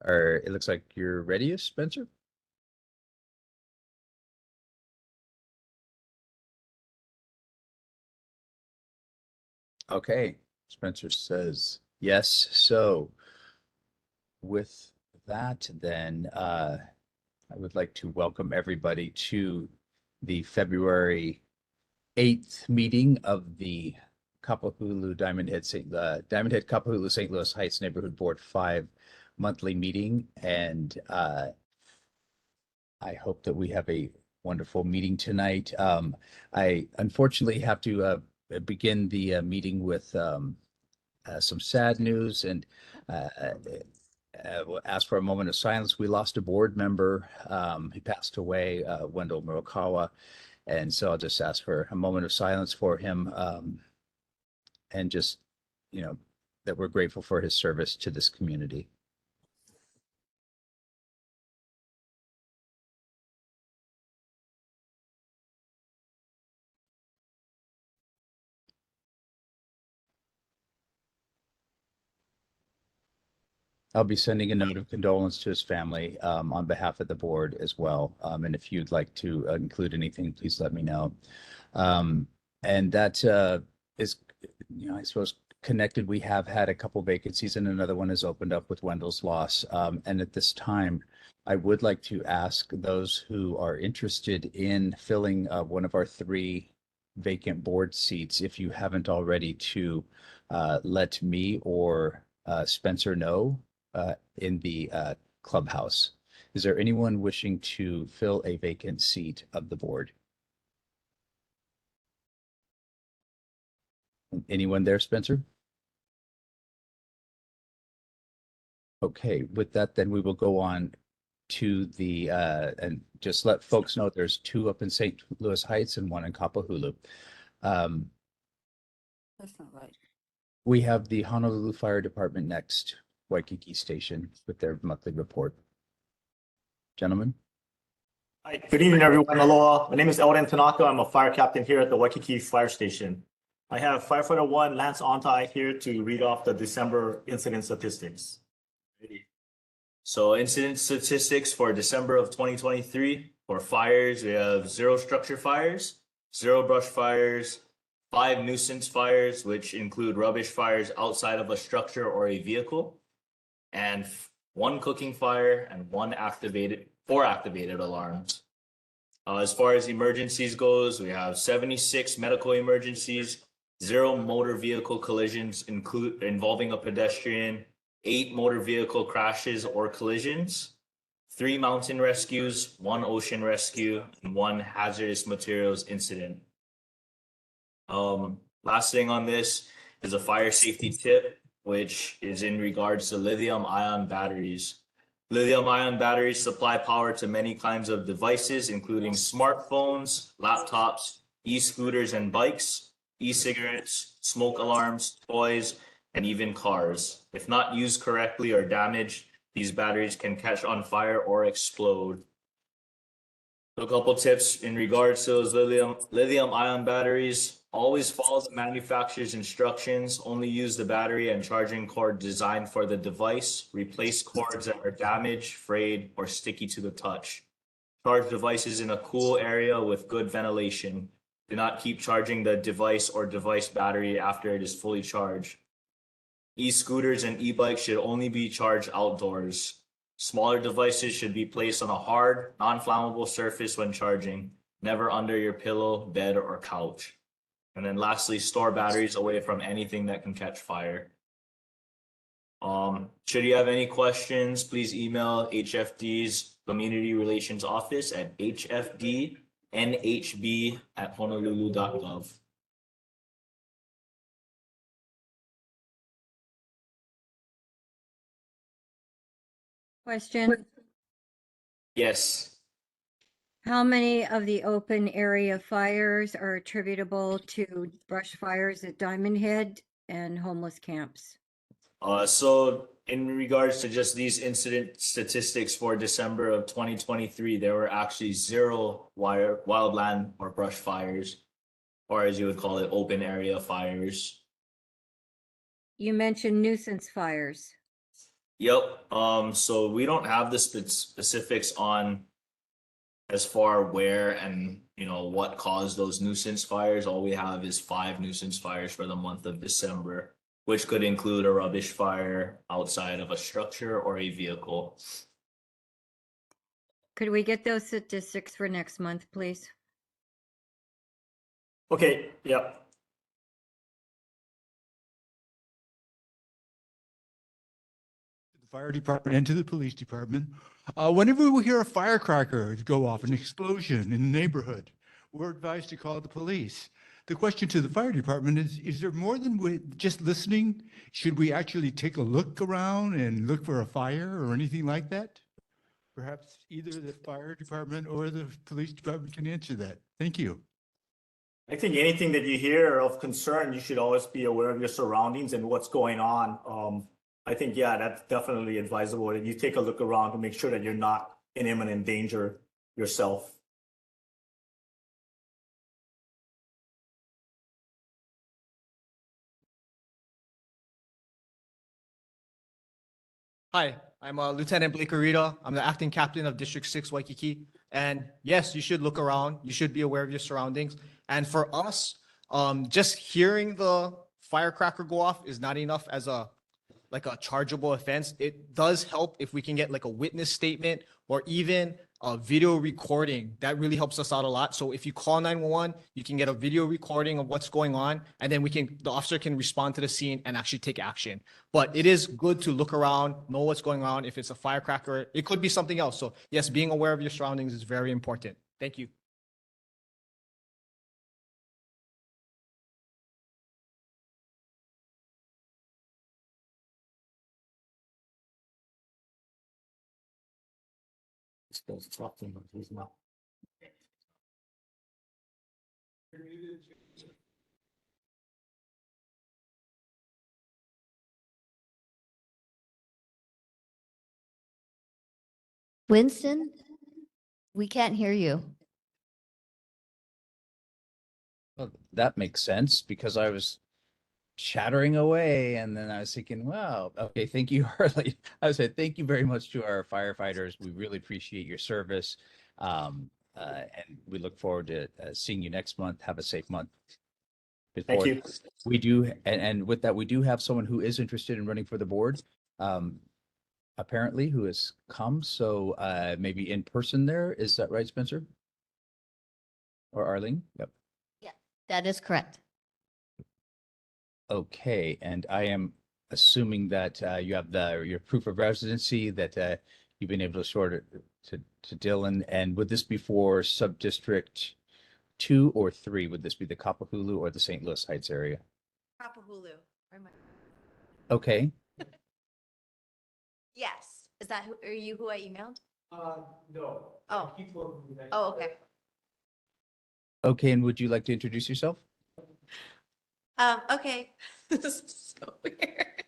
It looks like you're ready, Spencer? Okay, Spencer says yes. So with that, then I would like to welcome everybody to the February 8th meeting of the Diamond Head Kapahulu St. Louis Heights Neighborhood Board 5 monthly meeting. And I hope that we have a wonderful meeting tonight. I unfortunately have to begin the meeting with some sad news and uh, we'll ask for a moment of silence. We lost a board member. He passed away, Wendell Murokawa. And so I'll just ask for a moment of silence for him and just, you know, that we're grateful for his service to this community. I'll be sending a note of condolence to his family on behalf of the board as well. And if you'd like to include anything, please let me know. Um, and that is, I suppose connected. We have had a couple vacancies and another one has opened up with Wendell's loss. And at this time, I would like to ask those who are interested in filling one of our 3 vacant board seats, if you haven't already, to let me or Spencer know in the clubhouse. Is there anyone wishing to fill a vacant seat of the board? Anyone there, Spencer? Okay, with that, then we will go on to the and just let folks know there's 2 up in St. Louis Heights and 1 in Kapahulu. Um, That's not right. we have the Honolulu Fire Department next, Waikiki Station, with their monthly report. Gentlemen? Hi, good evening, everyone. Aloha. My name is Eldon Tanaka. I'm a fire captain here at the Waikiki Fire Station. I have firefighter 1, Lance Ontai, here to read off the December incident statistics. So incident statistics for December of 2023 for fires, we have 0 structure fires, 0 brush fires, 5 nuisance fires, which include rubbish fires outside of a structure or a vehicle, and 1 cooking fire and 4 activated alarms. As far as emergencies goes, we have 76 medical emergencies, 0 motor vehicle collisions involving a pedestrian, 8 motor vehicle crashes or collisions, 3 mountain rescues, 1 ocean rescue, and 1 hazardous materials incident. Last thing on this is a fire safety tip, which is in regards to lithium-ion batteries. Lithium-ion batteries supply power to many kinds of devices, including smartphones, laptops, e-scooters and bikes, e-cigarettes, smoke alarms, toys, and even cars. If not used correctly or damaged, these batteries can catch on fire or explode. So a couple tips in regards to those lithium-ion batteries. Always follow the manufacturer's instructions. Only use the battery and charging cord designed for the device. Replace cords that are damaged, frayed, or sticky to the touch. Charge devices in a cool area with good ventilation. Do not keep charging the device or device battery after it is fully charged. E-scooters and e-bikes should only be charged outdoors. Smaller devices should be placed on a hard, non-flammable surface when charging, never under your pillow, bed, or couch. And then lastly, store batteries away from anything that can catch fire. Should you have any questions, please email HFD's Community Relations Office at hfdnhb@honolulu.gov. Question, Yes. how many of the open area fires are attributable to brush fires at Diamond Head and homeless camps? So in regards to just these incident statistics for December of 2023, there were actually 0 wildland or brush fires, or as you would call it, open area fires. You mentioned nuisance fires. Yep, so we don't have the specifics on as far where and, what caused those nuisance fires. All we have is 5 nuisance fires for the month of December, which could include a rubbish fire outside of a structure or a vehicle. Could we get those statistics for next month, please? Okay, yeah. The fire department and to the police department. Whenever we hear a firecracker go off, an explosion in the neighborhood, we're advised to call the police. The question to the fire department is there more than just listening? Should we actually take a look around and look for a fire or anything like that? Perhaps either the fire department or the police department can answer that. Thank you. I think anything that you hear of concern, you should always be aware of your surroundings and what's going on. I think, yeah, that's definitely advisable that you take a look around to make sure that you're not in imminent danger yourself. Hi, I'm Lieutenant Blake Arita. I'm the acting captain of District 6 Waikiki. And yes, you should look around. You should be aware of your surroundings. And for us, just hearing the firecracker go off is not enough as a chargeable offense. It does help if we can get like a witness statement or even a video recording. That really helps us out a lot. So if you call 911, you can get a video recording of what's going on, and then the officer can respond to the scene and actually take action. But it is good to look around, know what's going on. If it's a firecracker, it could be something else. So yes, being aware of your surroundings is very important. Thank you. Supposed to talk to him, but he's not. Winston, we can't hear you. Well, that makes sense because I was chattering away and then I was thinking, wow, okay, thank you, Harley. I said, thank you very much to our firefighters. We really appreciate your service. And we look forward to seeing you next month. Have a safe month. Thank you. We do, and with that, we do have someone who is interested in running for the board. Apparently who has come, so maybe in person there. Is that right, Spencer? Or Arlene? Yep. That is correct. Okay, and I am assuming that you have your proof of residency that you've been able to sort it to Dylan. And would this be for sub-district 2 or 3? Would this be the Kapahulu or the St. Louis Heights area? Kapahulu. Okay, Yes. Is that are you who I emailed? No. Oh. Oh, okay. okay, and would you like to introduce yourself? Okay. This is so weird.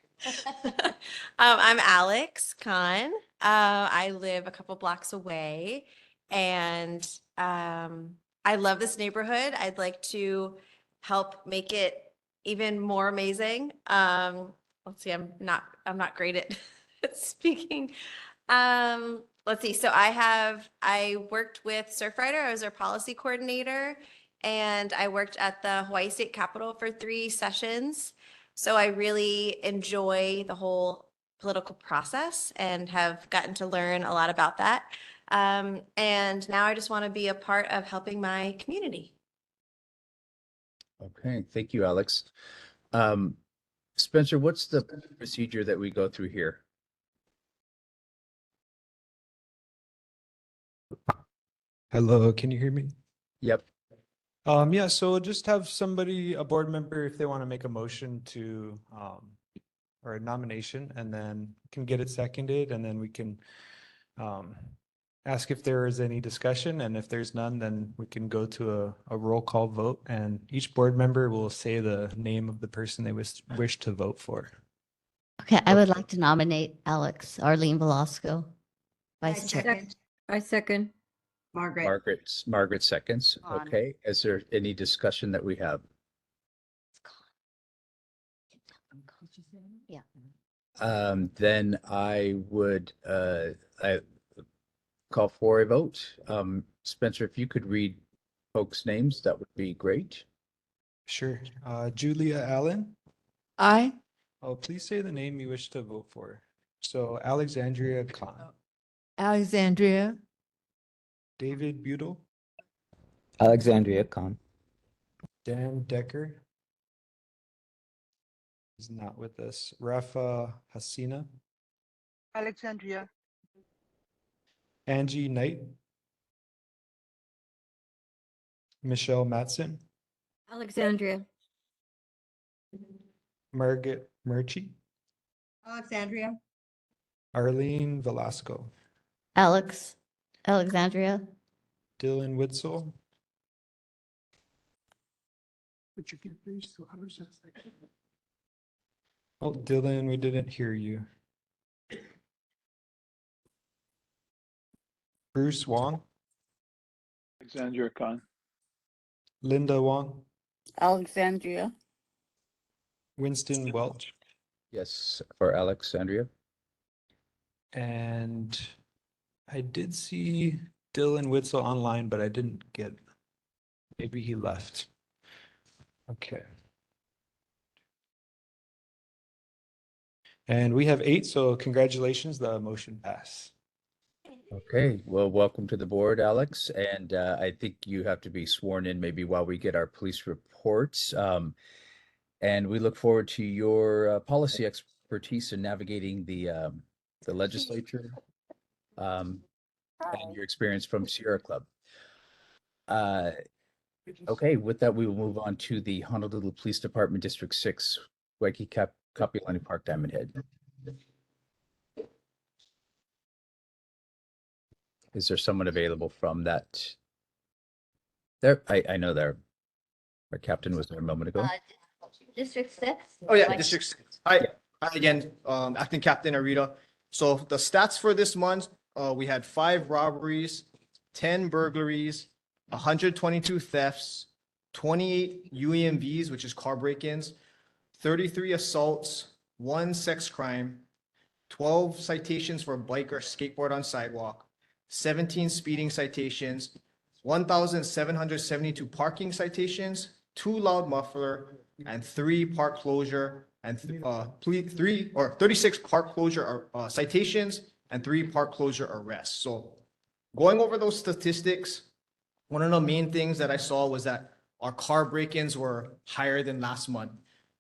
I'm Alex Khan. I live a couple blocks away, and I love this neighborhood. I'd like to help make it even more amazing. Let's see, I'm not great at speaking. Let's see. So I worked with Surfrider. I was their policy coordinator, and I worked at the Hawaii State Capitol for 3 sessions. So I really enjoy the whole political process and have gotten to learn a lot about that. And now I just want to be a part of helping my community. Okay, thank you, Alex. Spencer, what's the procedure that we go through here? Hello, can you hear me? Yep. Yeah, so just have somebody, a board member, if they want to make a motion to, or a nomination, and then can get it seconded, and then we can ask if there is any discussion, and if there's none, then we can go to a roll call vote, and each board member will say the name of the person they wish to vote for. Okay, I would like to nominate Alex, Arlene Velasco, Vice Chair. I second. Margaret seconds. On. Okay, is there any discussion that we have? Yeah. Then I would I call for a vote. Spencer, if you could read folks' names, that would be great. Sure. Julia Allen. Aye. Oh, please say the name you wish to vote for. So Alexandria Khan, Alexandria. David Budel, Alexandria Khan. Dan Decker is not with us. Rafa Hasina, Alexandria. Angie Knight, Michelle Matson, Alexandria. Margaret Murchie, Alexandria. Arlene Velasco, Alexandria. Dylan Witzel, oh, Dylan, we didn't hear you. Bruce Wong, Alexandria Khan. Linda Wong, Alexandria. Winston Welch, Yes, for Alexandria. and I did see Dylan Witzel online, but I didn't get, maybe he left. Okay. And we have 8, so congratulations, the motion passed. Okay, well, welcome to the board, Alex. And I think you have to be sworn in maybe while we get our police reports. And we look forward to your policy expertise in navigating the legislature and your experience from Sierra Club. Okay, with that, we will move on to the Honolulu Police Department District 6, Waikiki Kapiolani Park Diamond Head. Is there someone available from that? There, I know there. Our captain was there a moment ago. District 6? Oh, yeah, District 6. Hi, hi again, Acting Captain Arita. So the stats for this month, we had 5 robberies, 10 burglaries, 122 thefts, 28 UEMVs, which is car break-ins, 33 assaults, 1 sex crime, 12 citations for bike or skateboard on sidewalk, 17 speeding citations, 1,772 parking citations, 2 loud muffler, and 3 park closure, and 36 park closure citations, and 3 park closure arrests. So going over those statistics, one of the main things that I saw was that our car break-ins were higher than last month.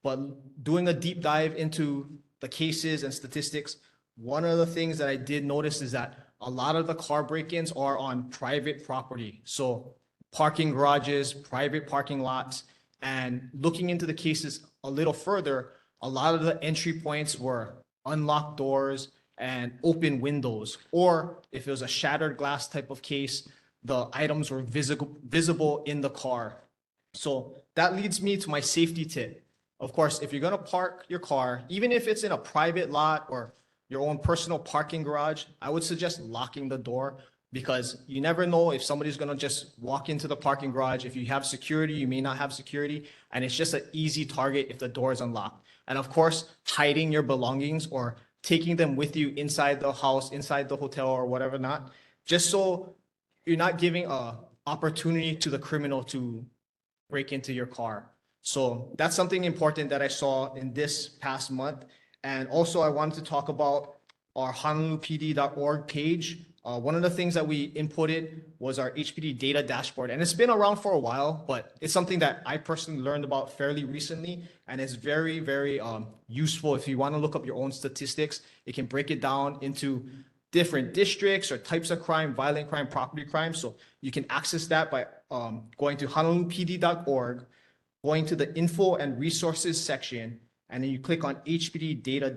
But doing a deep dive into the cases and statistics, one of the things that I did notice is that a lot of the car break-ins are on private property. So parking garages, private parking lots, and looking into the cases a little further, a lot of the entry points were unlocked doors and open windows, or if it was a shattered glass type of case, the items were visible in the car. So that leads me to my safety tip. Of course, if you're gonna park your car, even if it's in a private lot or your own personal parking garage, I would suggest locking the door, because you never know if somebody's gonna just walk into the parking garage. If you have security, you may not have security, and it's just an easy target if the door is unlocked. And of course, hiding your belongings or taking them with you inside the house, inside the hotel or whatever not, just so you're not giving a opportunity to the criminal to break into your car. So that's something important that I saw in this past month. And also I wanted to talk about our HonoluluPD.org page. One of the things that we inputted was our HPD data dashboard, and it's been around for a while, but it's something that I personally learned about fairly recently, and it's very, very useful if you want to look up your own statistics. It can break it down into different districts or types of crime, violent crime, property crime. So you can access that by going to HonoluluPD.org, going to the info and resources section, and then you click on HPD data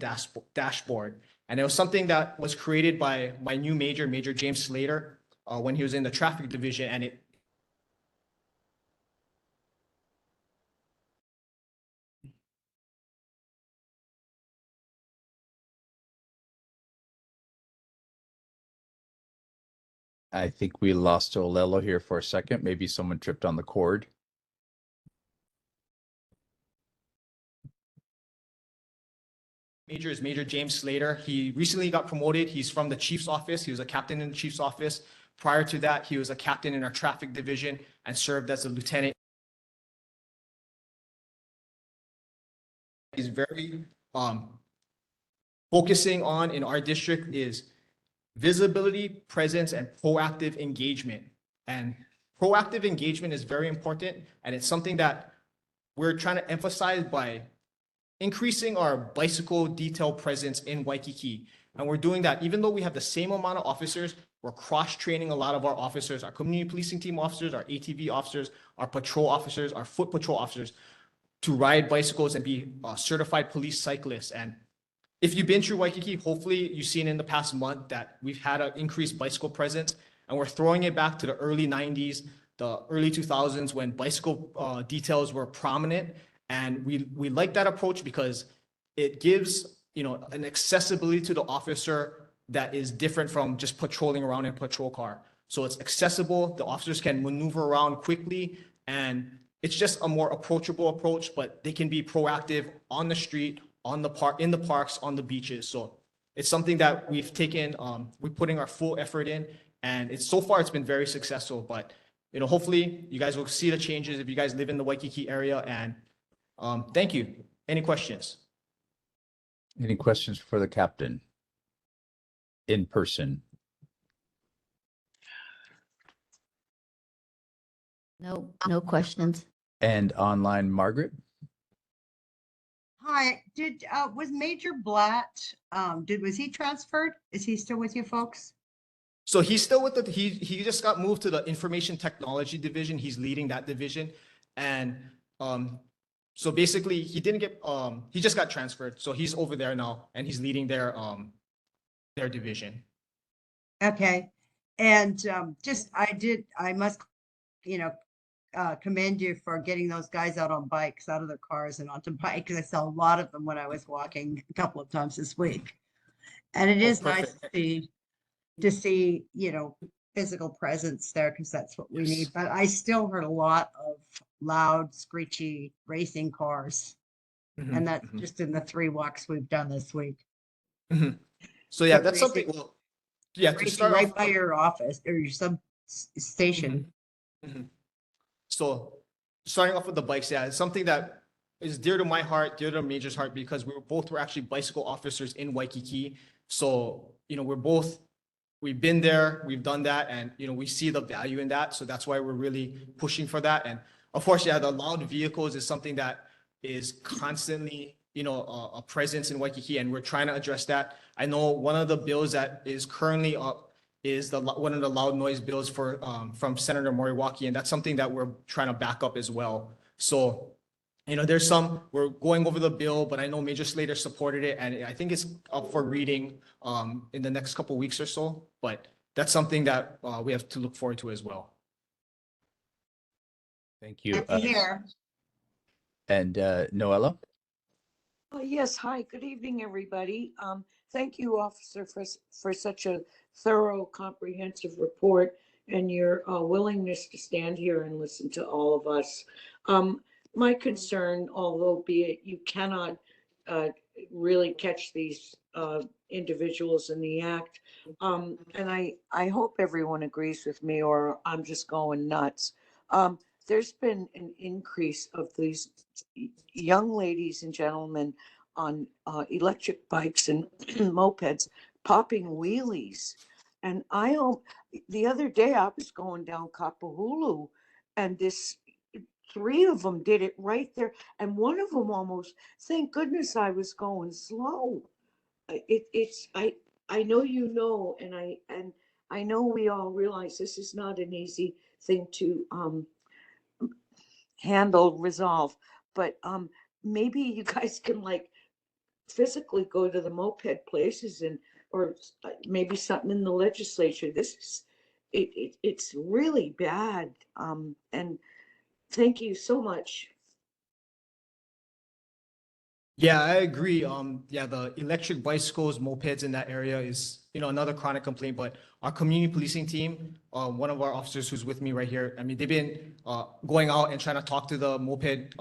dashboard. And it was something that was created by my new Major James Slater, when he was in the traffic division, and it I think we lost Olelo here for a second. Maybe someone tripped on the cord. Major is Major James Slater. He recently got promoted. He's from the chief's office. He was a captain in the chief's office. Prior to that, he was a captain in our traffic division and served as a lieutenant. He's very focusing on in our district is visibility, presence, and proactive engagement. And proactive engagement is very important, and it's something that we're trying to emphasize by increasing our bicycle detail presence in Waikiki. And we're doing that even though we have the same amount of officers, we're cross-training a lot of our officers, our community policing team officers, our ATV officers, our patrol officers, our foot patrol officers to ride bicycles and be certified police cyclists. And if you've been through Waikiki, hopefully you've seen in the past month that we've had an increased bicycle presence, and we're throwing it back to the early 90s, the early 2000s when bicycle details were prominent. And we like that approach because it gives, you know, an accessibility to the officer that is different from just patrolling around in a patrol car. So it's accessible, the officers can maneuver around quickly, and it's just a more approachable approach, but they can be proactive on the street, on the park, in the parks, on the beaches. So it's something that we've taken, we're putting our full effort in, and so far it's been very successful. But, you know, hopefully you guys will see the changes if you guys live in the Waikiki area. And thank you. Any questions? Any questions for the captain? In person? No questions. And online, Margaret? Hi, was Major Blatt, was he transferred? Is he still with you folks? So he's still with he just got moved to the information technology division. He's leading that division. And so basically he didn't get, he just got transferred. So he's over there now and he's leading their division. Okay, and I must, commend you for getting those guys out on bikes, out of their cars and onto bikes. I saw a lot of them when I was walking a couple of times this week. And it is nice to see, physical presence there because that's what we need. But I still heard a lot of loud, screechy racing cars. And that's just in the 3 walks we've done this week. So yeah, that's something, well, yeah, to start right off, by your office or your substation. So starting off with the bikes, yeah, it's something that is dear to my heart, dear to Major's heart, because were actually bicycle officers in Waikiki. So, we've been there, we've done that, and, we see the value in that. So that's why we're really pushing for that. And of course, yeah, the loud vehicles is something that is constantly, a presence in Waikiki, and we're trying to address that. I know one of the bills that is currently up is one of the loud noise bills from Senator Moriwaki, and that's something that we're trying to back up as well. So, we're going over the bill, but I know Major Slater supported it, and I think it's up for reading in the next couple of weeks or so. But that's something that we have to look forward to as well. Thank you. Here. And Noella? Yes, hi, good evening, everybody. Thank you, officer, for such a thorough, comprehensive report and your willingness to stand here and listen to all of us. My concern, although be it you cannot really catch these individuals in the act, and I hope everyone agrees with me or I'm just going nuts. There's been an increase of these young ladies and gentlemen on electric bikes and mopeds popping wheelies. And the other day I was going down Kapahulu and 3 of them did it right there. And one of them almost, thank goodness I was going slow. I know and I know we all realize this is not an easy thing to resolve, but maybe you guys can physically go to the moped places or maybe something in the legislature. It's really bad. And thank you so much. Yeah, I agree. Yeah, the electric bicycles, mopeds in that area is, another chronic complaint, but our community policing team, one of our officers who's with me right here, I mean, they've been going out and trying to talk to the moped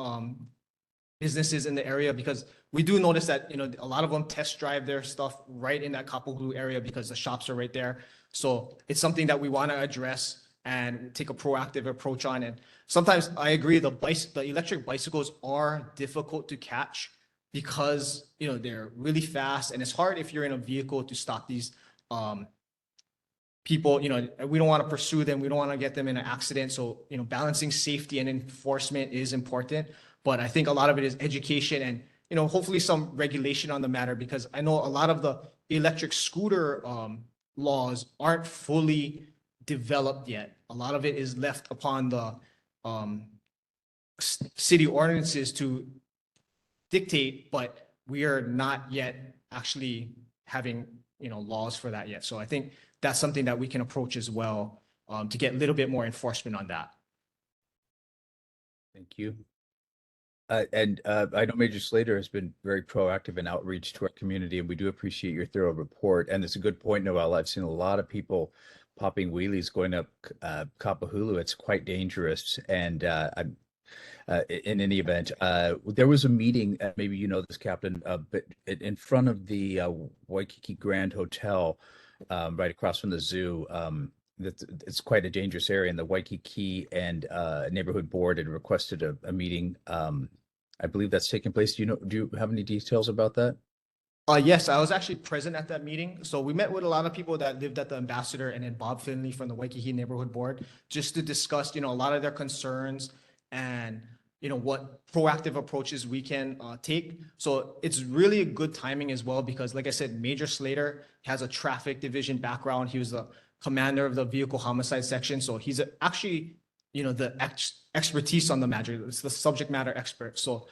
businesses in the area, because we do notice that, a lot of them test drive their stuff right in that Kapalulu area because the shops are right there. So it's something that we want to address and take a proactive approach on. And sometimes I agree, the electric bicycles are difficult to catch because, they're really fast, and it's hard if you're in a vehicle to stop these people. We don't want to pursue them. We don't want to get them in an accident. So, balancing safety and enforcement is important. But I think a lot of it is education and, hopefully some regulation on the matter, because I know a lot of the electric scooter laws aren't fully developed yet. A lot of it is left upon the city ordinances to dictate, but we are not yet actually having, laws for that yet. So I think that's something that we can approach as well, to get a little bit more enforcement on that. Thank you. I know Major Slater has been very proactive in outreach to our community, and we do appreciate your thorough report. And it's a good point, Noel. I've seen a lot of people popping wheelies going up Kapahulu. It's quite dangerous. And in any event, there was a meeting, maybe you know this, Captain, but in front of the Waikiki Grand Hotel, right across from the zoo. It's quite a dangerous area, and the Waikiki and neighborhood board had requested a meeting. I believe that's taking place. Do you have any details about that? Yes, I was actually present at that meeting. So we met with a lot of people that lived at the Ambassador, and then Bob Finley from the Waikiki Neighborhood Board, just to discuss, a lot of their concerns and, what proactive approaches we can take. So it's really a good timing as well, because like I said, Major Slater has a traffic division background. He was the commander of the vehicle homicide section. So he's actually, the expertise on the matter. It's the subject matter expert. So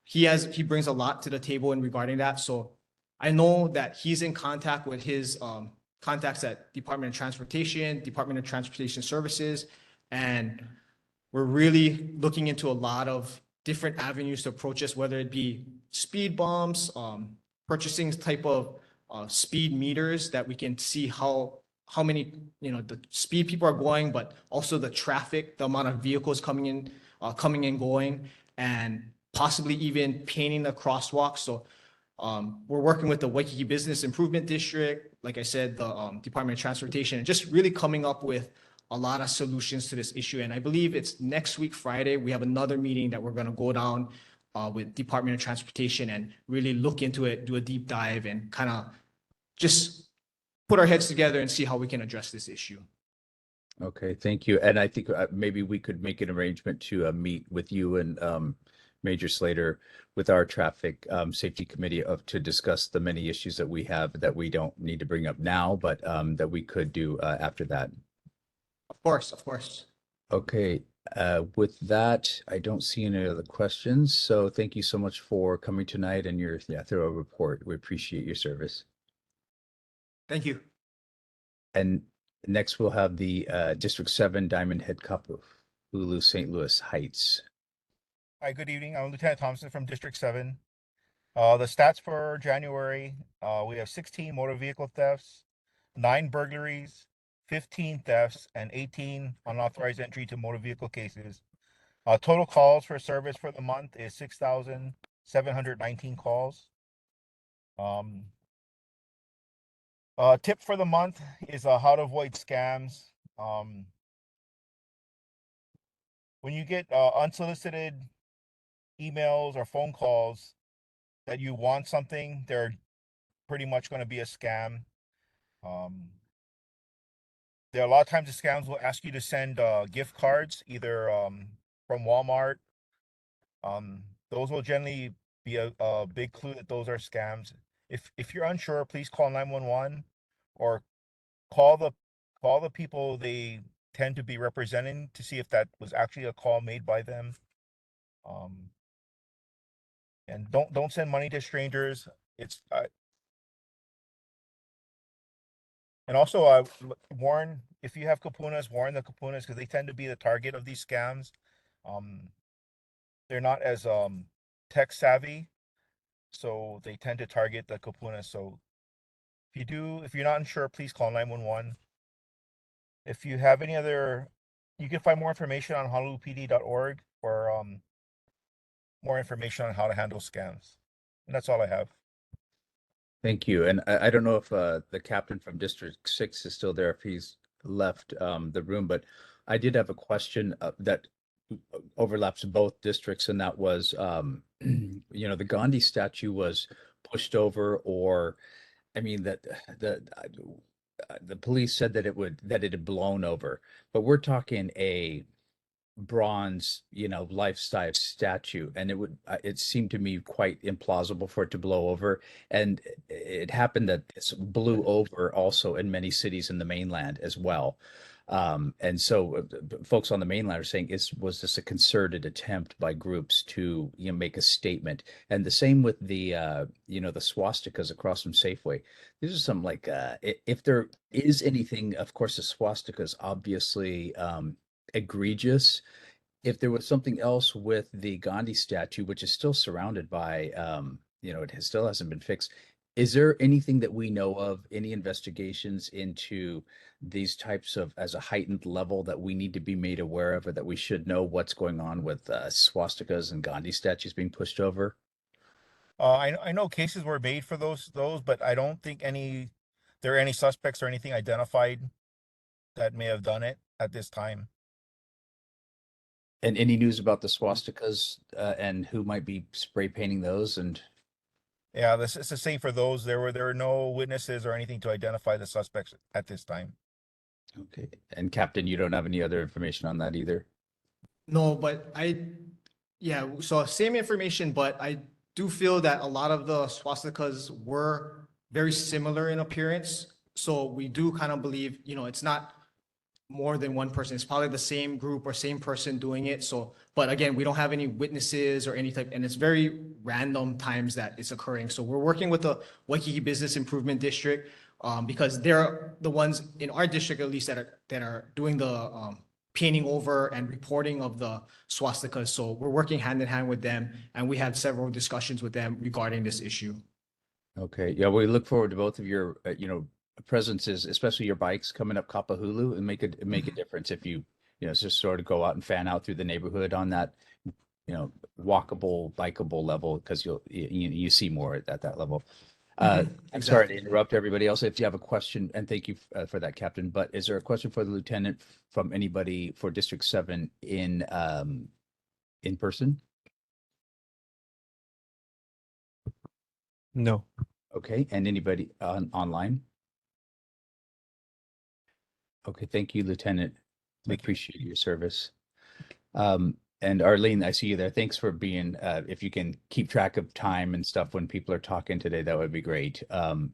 he brings a lot to the table in regarding that. So I know that he's in contact with his contacts at Department of Transportation Services, and we're really looking into a lot of different avenues to approach this, whether it be speed bumps, purchasing type of speed meters that we can see how many, the speed people are going, but also the traffic, the amount of vehicles coming and going, and possibly even painting the crosswalk. So we're working with the Waikiki Business Improvement District, like I said, the Department of Transportation, and just really coming up with a lot of solutions to this issue. And I believe it's next week, Friday, we have another meeting that we're going to go down with Department of Transportation and really look into it, do a deep dive, and kind of just put our heads together and see how we can address this issue. Okay, thank you. And I think maybe we could make an arrangement to meet with you and Major Slater with our traffic safety committee to discuss the many issues that we have that we don't need to bring up now, but that we could do after that. Of course. Okay, with that, I don't see any other questions. So thank you so much for coming tonight and your thorough report. We appreciate your service. Thank you. And next we'll have the District 7 Diamond Head Kapahulu, St. Louis Heights. Hi, good evening. I'm Lieutenant Thompson from District 7. The stats for January, we have 16 motor vehicle thefts, 9 burglaries, 15 thefts, and 18 unauthorized entry to motor vehicle cases. Total calls for service for the month is 6,719 calls. Tip for the month is how to avoid scams. When you get unsolicited emails or phone calls that you want something, they're pretty much going to be a scam. There are a lot of times the scams will ask you to send gift cards, either from Walmart. Those will generally be a big clue that those are scams. If you're unsure, please call 911 or call the people they tend to be representing to see if that was actually a call made by them. And don't send money to strangers. It's and also warn, if you have kapunas, warn the kapunas, because they tend to be the target of these scams. They're not as tech savvy, so they tend to target the kapunas. So if you're not unsure, please call 911. If you have any other, you can find more information on honolulupd.org or more information on how to handle scams. And that's all I have. Thank you. And I don't know if the captain from District 6 is still there, if he's left the room, but I did have a question that overlaps both districts, and that was, you know, the Gandhi statue was pushed over, or, I mean, that the police said that that it had blown over, but we're talking a bronze, you know, life-size statue, and it seemed to me quite implausible for it to blow over. And it happened that this blew over also in many cities in the mainland as well. And so folks on the mainland are saying, was this a concerted attempt by groups to, you know, make a statement? And the same with the, you know, the swastikas across from Safeway. These are some like, if there is anything, of course, the swastikas obviously egregious. If there was something else with the Gandhi statue, which is still surrounded by, you know, still hasn't been fixed. Is there anything that we know of, any investigations into these types of, as a heightened level, that we need to be made aware of, or that we should know what's going on with swastikas and Gandhi statues being pushed over? I know cases were made for those, but I don't think there are any suspects or anything identified that may have done it at this time. And any news about the swastikas and who might be spray painting those? And Yeah, it's the same for those. There were no witnesses or anything to identify the suspects at this time. okay. And Captain, you don't have any other information on that either? No, but yeah, so same information, but I do feel that a lot of the swastikas were very similar in appearance. So we do kind of believe, you know, it's not more than one person. It's probably the same group or same person doing it. So, but again, we don't have any witnesses or any type, and it's very random times that it's occurring. So we're working with the Waikiki Business Improvement District because they're the ones in our district, at least, that are doing the painting over and reporting of the swastikas. So we're working hand in hand with them, and we had several discussions with them regarding this issue. Okay. Yeah, we look forward to both of your, you know, presences, especially your bikes coming up Kapahulu, and make a difference if you know, just sort of go out and fan out through the neighborhood on that, you know, walkable, bikeable level, because you see more at that level. I'm sorry to interrupt everybody else. If you have a question, and thank you for that, Captain, but is there a question for the lieutenant from anybody for District 7 in person? No. Okay, and anybody online? Okay, thank you, Lieutenant. We appreciate your service. And Arlene, I see you there. Thanks for being, if you can keep track of time and stuff when people are talking today, that would be great. All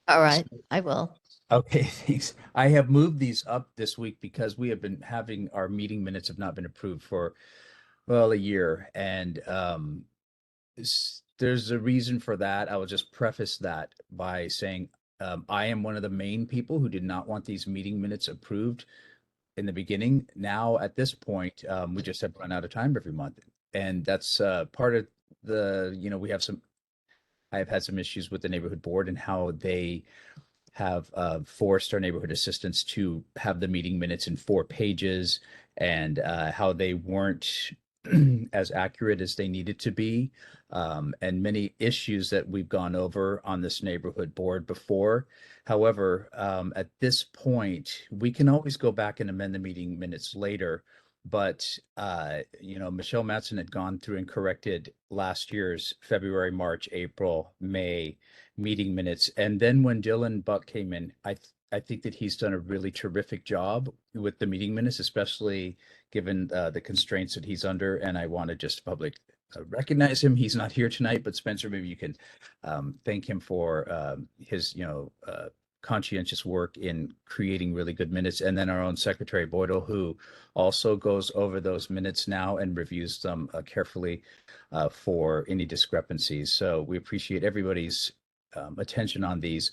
right, I will. Okay, thanks. I have moved these up this week because we have been having, our meeting minutes have not been approved for, well, a year. And there's a reason for that. I will just preface that by saying I am one of the main people who did not want these meeting minutes approved in the beginning. Now, at this point, we just have run out of time every month. And that's part of the, you know, I have had some issues with the neighborhood board and how they have forced our neighborhood assistants to have the meeting minutes in 4 pages, and how they weren't as accurate as they needed to be, and many issues that we've gone over on this neighborhood board before. However, at this point, we can always go back and amend the meeting minutes later. But, you know, Michelle Matson had gone through and corrected last year's February, March, April, May meeting minutes. And then when Dylan Buck came in, I think that he's done a really terrific job with the meeting minutes, especially given the constraints that he's under. And I want to just publicly recognize him. He's not here tonight, but Spencer, maybe you can thank him for his, you know, conscientious work in creating really good minutes. And then our own Secretary Boydell, who also goes over those minutes now and reviews them carefully for any discrepancies. So we appreciate everybody's attention on these.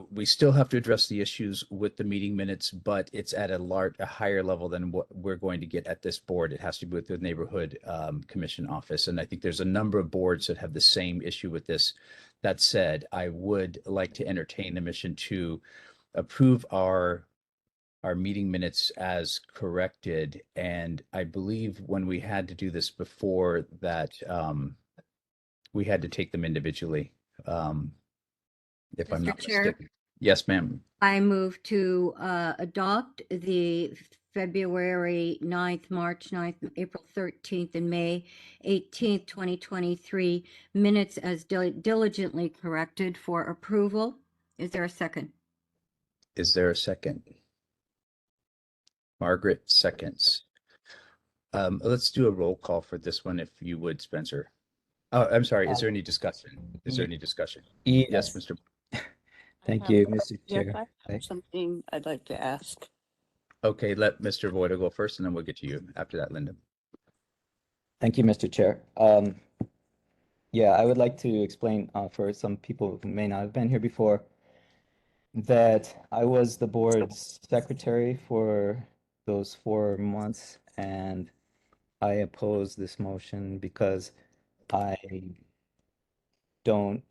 We still have to address the issues with the meeting minutes, but it's at a higher level than what we're going to get at this board. It has to be with the neighborhood commission office. And I think there's a number of boards that have the same issue with this. That said, I would like to entertain the mission to approve our our meeting minutes as corrected. And I believe when we had to do this before that, we had to take them individually. If I'm Mr. not Chair? mistaken. Yes, ma'am. I move to adopt the February 9th, March 9th, April 13th, and May 18th, 2023 minutes as diligently corrected for approval. Is there a second? Is there a second? Margaret seconds. Let's do a roll call for this one, if you would, Spencer. Oh, I'm sorry. Is there any discussion? Is there any discussion? Yes, Mr. Thank you, Mr. Yes, Chair. I have something I'd like to ask. Okay, let Mr. Voida go first, and then we'll get to you after that, Linda. Thank you, Mr. Chair. Yeah, I would like to explain for some people who may not have been here before that I was the board's secretary for those 4 months, and I oppose this motion because I don't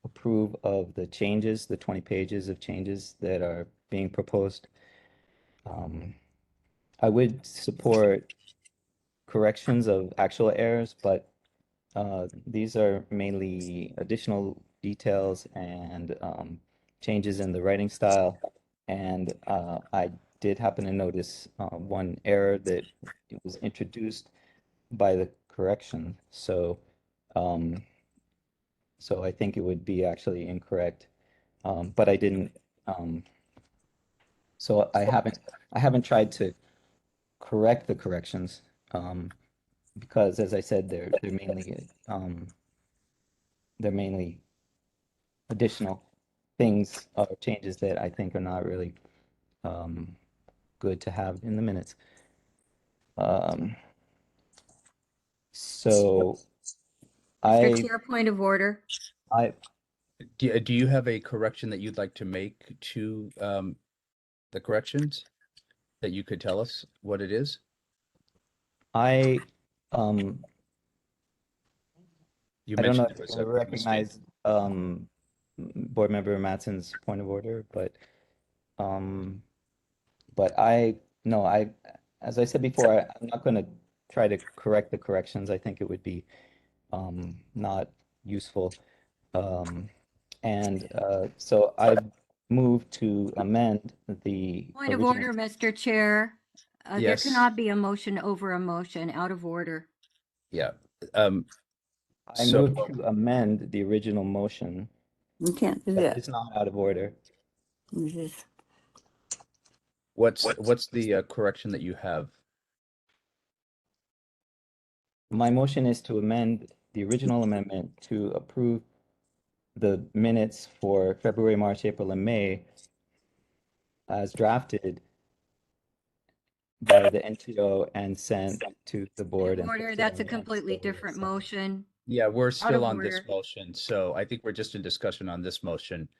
approve of the changes, the 20 pages of changes that are being proposed. I would support corrections of actual errors, but these are mainly additional details and changes in the writing style. And I did happen to notice one error that it was introduced by the correction. So so I think it would be actually incorrect, but I didn't. So I haven't tried to correct the corrections because, as I said, they're mainly additional things or changes that I think are not really good to have in the minutes. So Mr. Chair, point of order. Do you have a correction that you'd like to make to the corrections that you could tell us what it is? I You I don't know mentioned if it was I a recognize Board Member Mattson's point of order, but as I said before, I'm not going to try to correct the corrections. I think it would be not useful. So I move to amend the Point of original. order, Mr. Chair. There Yes. cannot be a motion over a motion, out of order. Yeah. I So- move to amend the original motion. You can't do That that. is not out of order. This is- What's the correction that you have? My motion is to amend the original amendment to approve the minutes for February, March, April, and May as drafted by the NTO and sent to the board. and Order, put that's a on the completely schedule. different motion. Yeah, we're still of on this order. motion, so I think we're just in discussion on this motion.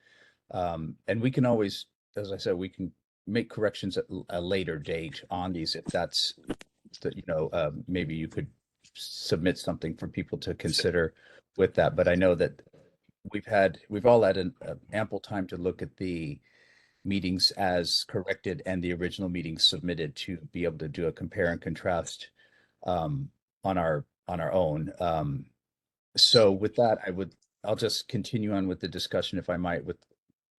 And we can always, as I said, we can make corrections at a later date on these if that's, maybe you could submit something for people to consider with that. But I know that we've all had an ample time to look at the meetings as corrected and the original meetings submitted to be able to do a compare and contrast on our own. So with that, I'll just continue on with the discussion, if I might, with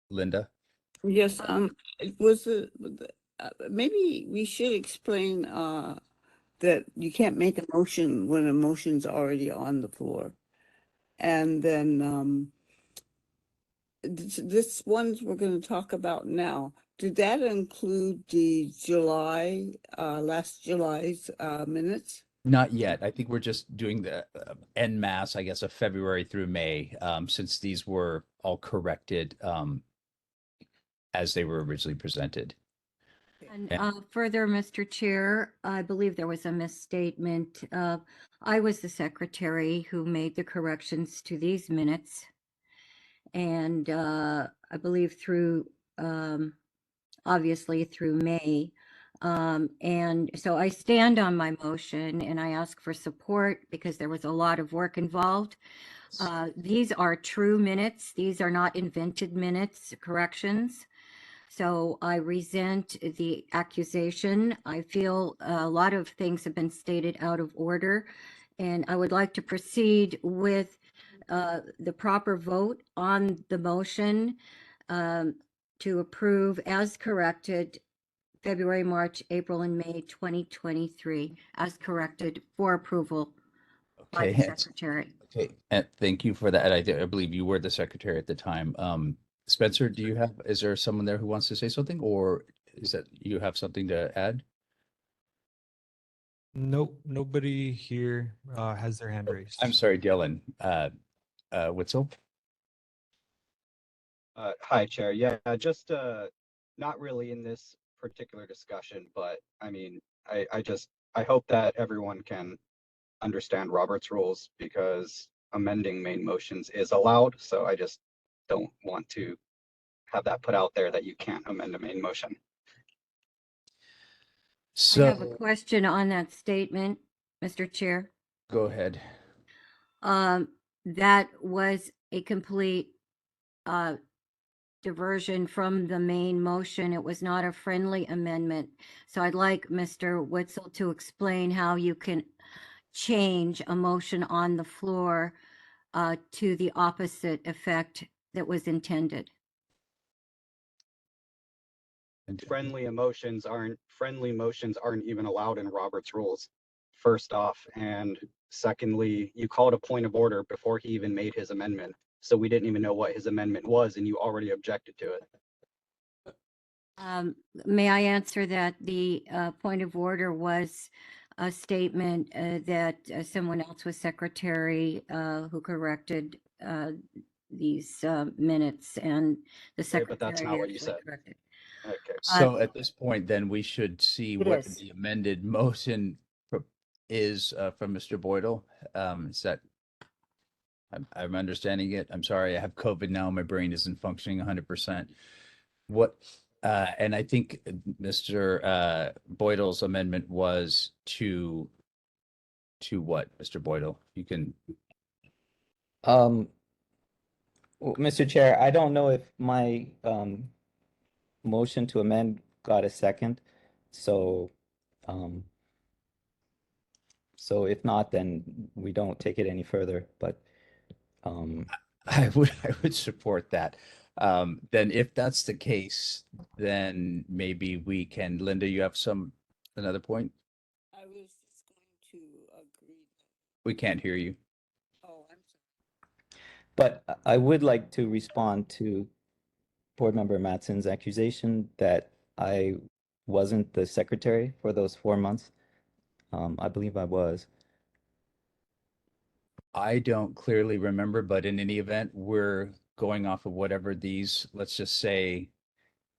Linda. Yes, it was maybe we should explain that you can't make a motion when a motion's already on the floor. And then this one we're going to talk about now, did that include the last July's minutes? Not yet. I think we're just doing the en masse, I guess, of February through May, since these were all corrected as they were originally presented. And further, Mr. Chair, I believe there was a misstatement. I was the secretary who made the corrections to these minutes. And I believe through, obviously through May. And so I stand on my motion and I ask for support because there was a lot of work involved. These are true minutes. These are not invented minutes, corrections. So I resent the accusation. I feel a lot of things have been stated out of order. And I would like to proceed with the proper vote on the motion to approve as corrected February, March, April, and May 2023, as corrected for approval by the Okay, secretary. okay, and thank you for that. I believe you were the secretary at the time. Spencer, is there someone there who wants to say something, or is that you have something to add? Nope, nobody here has their hand raised. I'm sorry, Dylan, Witzel? Hi, Chair. Yeah, just not really in this particular discussion, but I mean, I hope that everyone can understand Robert's rules because amending main motions is allowed. So I just don't want to have that put out there that you can't amend a main motion. I have a So, question on that statement, Mr. Chair. go ahead. That was a complete diversion from the main motion. It was not a friendly amendment. So I'd like Mr. Witzel to explain how you can change a motion on the floor to the opposite effect that was intended. Friendly motions aren't even allowed in Robert's rules, first off. And secondly, you called a point of order before he even made his amendment. So we didn't even know what his amendment was, and you already objected to it. May I answer that? The point of order was a statement that someone else was secretary who corrected these minutes, and the Okay, secretary but that's not what you actually said. corrected. Okay. So at this point, then we should see It what is. the amended motion is from Mr. Boydell. Is that, I'm understanding it. I'm sorry, I have COVID now. My brain isn't functioning 100%. What, and I think Mr. Boydell's amendment was to what, Mr. Boydell? You can, Well, Mr. Chair, I don't know if my motion to amend got a second. So so if not, then we don't take it any further. But I would support that. Then if that's the case, then maybe we can, Linda, you have another point? I was just going to agree. We can't hear you. Oh, I'm sorry. but I would like to respond to Board Member Mattson's accusation that I wasn't the secretary for those 4 months. I believe I was. I don't clearly remember, but in any event, we're going off of whatever these, let's just say,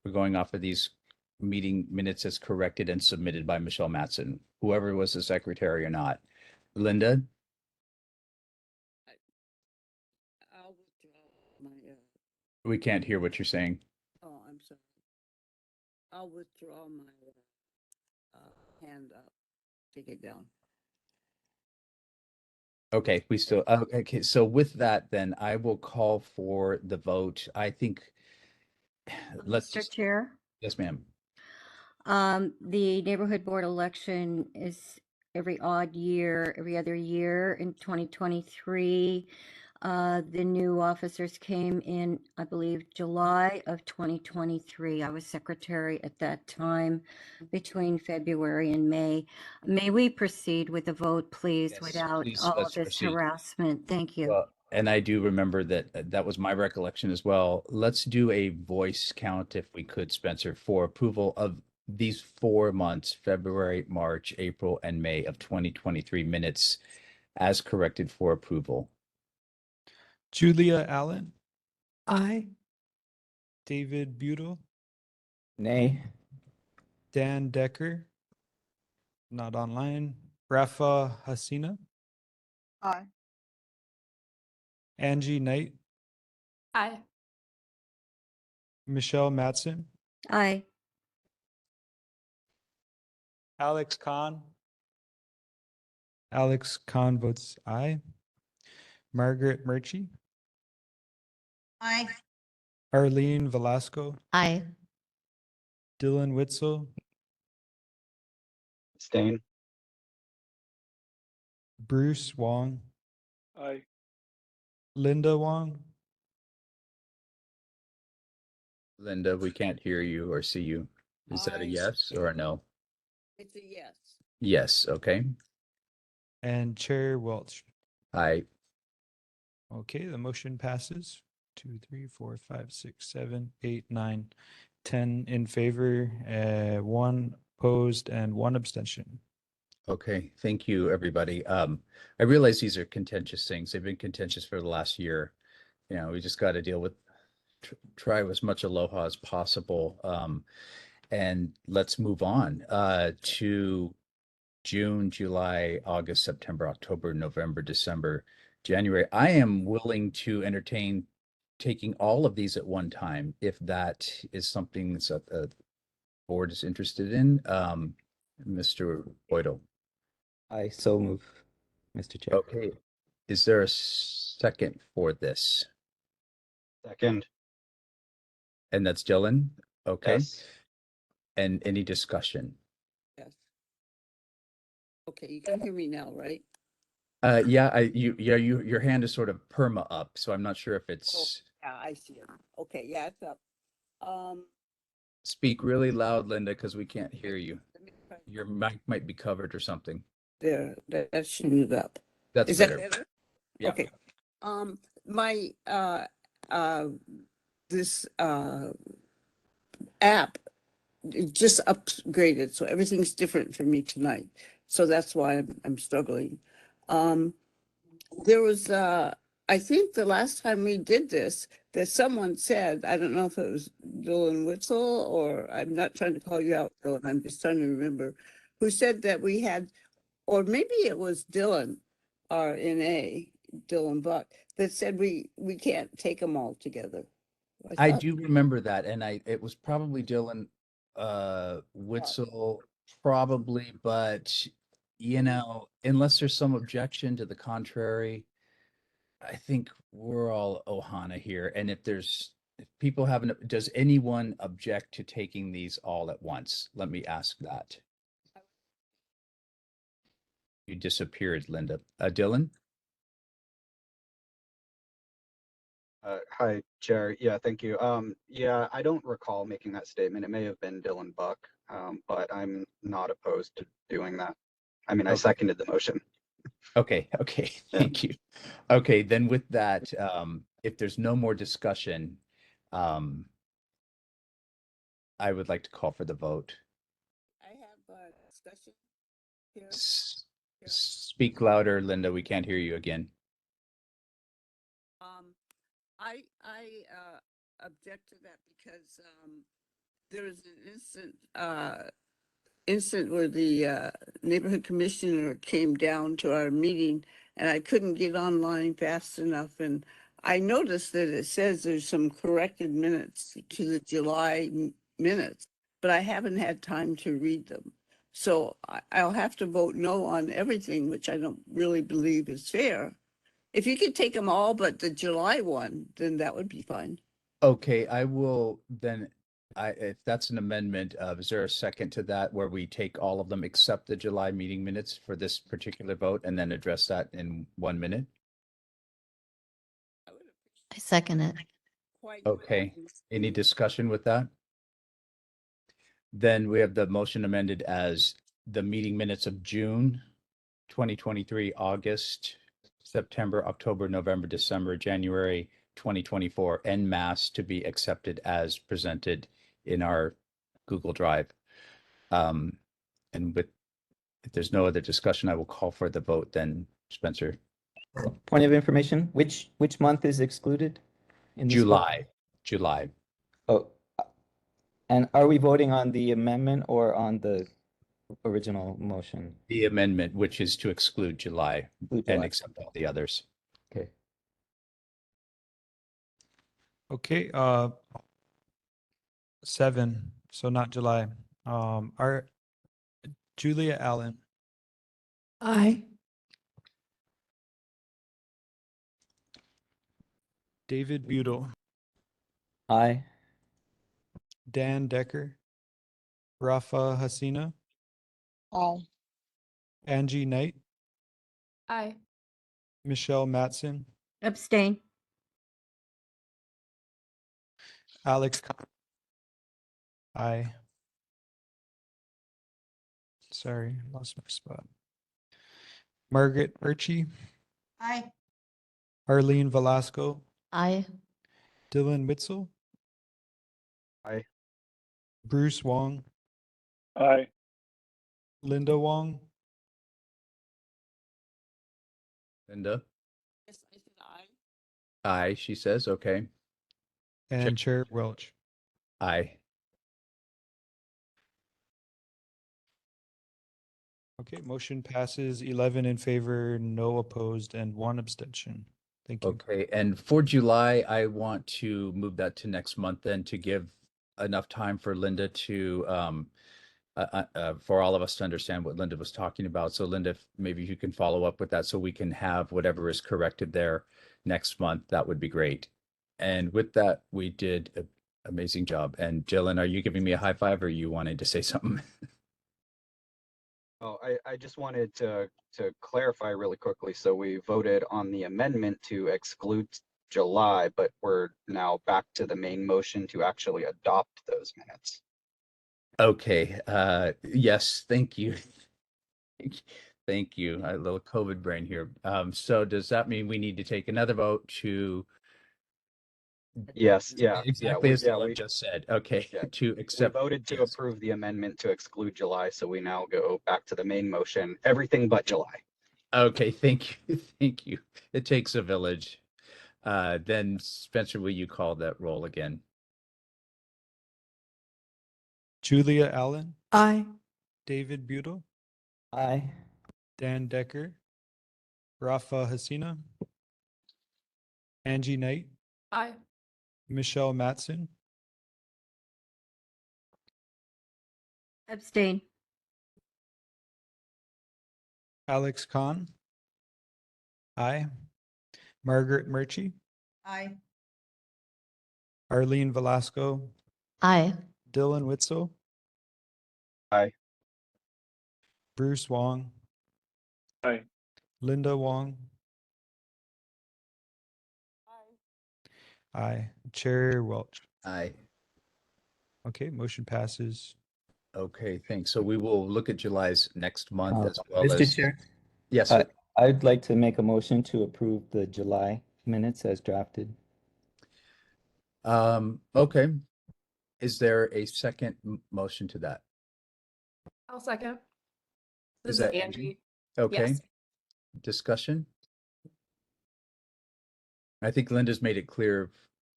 we're going off of these meeting minutes as corrected and submitted by Michelle Mattson, whoever was the secretary or not. Linda, I'll withdraw my, we can't hear what you're saying. oh, I'm sorry. I'll withdraw my hand up, take it down. Okay, we still, okay, so with that, then I will call for the vote. I think, let's Mr. just, Chair, yes, ma'am. the neighborhood board election is every odd year, every other year. In 2023, the new officers came in, I believe, July of 2023. I was secretary at that time between February and May. May we proceed with the vote, please, Yes, without please, all let's this proceed. harassment? Thank you. Well, and I do remember that that was my recollection as well. Let's do a voice count if we could, Spencer, for approval of these 4 months, February, March, April, and May of 2023 minutes as corrected for approval. Julia Allen, Aye. David Budel, Nay. Dan Decker, not online, Rafa Hasina, Aye. Angie Knight, Aye. Michelle Mattson, Aye. Alex Khan. Alex Khan votes aye. Margaret Murchie, Aye. Arlene Velasco, Aye. Dylan Witzel, Abstain. Bruce Wong, Aye. Linda Wong, Linda, we can't hear you or see you. Is that a Aye. yes or a no? It's a yes. Yes, okay. and Chair Welch. I, Okay, the motion passes. 2, 3, 4, 5, 6, 7, 8, 9, 10 in favor, 1 opposed, and 1 abstention. okay, thank you, everybody. I realize these are contentious things. They've been contentious for the last year. You know, we just got to deal with, try as much aloha as possible. And let's move on to June, July, August, September, October, November, December, January. I am willing to entertain taking all of these at one time if that is something that the board is interested in. Mr. Boydell. I so move, Mr. Chair. Okay. Is there a second for this? Second. And that's Dylan? Okay. Yes. And any discussion? Yes. Okay, you can hear me now, right? Yeah, your hand is sort of perma up, so I'm not sure if it's, Yeah, I see it. Okay, yeah, it's up. speak really loud, Linda, because we can't hear you. Let me try- Your mic might be covered or something. There, that should move up. That's Is that better. better? Yeah. Okay. My, this, app, it just upgraded, so everything's different for me tonight. So that's why I'm struggling. There was, I think the last time we did this, that someone said, I don't know if it was Dylan Witzel, or I'm not trying to call you out, Dylan, I'm just trying to remember, who said that we had, or maybe it was Dylan, RNA, Dylan Buck, that said we can't take them all together. I thought- do remember that, and it was probably Dylan Witzel, probably, but you know, unless there's some objection to the contrary, I think we're all Ohana here. And if people haven't, does anyone object to taking these all at once? Let me ask that. You disappeared, Linda. Dylan? Hi, Chair. Yeah, thank you. Yeah, I don't recall making that statement. It may have been Dylan Buck, but I'm not opposed to doing that. I mean, I Okay. seconded the motion. Okay, thank you. Okay, then with that, if there's no more discussion, I would like to call for the vote. I have a discussion here. Speak louder, Linda. We can't hear you again. I object to that because there was an incident where the neighborhood commissioner came down to our meeting and I couldn't get online fast enough, and I noticed that it says there's some corrected minutes to the July minutes, but I haven't had time to read them. So I'll have to vote no on everything, which I don't really believe is fair. If you could take them all but the July one, then that would be fine. Okay, I will then, if that's an amendment, is there a second to that where we take all of them except the July meeting minutes for this particular vote and then address that in 1 minute? I second it. Okay, any discussion with that? Then we have the motion amended as the meeting minutes of June 2023, August, September, October, November, December, January 2024 en masse to be accepted as presented in our Google Drive. And with, if there's no other discussion, I will call for the vote then, Spencer. Point of information, which month is excluded? In this vote? July. Oh, and are we voting on the amendment or on the original motion? The amendment, which is to exclude July Exclude and July. accept all the others. Okay. Okay, 7, so not July. Our Julia Allen, Aye. David Budel, Aye. Dan Decker, Rafa Hasina, Aye. Angie Knight, Aye. Michelle Matson, Abstain. Alex Khan. Aye. Sorry, lost my spot. Margaret Murchie, Aye. Arlene Velasco, Aye. Dylan Witzel, Aye. Bruce Wong, Aye. Linda Wong, Linda? Yes, I said aye. Aye, she says, okay. and Chair Welch. Aye. Okay, motion passes 11 in favor, no opposed, and 1 abstention. Thank you. Okay, and for July, I want to move that to next month then to give enough time for Linda to, for all of us to understand what Linda was talking about. So Linda, if maybe you can follow up with that so we can have whatever is corrected there next month, that would be great. And with that, we did an amazing job. And Jillian, are you giving me a high five or you wanted to say something? Oh, I just wanted to clarify really quickly. So we voted on the amendment to exclude July, but we're now back to the main motion to actually adopt those minutes. Okay, yes, thank you. Thank you. A little COVID brain here. So does that mean we need to take another vote to Yes, yeah, exactly as yeah, Dylan we just said? Okay, yeah, to we accept. voted to yes. approve the amendment to exclude July, so we now go back to the main motion, everything but July. Okay, thank you. Thank you. It takes a village. Then Spencer, will you call that roll again? Julia Allen, Aye. David Buell, Aye. Dan Decker, Rafa Hasina, Angie Knight, Aye. Michelle Matson, Abstain. Alex Khan. Aye. Margaret Murchie, Aye. Arlene Velasco, Aye. Dylan Witzel, Aye. Bruce Wong, Aye. Linda Wong. Aye. Chair Welch. Aye. Okay, motion passes. Okay, thanks. So we will look at July's next month as well Mr. as. Chair, Yes, sir. I'd like to make a motion to approve the July minutes as drafted. Okay. Is there a second motion to that? I'll second. Is This is that Angie. Okay. Yes. Discussion? I think Linda's made it clear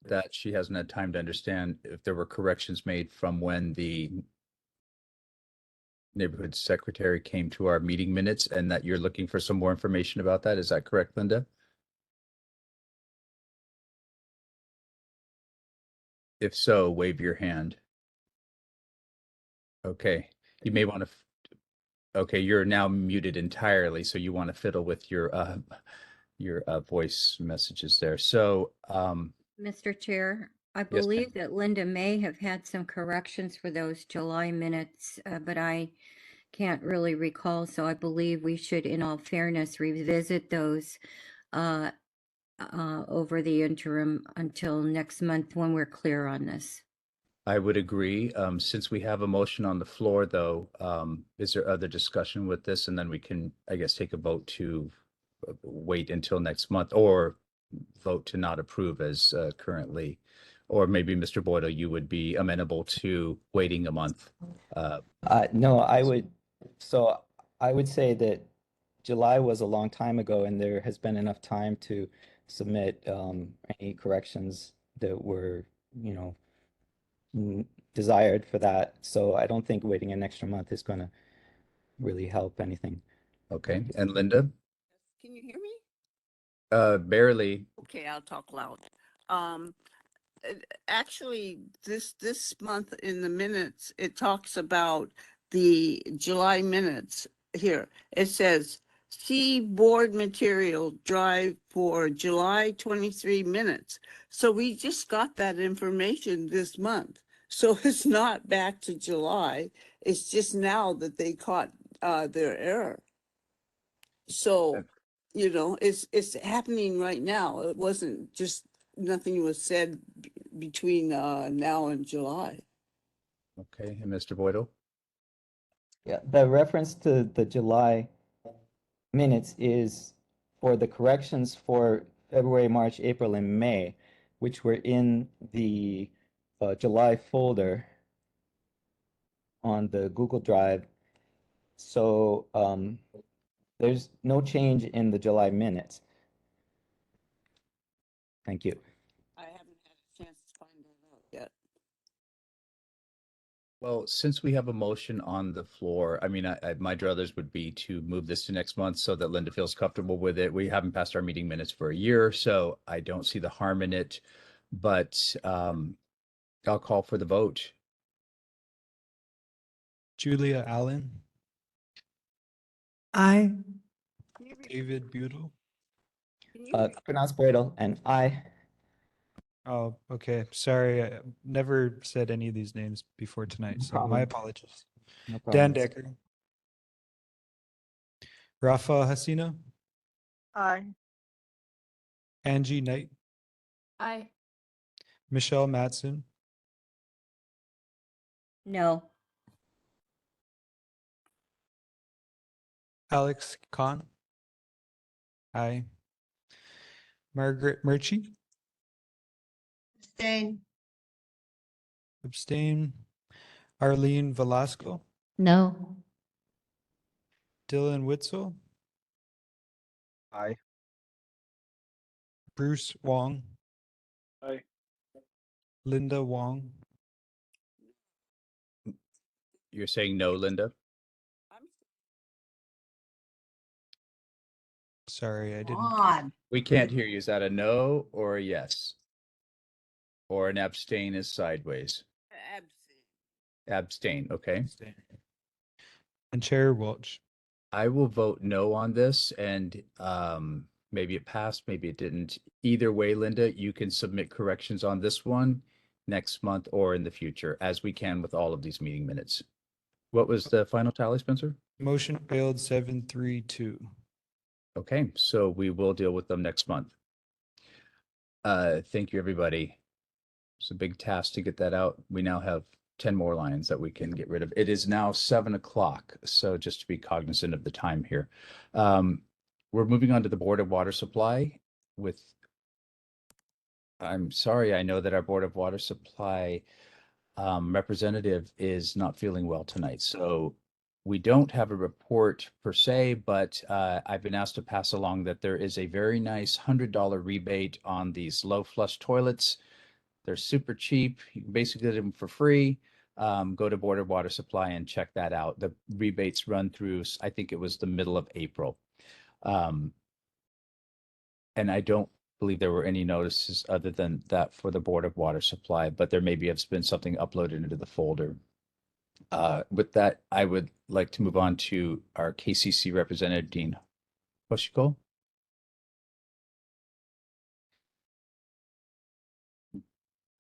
that she hasn't had time to understand if there were corrections made from when the neighborhood secretary came to our meeting minutes and that you're looking for some more information about that. Is that correct, Linda? If so, wave your hand. Okay, you may want to, okay, you're now muted entirely, so you want to fiddle with your voice messages there. So, Mr. Chair, I Yes, ma'am. believe that Linda may have had some corrections for those July minutes, but I can't really recall. So I believe we should, in all fairness, revisit those over the interim until next month when we're clear on this. I would agree. Since we have a motion on the floor, though, is there other discussion with this? And then we can, I guess, take a vote to wait until next month or vote to not approve as currently. Or maybe Mr. Boydell, you would be amenable to waiting a month. No, I would, so I would say that July was a long time ago and there has been enough time to submit any corrections that were, you know, desired for that. So I don't think waiting an extra month is going to really help anything. Okay, and Linda? Can you hear me? Barely. Okay, I'll talk loud. Actually, this month in the minutes, it talks about the July minutes here. It says, see board material drive for July 23 minutes. So we just got that information this month. So it's not back to July. It's just now that they caught their error. So, you know, it's happening right now. It wasn't just, nothing was said between now and July. Okay, and Mr. Boydell? Yeah, the reference to the July minutes is for the corrections for February, March, April, and May, which were in the July folder on the Google Drive. So there's no change in the July minutes. Thank you. I haven't had a chance to find that out yet. Well, since we have a motion on the floor, I mean, my druthers would be to move this to next month so that Linda feels comfortable with it. We haven't passed our meeting minutes for a year, so I don't see the harm in it. But I'll call for the vote. Julia Allen, Aye. David Budel. Pronounced Boydell, and I. Oh, okay. Sorry, I never said any of these names before tonight, No so problem. my apologies. No Dan problem. Decker, Rafa Hasina, Aye. Angie Knight, Aye. Michelle Matson, No. Alex Khan. Aye. Margaret Murchie, Abstain. abstain. Arlene Velasco, No. Dylan Witzel, Aye. Bruce Wong, Aye. Linda Wong, You're saying no, Linda? sorry, I didn't. On. We can't hear you. Is that a no or a yes? Or an abstain is sideways? Abstain, okay. Abstain. And Chair Welch. I will vote no on this and maybe it passed, maybe it didn't. Either way, Linda, you can submit corrections on this one next month or in the future, as we can with all of these meeting minutes. What was the final tally, Spencer? Motion failed 7-3-2. Okay, so we will deal with them next month. Thank you, everybody. It's a big task to get that out. We now have 10 more lines that we can get rid of. It is now 7 o'clock, so just to be cognizant of the time here. We're moving on to the Board of Water Supply with, I'm sorry, I know that our Board of Water Supply representative is not feeling well tonight, so we don't have a report per se, but I've been asked to pass along that there is a very nice $100 rebate on these low flush toilets. They're super cheap. You can basically get them for free. Go to Board of Water Supply and check that out. The rebates run through, I think it was the middle of April. And I don't believe there were any notices other than that for the Board of Water Supply, but there maybe has been something uploaded into the folder. With that, I would like to move on to our KCC representative, Dean Hoshiko.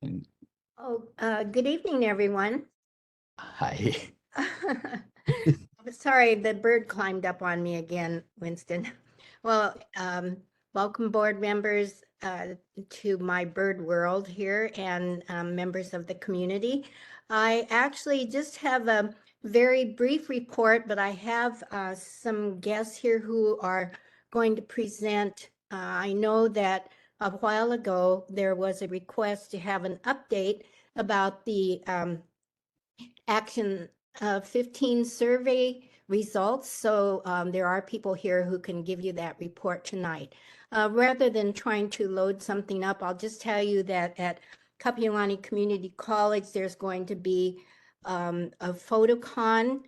And Good evening, everyone. hi. Sorry, the bird climbed up on me again, Winston. Well, welcome board members to my bird world here and members of the community. I actually just have a very brief report, but I have some guests here who are going to present. I know that a while ago, there was a request to have an update about the Action 15 survey results. So there are people here who can give you that report tonight. Rather than trying to load something up, I'll just tell you that at Kapiolani Community College, there's going to be a photocon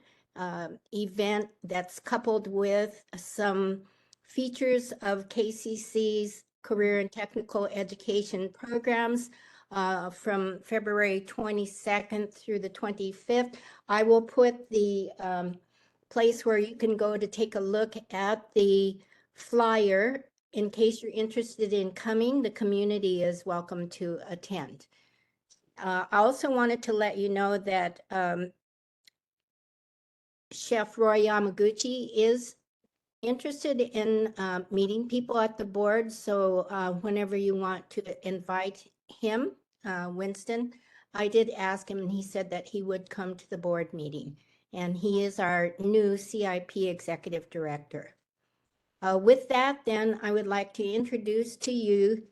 event that's coupled with some features of KCC's career and technical education programs from February 22nd through the 25th. I will put the place where you can go to take a look at the flyer. In case you're interested in coming, the community is welcome to attend. I also wanted to let you know that Chef Roy Yamaguchi is interested in meeting people at the board. So whenever you want to invite him, Winston, I did ask him and he said that he would come to the board meeting. And he is our new CIP Executive Director. With that, then I would like to introduce to you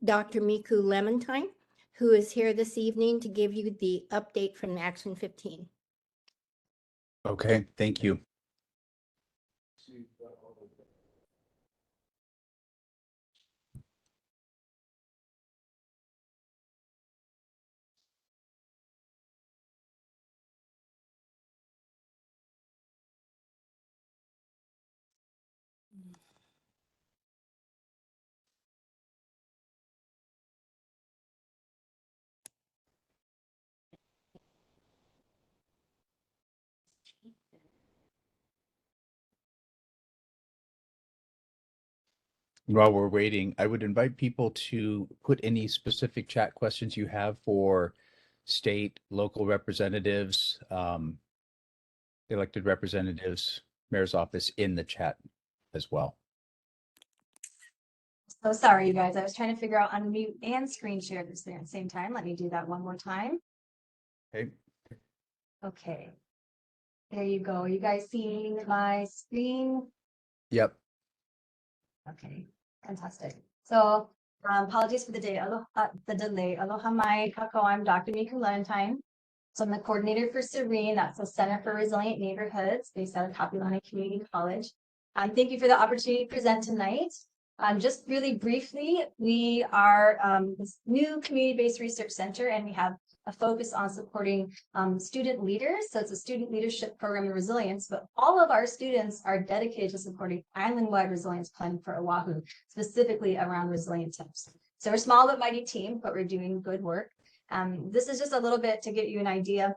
Dr. Miku Lemontine, who is here this evening to give you the update from Action 15. Okay, thank you. While we're waiting, I would invite people to put any specific chat questions you have for state, local representatives, elected representatives, mayor's office in the chat as well. So sorry, you guys. I was trying to figure out unmute and screen share this thing at the same time. Let me do that one more time. Okay. Okay. There you go. You guys seeing my screen? Yep. Okay, fantastic. So apologies for the delay. Aloha mai kako. I'm Dr. Miku Lemontine. So I'm the coordinator for Serene. That's the Center for Resilient Neighborhoods based out of Kapilani Community College. Thank you for the opportunity to present tonight. Just really briefly, we are this new community-based research center, and we have a focus on supporting student leaders. So it's a student leadership program in resilience, but all of our students are dedicated to supporting island-wide resilience planning for Oahu, specifically around resilient tips. So we're a small but mighty team, but we're doing good work. This is just a little bit to give you an idea.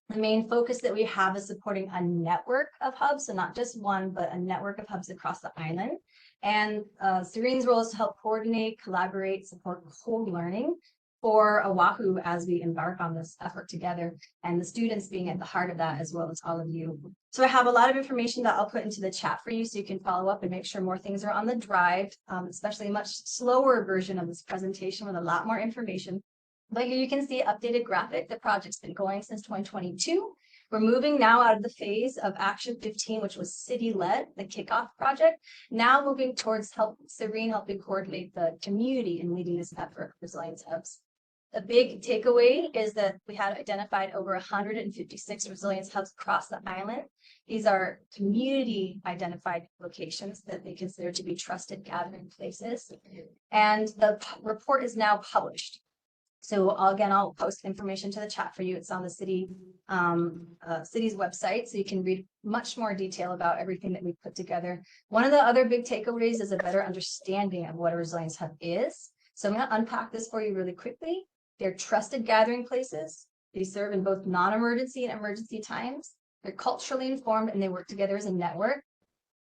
The main focus that we have is supporting a network of hubs, so not just one, but a network of hubs across the island. And Serene's role is to help coordinate, collaborate, support co-learning for Oahu as we embark on this effort together, and the students being at the heart of that, as well as all of you. So I have a lot of information that I'll put into the chat for you so you can follow up and make sure more things are on the drive, especially a much slower version of this presentation with a lot more information. But here you can see updated graphic. The project's been going since 2022. We're moving now out of the phase of Action 15, which was city-led, the kickoff project. Now moving towards Serene helping coordinate the community in leading this effort, Resilience Hubs. The big takeaway is that we had identified over 156 resilience hubs across the island. These are community identified locations that they consider to be trusted gathering places. And the report is now published. So again, I'll post information to the chat for you. It's on the city's website, so you can read much more detail about everything that we've put together. One of the other big takeaways is a better understanding of what a resilience hub is. So I'm going to unpack this for you really quickly. They're trusted gathering places. They serve in both non-emergency and emergency times. They're culturally informed and they work together as a network.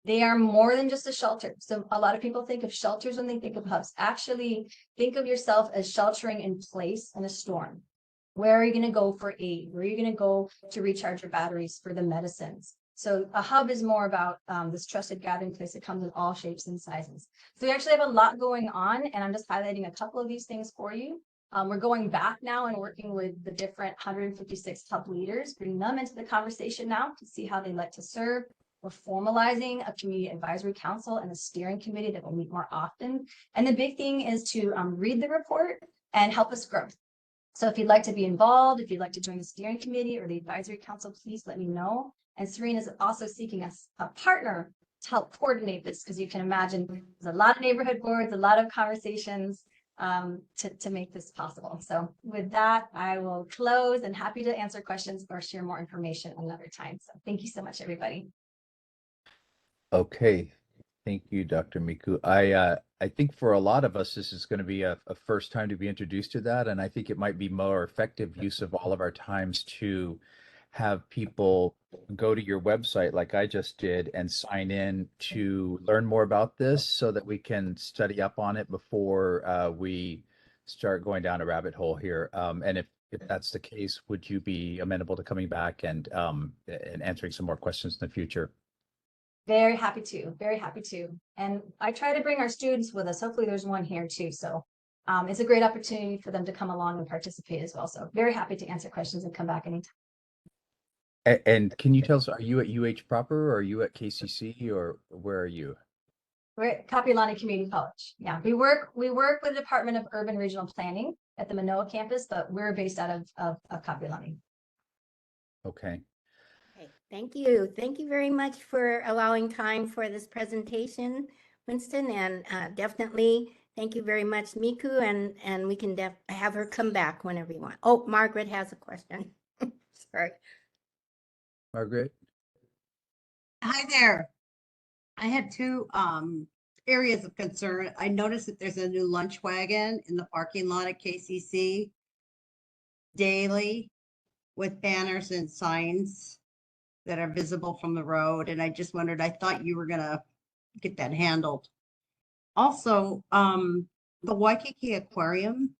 They are more than just a shelter. So a lot of people think of shelters when they think of hubs. Actually, think of yourself as sheltering in place in a storm. Where are you going to go for aid? Where are you going to go to recharge your batteries for the medicines? So a hub is more about this trusted gathering place that comes in all shapes and sizes. So we actually have a lot going on, and I'm just highlighting a couple of these things for you. We're going back now and working with the different 156 hub leaders, bringing them into the conversation now to see how they like to serve. We're formalizing a community advisory council and a steering committee that will meet more often. And the big thing is to read the report and help us grow. So if you'd like to be involved, if you'd like to join the steering committee or the advisory council, please let me know. And Serene is also seeking us a partner to help coordinate this, because you can imagine there's a lot of neighborhood boards, a lot of conversations to make this possible. So with that, I will close and happy to answer questions or share more information another time. So thank you so much, everybody. Okay, thank you, Dr. Miku. I think for a lot of us, this is going to be a first time to be introduced to that, and I think it might be more effective use of all of our times to have people go to your website like I just did and sign in to learn more about this so that we can study up on it before we start going down a rabbit hole here. And if if that's the case, would you be amenable to coming back and answering some more questions in the future? Very happy to, very happy to. And I try to bring our students with us. Hopefully there's one here too. So it's a great opportunity for them to come along and participate as well. So very happy to answer questions and come back anytime. And can you tell us, are you at UH proper or are you at KCC or where are you? We're at Kapiolani Community College. Yeah, we work with the Department of Urban Regional Planning at the Manoa campus, but we're based out of Kapiolani. Okay. Okay, thank you. Thank you very much for allowing time for this presentation, Winston, and definitely thank you very much, Miku, and we can have her come back whenever you want. Oh, Margaret has a question. Sorry. Margaret? Hi there. I had two areas of concern. I noticed that there's a new lunch wagon in the parking lot at KCC daily with banners and signs that are visible from the road. And I just wondered, I thought you were gonna get that handled. Also, the Waikiki Aquarium,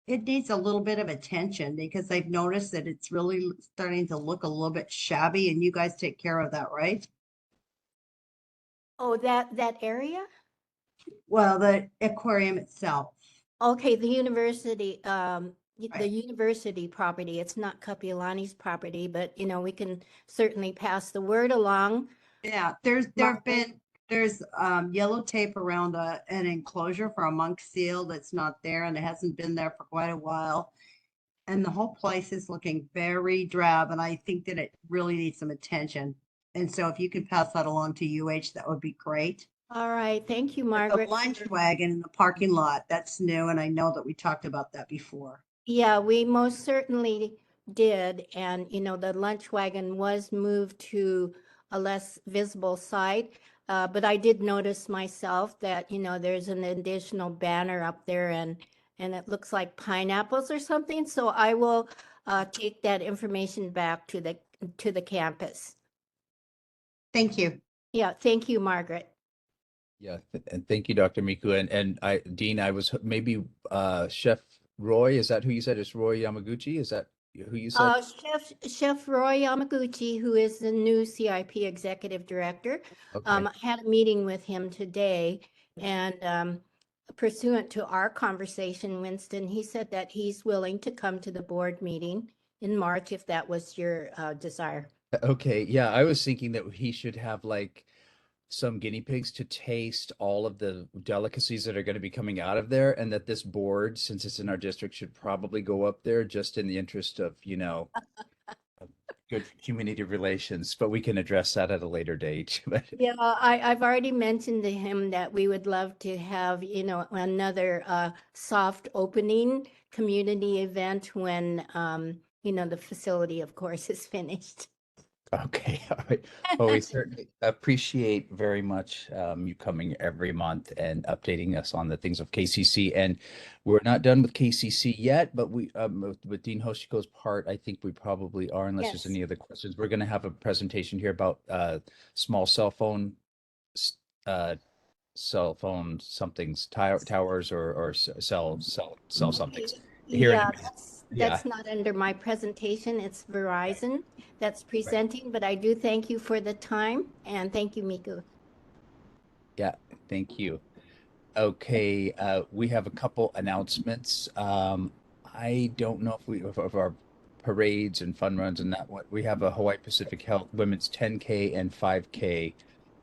it needs a little bit of attention because I've noticed that it's really starting to look a little bit shabby, and you guys take care of that, right? Oh, that area? Well, the aquarium itself. Okay, the university, the university property, it's not Kapiolani's property, but you know, we can certainly pass the word along. Yeah, there's yellow tape around an enclosure for a monk seal that's not there, and it hasn't been there for quite a while. And the whole place is looking very drab, and I think that it really needs some attention. And so if you could pass that along to UH, that would be great. All right, thank you, But Margaret. the lunch wagon in the parking lot, that's new, and I know that we talked about that before. Yeah, we most certainly did. And, you know, the lunch wagon was moved to a less visible site. But I did notice myself that, you know, there's an additional banner up there and it looks like pineapples or something. So I will take that information back to the campus. Thank you. Yeah, thank you, Margaret. Yeah, and thank you, Dr. Miku. And Dean, I was maybe Chef Roy, is that who you said? Is Roy Yamaguchi? Is that who you said? Chef Roy Yamaguchi, who is the new CIP Executive Director. Okay. I had a meeting with him today, and pursuant to our conversation, Winston, he said that he's willing to come to the board meeting in March if that was your desire. Okay, yeah, I was thinking that he should have like some guinea pigs to taste all of the delicacies that are going to be coming out of there, and that this board, since it's in our district, should probably go up there just in the interest of, you know, good community relations, but we can address that at a later date. But Yeah, I've already mentioned to him that we would love to have, you know, another soft opening community event when, you know, the facility, of course, is finished. okay, all right. Well, we certainly appreciate very much you coming every month and updating us on the things of KCC. And we're not done with KCC yet, but we with Dean Hoshiko's part, I think we probably are, unless there's Yes. any other questions. We're going to have a presentation here about small cell phone somethings, towers or cell somethings. Here in a Yeah, minute. that's not under my presentation. It's Verizon that's presenting, but I do thank you for the time and thank you, Miku. Yeah, thank you. Okay, we have a couple announcements. I don't know if we of our parades and fun runs and that what we have a Hawaii Pacific Health Women's 10K and 5K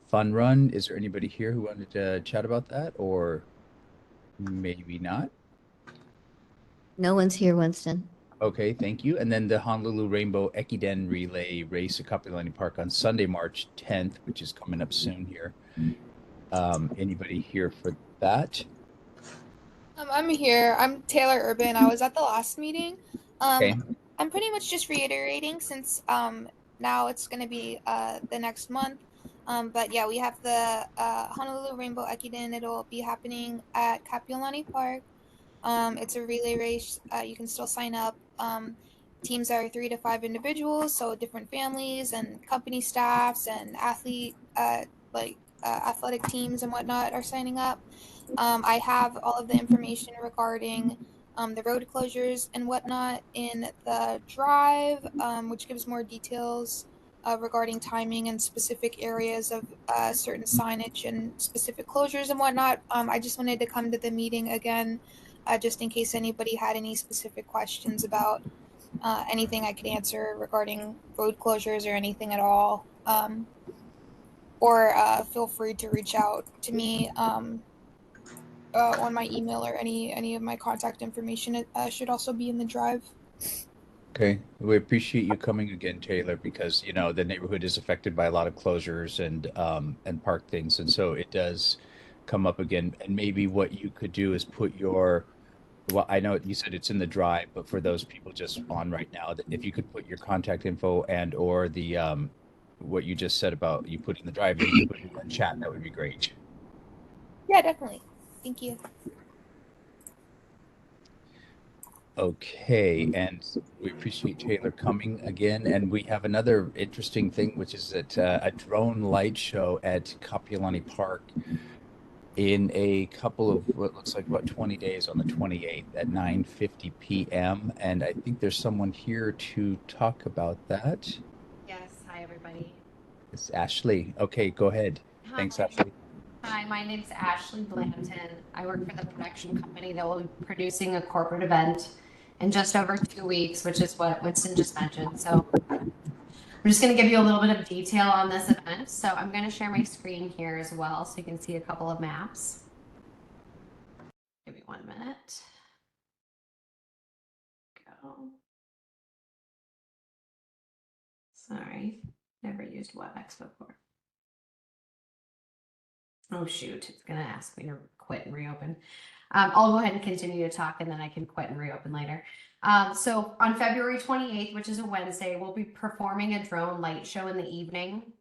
fun run. Is there anybody here who wanted to chat about that, or maybe not? No one's here, Winston. Okay, thank you. And then the Honolulu Rainbow Ekiden Relay race at Kapiolani Park on Sunday, March 10th, which is coming up soon here. Anybody here for that? I'm here. I'm Taylor Urban. I was at the last meeting. Okay. I'm pretty much just reiterating since now it's going to be the next month. But yeah, we have the Honolulu Rainbow Ekiden. It'll be happening at Kapiolani Park. It's a relay race. You can still sign up. Teams are 3 to 5 individuals, so different families and company staffs and athletic teams and whatnot are signing up. I have all of the information regarding the road closures and whatnot in the drive, which gives more details regarding timing and specific areas of certain signage and specific closures and whatnot. I just wanted to come to the meeting again, just in case anybody had any specific questions about anything I could answer regarding road closures or anything at all. Or feel free to reach out to me on my email, or any of my contact information. It should also be in the drive. Okay, we appreciate you coming again, Taylor, because you know the neighborhood is affected by a lot of closures and park things, and so it does come up again. And maybe what you could do is put your, well, I know you said it's in the drive, but for those people just on right now, that if you could put your contact info and or the what you just said about you putting the drive, if you could put it in the chat, that would be great. Yeah, definitely. Thank you. Okay, and we appreciate Taylor coming again. And we have another interesting thing, which is that a drone light show at Kapiolani Park in a couple of what looks like about 20 days on the 28th at 9:50 p.m. And I think there's someone here to talk about that. Yes, hi everybody. It's Ashley. Okay, go ahead. Thanks, Hi. Ashley. Hi, my name's Ashley Blanton. I work for the production company that will be producing a corporate event in just over 2 weeks, which is what Winston just mentioned. So I'm just going to give you a little bit of detail on this event. So I'm going to share my screen here as well so you can see a couple of maps. Give me 1 minute. Go. Sorry, never used WebEx before. Oh shoot, it's gonna ask me to quit and reopen. I'll go ahead and continue to talk and then I can quit and reopen later. So on February 28th, which is a Wednesday, we'll be performing a drone light show in the evening.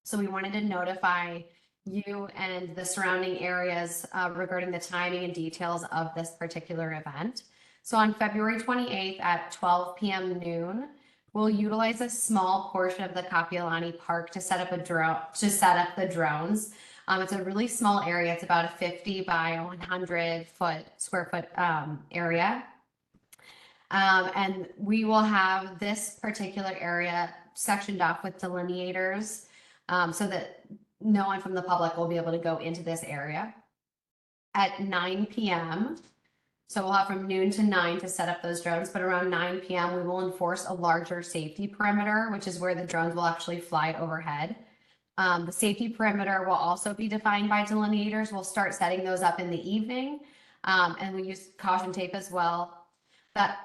So we wanted to notify you and the surrounding areas regarding the timing and details of this particular event. So on February 28th at 12 p.m. noon, we'll utilize a small portion of the Kapiolani Park to set up the drones. It's a really small area. It's about a 50 by 100 square foot area. And we will have this particular area sectioned off with delineators so that no one from the public will be able to go into this area at 9 p.m. So we'll have from noon to 9 to set up those drones, but around 9 p.m. we will enforce a larger safety perimeter, which is where the drones will actually fly overhead. The safety perimeter will also be defined by delineators. We'll start setting those up in the evening, and we use caution tape as well. That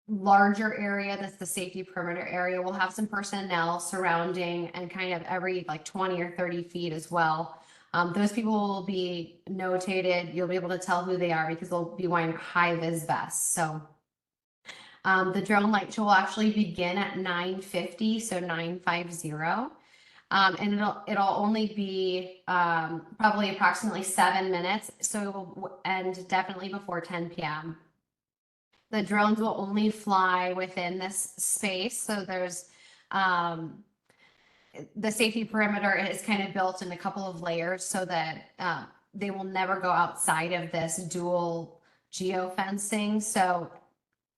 larger area, that's the safety perimeter area, will have some personnel surrounding and kind of every like 20 or 30 feet as well. Those people will be notated. You'll be able to tell who they are because they'll be wearing high-vis vests. So the drone light show will actually begin at 9:50, so 9:50. And it'll only be probably approximately 7 minutes. So it will end definitely before 10 p.m. The drones will only fly within this space. So there's the safety perimeter is kind of built in a couple of layers so that they will never go outside of this dual geofencing. So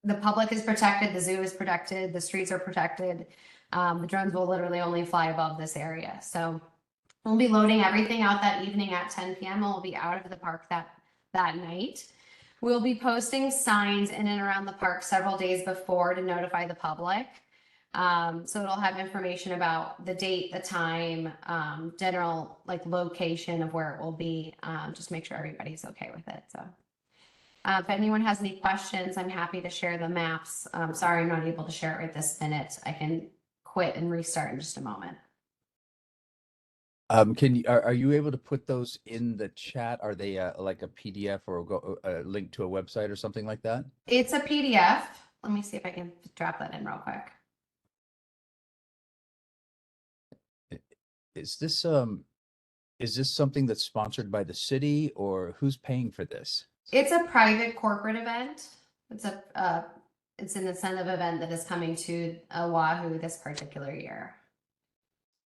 the public is protected, the zoo is protected, the streets are protected. The drones will literally only fly above this area. So we'll be loading everything out that evening at 10 p.m. and we'll be out of the park that night. We'll be posting signs in and around the park several days before to notify the public. So it'll have information about the date, the time, general like location of where it will be. Just make sure everybody's okay with it. So if anyone has any questions, I'm happy to share the maps. Sorry, I'm not able to share it right this minute. I can quit and restart in just a moment. Are you able to put those in the chat? Are they like a PDF or a link to a website or something like that? It's a PDF. Let me see if I can drop that in real quick. Is this something that's sponsored by the city or who's paying for this? It's a private corporate event. It's an incentive event that is coming to Oahu this particular year.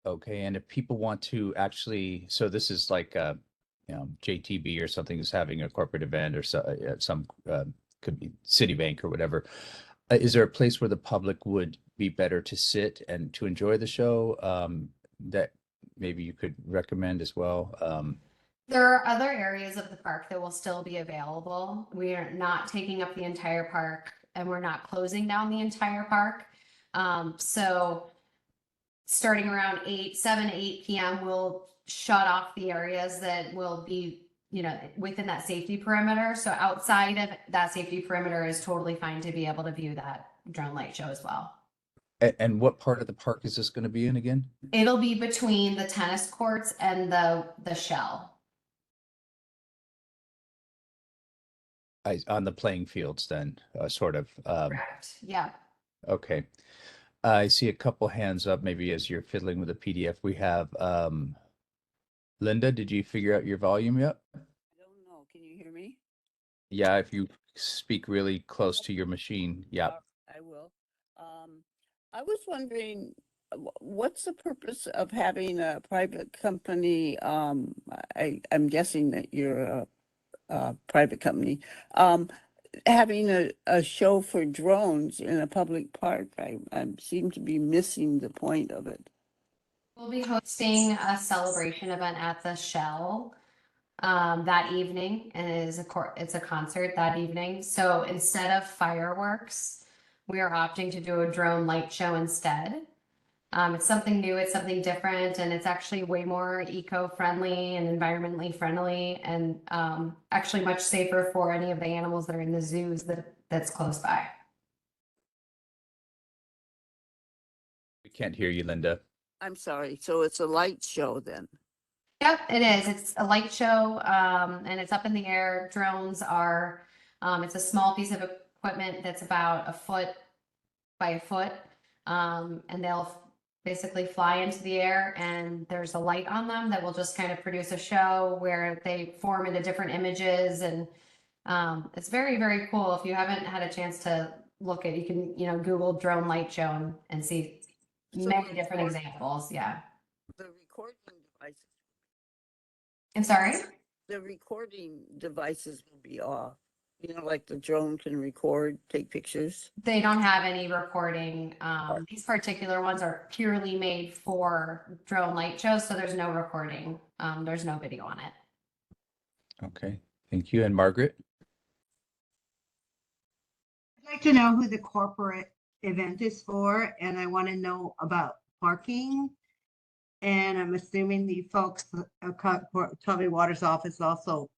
Okay, and if people want to actually, so this is like JTB or something is having a corporate event or some could be Citibank or whatever. Is there a place where the public would be better to sit and to enjoy the show, that maybe you could recommend as well? There are other areas of the park that will still be available. We are not taking up the entire park and we're not closing down the entire park. So starting around 7, 8 p.m., we'll shut off the areas that will be, within that safety perimeter. So outside of that safety perimeter is totally fine to be able to view that drone light show as well. And what part of the park is this going to be in again? It'll be between the tennis courts and the shell. On the playing fields then, sort of. Correct. Yeah. Okay. I see a couple hands up, maybe as you're fiddling with the PDF. We have Linda, did you figure out your volume yet? I don't know. Can you hear me? Yeah, if you speak really close to your machine. Yeah. I will. I was wondering, what's the purpose of having a private company? I'm guessing that you're a private company. Having a show for drones in a public park. I seem to be missing the point of it. We'll be hosting a celebration event at the Shell that evening, and it's a concert that evening. So instead of fireworks, we are opting to do a drone light show instead. It's something new, it's something different, and it's actually way more eco-friendly and environmentally friendly, and actually much safer for any of the animals that are in the zoos that's close by. We can't hear you, Linda. I'm sorry. So it's a light show then? Yep, it is. It's a light show, and it's up in the air. Drones are, it's a small piece of equipment that's about 1 foot by 1 foot, and they'll basically fly into the air, and there's a light on them that will just kind of produce a show where they form into different images, and it's very, very cool. If you haven't had a chance to look at, you can, Google drone light show and see many different examples. Yeah. The recording devices. I'm sorry? The recording devices will be off. Like the drone can record, take pictures. They don't have any recording. These particular ones are purely made for drone light shows, so there's no recording. There's no video on it. Okay, thank you. And Margaret? I'd like to know who the corporate event is for, and I want to know about parking. And I'm assuming the folks at Toby Waters' office also,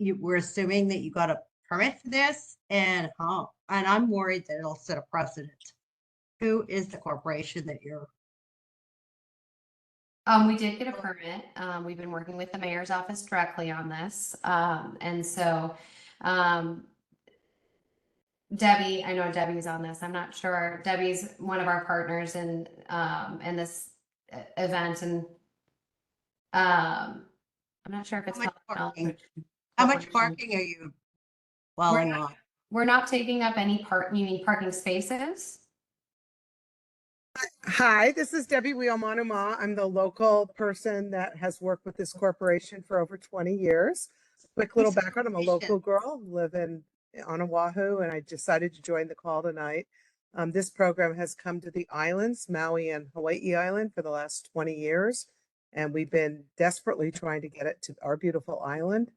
we're assuming that you got a permit for this, and I'm worried that it'll set a precedent. Who is the corporation that you're? We did get a permit. We've been working with the mayor's office directly on this. And so Debbie, I know Debbie's on this. I'm not sure. Debbie's one of our partners in this event, and I'm not sure if it's How much parking are you following on? We're not taking up any you mean parking spaces? Hi, this is Debbie Wheelmanuma. I'm the local person that has worked with this corporation for over 20 years. Quick little background, I'm a local girl, live on Oahu, and I decided to join the call tonight. This program has come to the islands, Maui and Hawaii Island, for the last 20 years. And we've been desperately trying to get it to our beautiful island.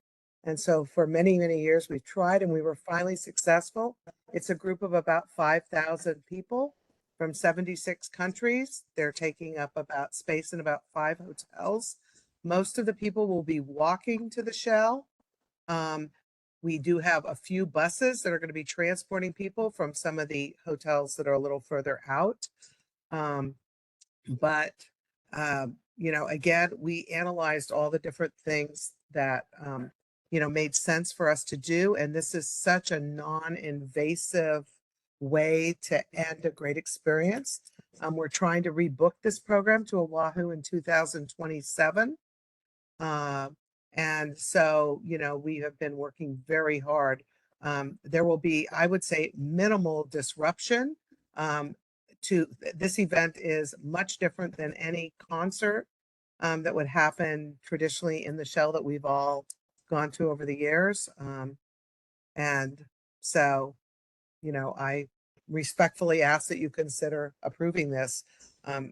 And so for many, many years, we've tried, and we were finally successful. It's a group of about 5,000 people from 76 countries. They're taking up about space in about 5 hotels. Most of the people will be walking to the Shell. We do have a few buses that are going to be transporting people from some of the hotels that are a little further out. Again, we analyzed all the different things that, made sense for us to do. And this is such a non-invasive way to end a great experience. We're trying to rebook this program to Oahu in 2027. And so, we have been working very hard. There will be, I would say, minimal disruption. This event is much different than any concert that would happen traditionally in the Shell that we've all gone to over the years. And So, you know, I respectfully ask that you consider approving this.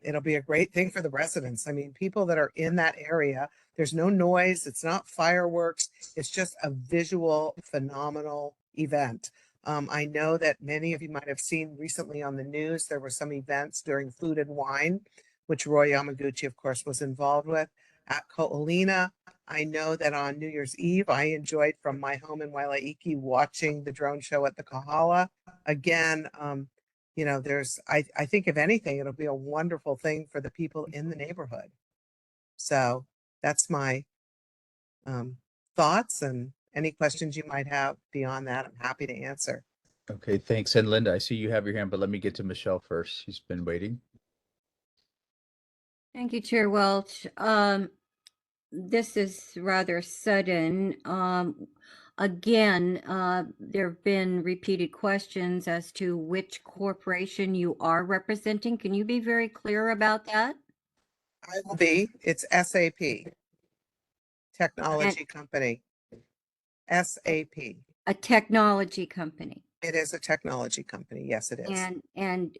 It'll be a great thing for the residents. I mean, people that are in that area, there's no noise, it's not fireworks, it's just a visual phenomenal event. I know that many of you might have seen recently on the news, there were some events during Food and Wine, which Roy Yamaguchi, of course, was involved with at Ko'olina. I know that on New Year's Eve, I enjoyed from my home in Wailaiki watching the drone show at the Kahala. Again, you know, I think if anything, it'll be a wonderful thing for the people in the neighborhood. So that's my thoughts, and any questions you might have beyond that, I'm happy to answer. Okay, thanks. And Linda, I see you have your hand, but let me get to Michelle first. She's been waiting. Thank you, Chair Welch. This is rather sudden. Again, there have been repeated questions as to which corporation you are representing. Can you be very clear about that? I will be. It's SAP, technology company. SAP. A technology company. It is a technology company. Yes, it is. And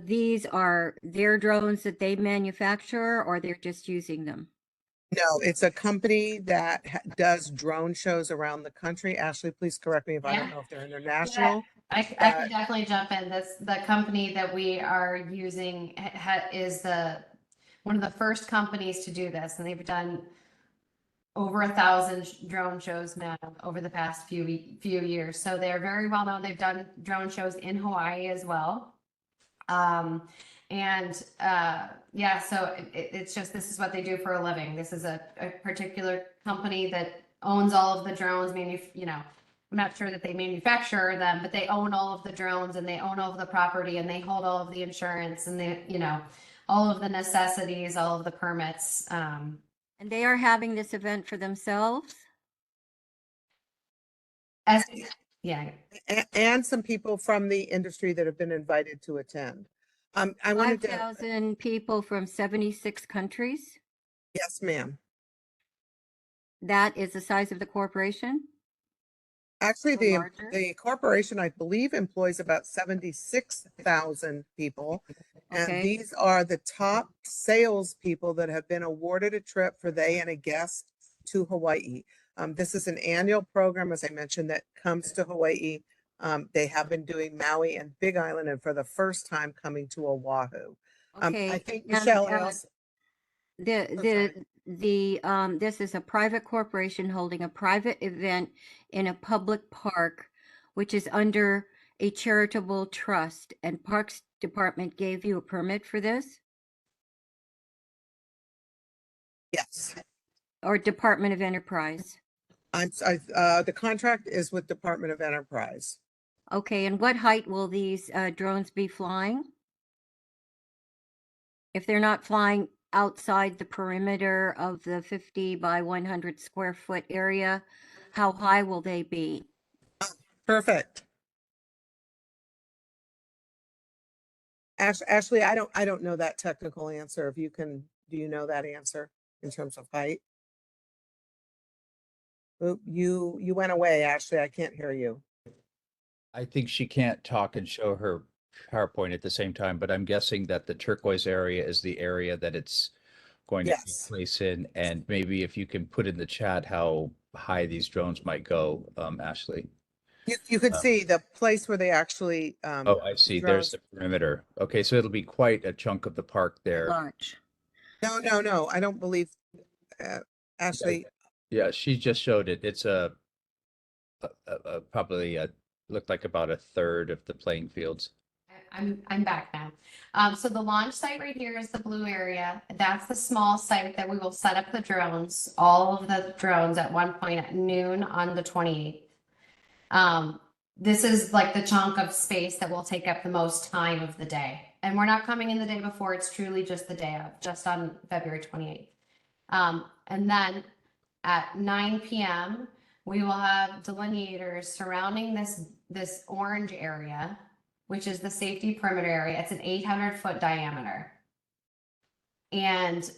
these are their drones that they manufacture, or they're just using them? No, it's a company that does drone shows around the country. Ashley, please correct me if I don't know if they're international. I can definitely jump in. The company that we are using is one of the first companies to do this, and they've done over 1,000 drone shows now over the past few years. So they're very well known. They've done drone shows in Hawaii as well. Yeah, so it's just, this is what they do for a living. This is a particular company that owns all of the drones, you know, I'm not sure that they manufacture them, but they own all of the drones and they own all of the property and they hold all of the insurance and they, you know, all of the necessities, all of the permits. And they are having this event for themselves? Yeah. And some people from the industry that have been invited to attend. I wanted to. 5,000 people from 76 countries? Yes, ma'am. That is the size of the corporation? Actually, Or the corporation, I believe, employs about 76,000 people. And Okay. these are the top sales people that have been awarded a trip for they and a guest to Hawaii. This is an annual program, as I mentioned, that comes to Hawaii. They have been doing Maui and Big Island, and for the first time coming to Oahu. Okay. I think, and, Michelle, I also, this is a private corporation holding a private event in a public park, which is under a charitable trust, and Parks Department gave you a permit for this? yes. Or Department of Enterprise? The contract is with Department of Enterprise. Okay, and what height will these drones be flying? If they're not flying outside the perimeter of the 50 by 100 square foot area, how high will they be? Perfect. Ashley, I don't know that technical answer. If you can, do you know that answer in terms of height? Oop, you went away, Ashley. I can't hear you. I think she can't talk and show her PowerPoint at the same time, but I'm guessing that the turquoise area is the area that it's going to Yes. take place in. And maybe if you can put in the chat how high these drones might go, Ashley. You could see the place where they actually. Oh, I see. There's the perimeter. Okay, so it'll be quite a chunk of the park there. Large. No. I don't believe, Ashley. Yeah, she just showed it. It's probably looked like about a third of the playing fields. I'm back now. So the launch site right here is the blue area. That's the small site that we will set up the drones, all of the drones at one point at noon on the 28th. This is like the chunk of space that will take up the most time of the day. And we're not coming in the day before, it's truly just the day of, just on February 28th. And then at 9 p.m., we will have delineators surrounding this orange area, which is the safety perimeter area. It's an 800-foot diameter. And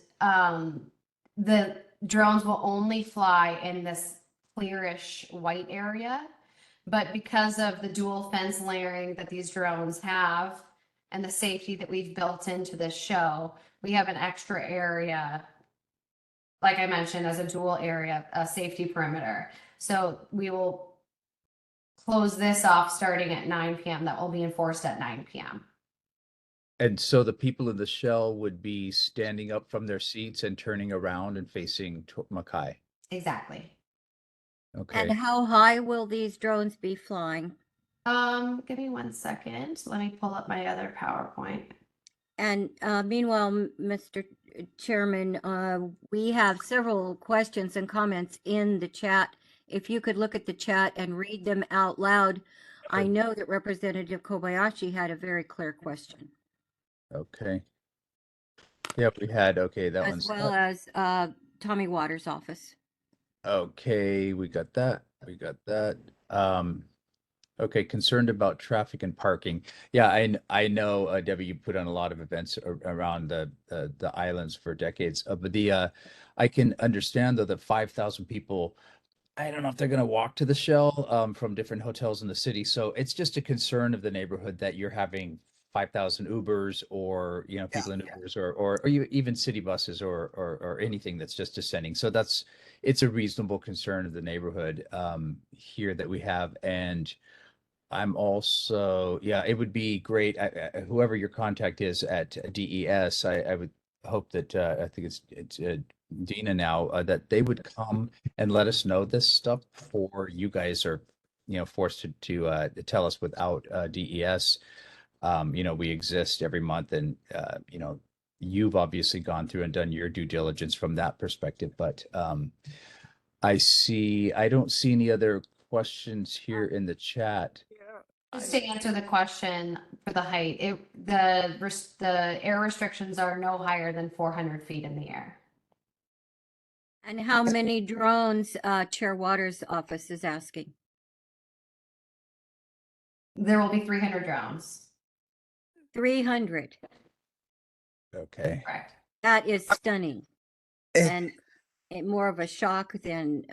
the drones will only fly in this clearish white area. But because of the dual fence layering that these drones have and the safety that we've built into this show, we have an extra area, like I mentioned, as a dual area, a safety perimeter. So we will close this off starting at 9 p.m. That will be enforced at 9 p.m. And so the people in the shell would be standing up from their seats and turning around and facing Mackay. Exactly. Okay. And how high will these drones be flying? Give me 1 second. Let me pull up my other PowerPoint. And meanwhile, Mr. Chairman, we have several questions and comments in the chat. If you could look at the chat and read them out loud. I know that Representative Kobayashi had a very clear question. Okay. Yep, we had, okay, that As one's, well as Tommy Waters' office. okay, we got that. We got that. Okay, concerned about traffic and parking. Yeah, I know, Debbie, you put on a lot of events around the islands for decades. But I can understand though that 5,000 people, I don't know if they're going to walk to the shell from different hotels in the city. So it's just a concern of the neighborhood that you're having 5,000 Ubers or, you know, people in Ubers or even city buses or anything that's just descending. So it's a reasonable concern of the neighborhood here that we have. And I'm also, yeah, it would be great. Whoever your contact is at DES, I would hope that I think it's Dina now that they would come and let us know this stuff before you guys are, you know, forced to tell us without DES. You know, we exist every month, and you know, you've obviously gone through and done your due diligence from that perspective. But I don't see any other questions here in the chat. Just to answer the question for the height, the air restrictions are no higher than 400 feet in the air. And how many drones Chair Waters' office is asking? There will be 300 drones. 300. Okay. Correct. That is stunning. And more of a shock than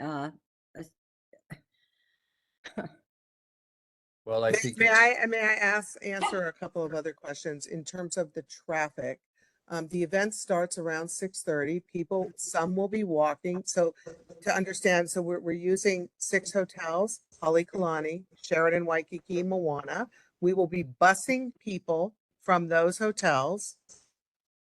Well, I think May I answer a couple of other questions in terms of the traffic? The event starts around 6:30. People, some will be walking. So to understand, so we're using 6 hotels, Halekulani, Sheraton, Waikiki, Moana. We will be busing people from those hotels.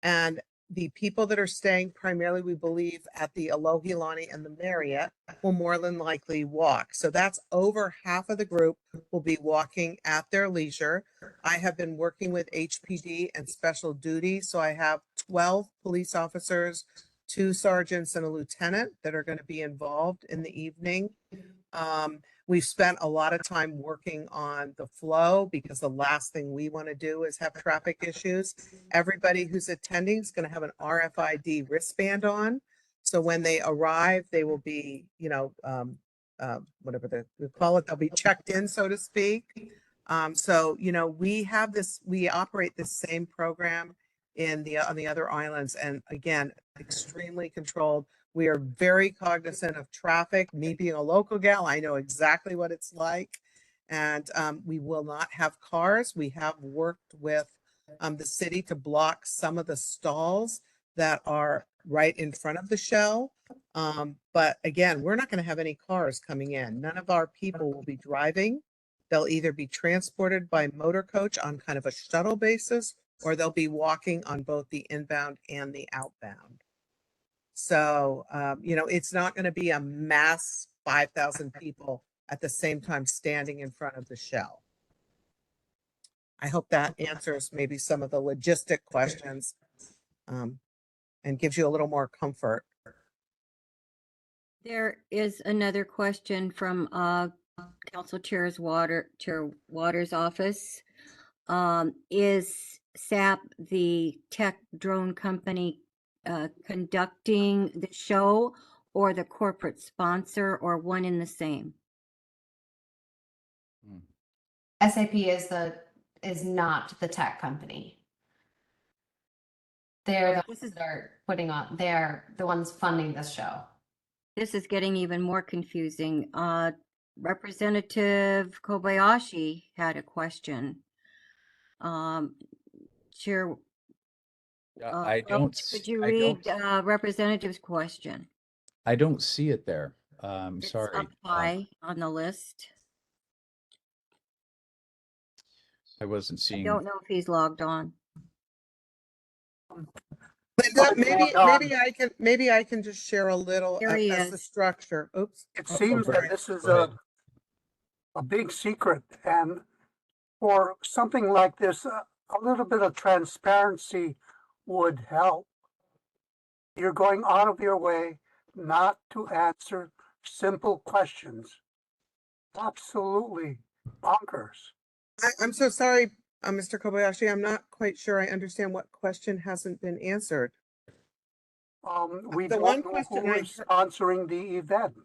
And the people that are staying primarily, we believe, at the Alohilani and the Marriott will more than likely walk. So that's over half of the group will be walking at their leisure. I have been working with HPD and special duty. So I have 12 police officers, 2 sergeants and a lieutenant that are going to be involved in the evening. We've spent a lot of time working on the flow because the last thing we want to do is have traffic issues. Everybody who's attending is going to have an RFID wristband on. So when they arrive, they will be, you know, whatever we call it, they'll be checked in, so to speak. So, you know, we operate this same program on the other islands. And again, extremely controlled. We are very cognizant of traffic. Me being a local gal, I know exactly what it's like. And we will not have cars. We have worked with the city to block some of the stalls that are right in front of the shell. But again, we're not going to have any cars coming in. None of our people will be driving. They'll either be transported by motor coach on kind of a shuttle basis, or they'll be walking on both the inbound and the outbound. So, you know, it's not going to be a mass 5,000 people at the same time standing in front of the shell. I hope that answers maybe some of the logistic questions and gives you a little more comfort. There is another question from Council Chair Waters' office. Is SAP the tech drone company conducting the show, or the corporate sponsor, or one in the same? SAP is not the tech company. They're the ones that are they're the ones funding this show. This is getting even more confusing. Representative Kobayashi had a question. Chair, I don't, could you I read don't, Representative's question? I don't see it there. It's Sorry. up high on the list. I wasn't I seeing. don't know if he's logged on. Linda, maybe I can just share a little There he as the is. structure. Oops. It Oh, seems sorry. that this is Go ahead. a big secret, and for something like this, a little bit of transparency would help. You're going out of your way not to answer simple questions. Absolutely bonkers. I'm so sorry, Mr. Kobayashi. I'm not quite sure I understand what question hasn't been answered. We The don't one know question who I is sponsoring the event.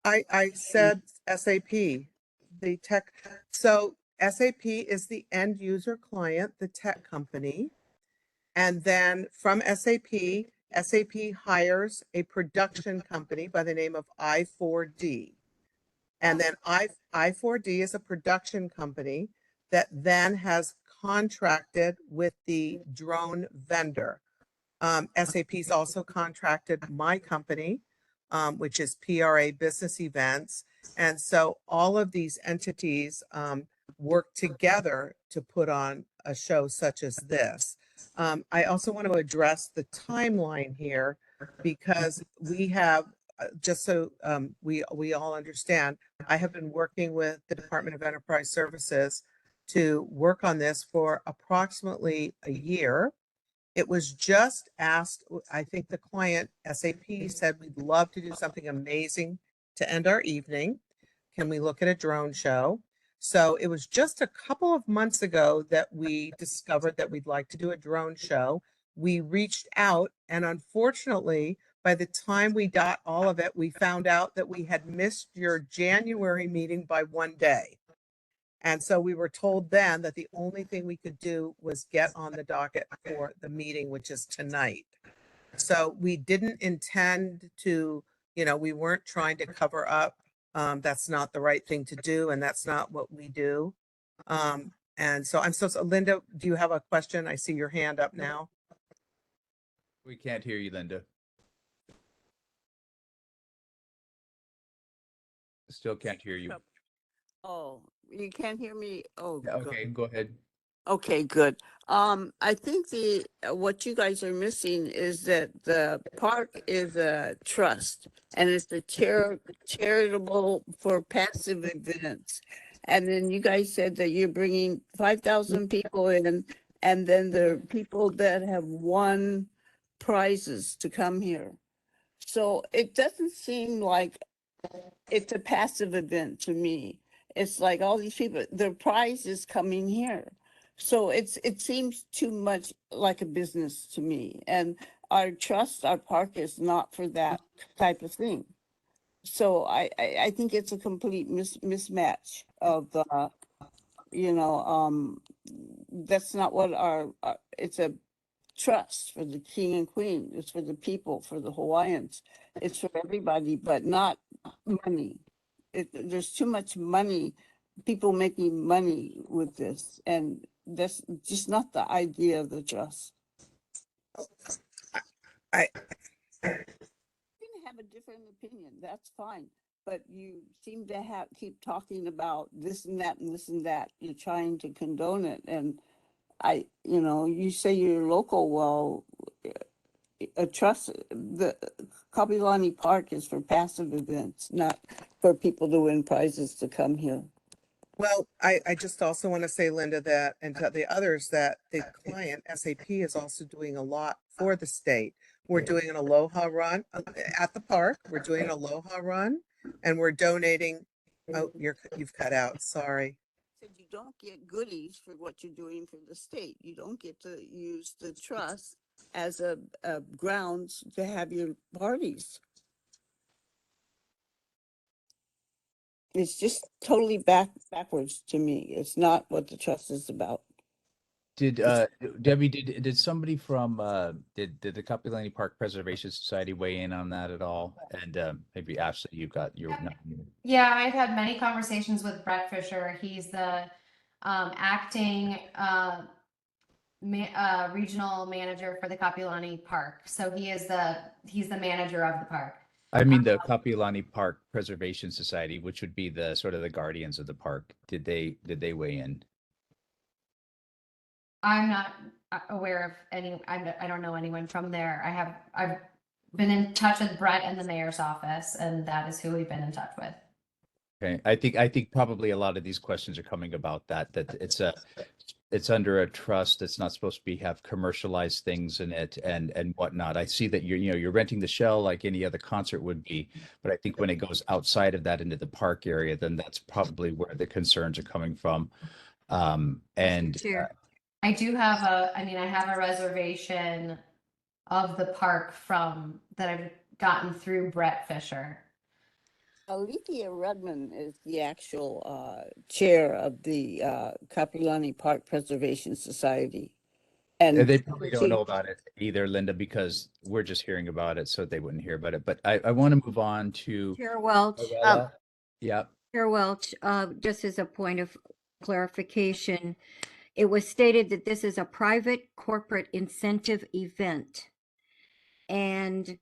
I said SAP, the tech. So SAP is the end user client, the tech company. And then from SAP, SAP hires a production company by the name of I4D. And then I4D is a production company that then has contracted with the drone vendor. SAP's also contracted my company, which is PRA Business Events. And so all of these entities work together to put on a show such as this. I also want to address the timeline here because we have, just so we all understand, I have been working with the Department of Enterprise Services to work on this for approximately a year. It was just asked, I think the client, SAP, said we'd love to do something amazing to end our evening. Can we look at a drone show? So it was just a couple of months ago that we discovered that we'd like to do a drone show. We reached out, and unfortunately, by the time we got all of it, we found out that we had missed your January meeting by one day. And so we were told then that the only thing we could do was get on the docket for the meeting, which is tonight. So we didn't intend to, we weren't trying to cover up. That's not the right thing to do, and that's not what we do. And so Linda, do you have a question? I see your hand up now. We can't hear you, Linda. Still can't hear you. Oh, you can't hear me? Oh, Yeah, okay, go ahead. Okay, good. I think what you guys are missing is that the park is a trust and it's a charitable for passive events. And then you guys said that you're bringing 5,000 people in, and then there are people that have won prizes to come here. So it doesn't seem like it's a passive event to me. It's like all these people, their prize is coming here. So it seems too much like a business to me. And our park is not for that type of thing. So I think it's a complete mismatch of, that's not what it's a trust for the king and queen. It's for the people, for the Hawaiians. It's for everybody, but not money. There's too much money, people making money with this, and that's just not the idea of the trust. I can have a different opinion. That's fine, but you seem to keep talking about this and that and this and that. You're trying to condone it, and you say you're local. Well, a trust, the Kapiolani Park is for passive events, not for people to win prizes to come here. Well, I just also want to say, Linda, that, and to the others, that the client, SAP, is also doing a lot for the state. We're doing an Aloha Run at the park. We're doing an Aloha Run, and we're donating. Oh, you've cut out. Sorry. You don't get goodies for what you're doing for the state. You don't get to use the trust as a grounds to have your parties. It's just totally backwards to me. It's not what the trust is about. Did Debbie, did somebody from did the Kapilani Park Preservation Society weigh in on that at all? And maybe Ashley, you got your Yeah, I've had many conversations with Brett Fisher. He's the acting regional manager for the Kapilani Park. So he's the manager of the park. I mean the Kapilani Park Preservation Society, which would be the sort of the guardians of the park. Did they weigh in? I'm not aware of any. I don't know anyone from there. I've been in touch with Brett and the mayor's office, and that is who we've been in touch with. Okay, I think probably a lot of these questions are coming about that it's under a trust. It's not supposed to have commercialized things in it and whatnot. I see that you're renting the shell like any other concert would be, but I think when it goes outside of that into the park area, then that's probably where the concerns are coming from. And Chair. I do have I have a reservation of the park that I've gotten through Brett Fisher. Alethea Rudman is the actual chair of the Kapilani Park Preservation Society. And they probably don't know about it either, Linda, because we're just hearing about it, so they wouldn't hear about it. But I want to move on to Chair Welch. Orella. Yeah. Chair Welch, just as a point of clarification, it was stated that this is a private corporate incentive event. And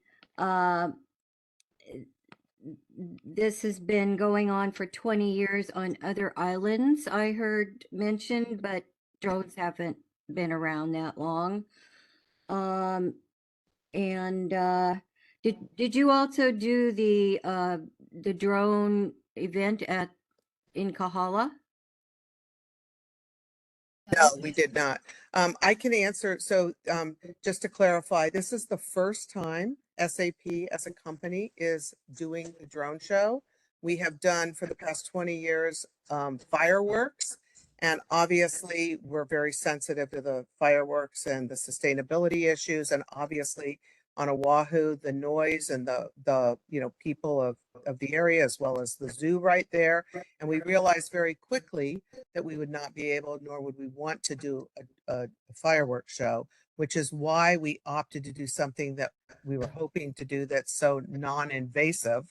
this has been going on for 20 years on other islands, I heard mentioned, but drones haven't been around that long. Did you also do the drone event in Kahala? No, we did not. I can answer. So just to clarify, this is the first time SAP as a company is doing the drone show. We have done for the past 20 years fireworks, and obviously we're very sensitive to the fireworks and the sustainability issues, and obviously on Oahu, the noise and the people of the area, as well as the zoo right there. And we realized very quickly that we would not be able, nor would we want to do a fireworks show, which is why we opted to do something that we were hoping to do that's so non-invasive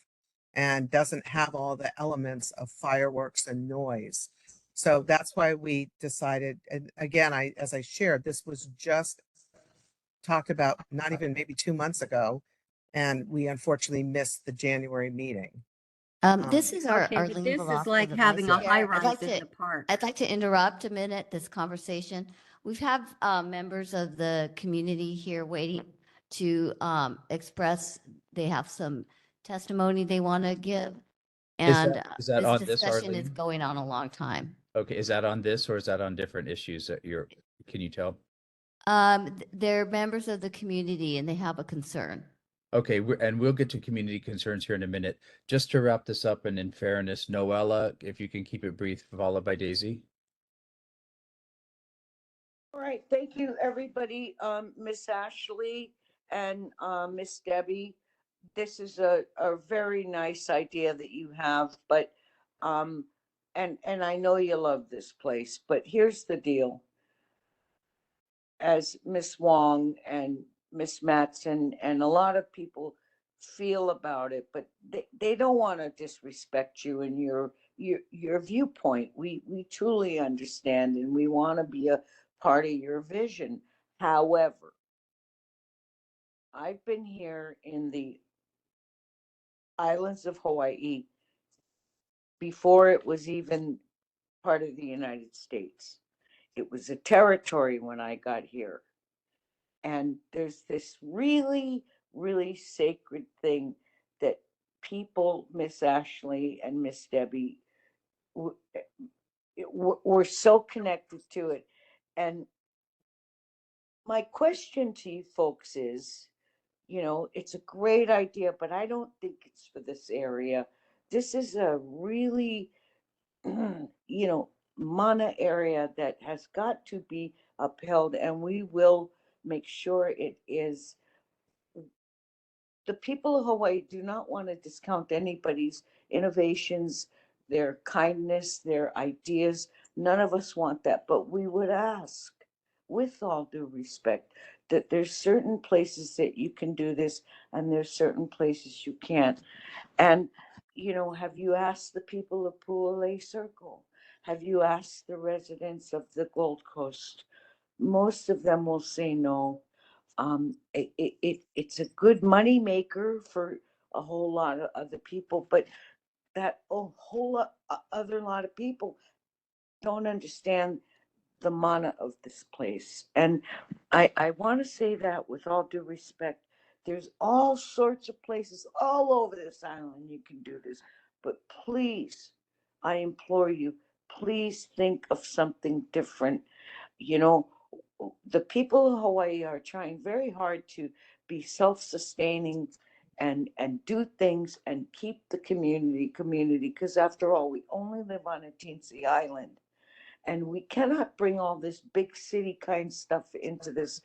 and doesn't have all the elements of fireworks and noise. So that's why we decided, and again, as I shared, this was just talked about not even maybe 2 months ago, and we unfortunately missed the January meeting. This is our Okay, but Arlene this is Velasco, like the having a vice chair. high I'd rise like in to- the park. I'd like to interrupt a minute this conversation. We've have members of the community here waiting to express. They have some testimony they want to give, and Is that on this, discussion is Arlene? going on a long time. Okay, is that on this or is that on different issues that can you tell? They're members of the community and they have a concern. Okay, we'll get to community concerns here in a minute. Just to wrap this up, and in fairness, Noella, if you can keep it brief, followed by Daisy. All right, thank you, everybody. Miss Ashley and Miss Debbie, this is a very nice idea that you have, but and I know you love this place, but here's the deal. As Miss Wong and Miss Matson and a lot of people feel about it, but they don't want to disrespect you and your viewpoint. We truly understand, and we want to be a part of your vision. However, I've been here in the islands of Hawaii before it was even part of the United States. It was a territory when I got here. And there's this really, really sacred thing that people, Miss Ashley and Miss Debbie, we're so connected to it. And my question to you folks is, it's a great idea, but I don't think it's for this area. This is a really, mana area that has got to be upheld, and we will make sure it is. The people of Hawaii do not want to discount anybody's innovations, their kindness, their ideas. None of us want that, but we would ask with all due respect, that there's certain places that you can do this and there's certain places you can't. And, you know, have you asked the people of Pualei Circle? Have you asked the residents of the Gold Coast? Most of them will say no. It's a good money maker for a whole lot of other people, but that a whole lot, other lot of people don't understand the mana of this place. And I want to say that with all due respect, there's all sorts of places all over this island you can do this, but please, I implore you, please think of something different. You know, the people of Hawaii are trying very hard to be self-sustaining and do things and keep the community, because after all, we only live on a teensy island. And we cannot bring all this big city kind stuff into this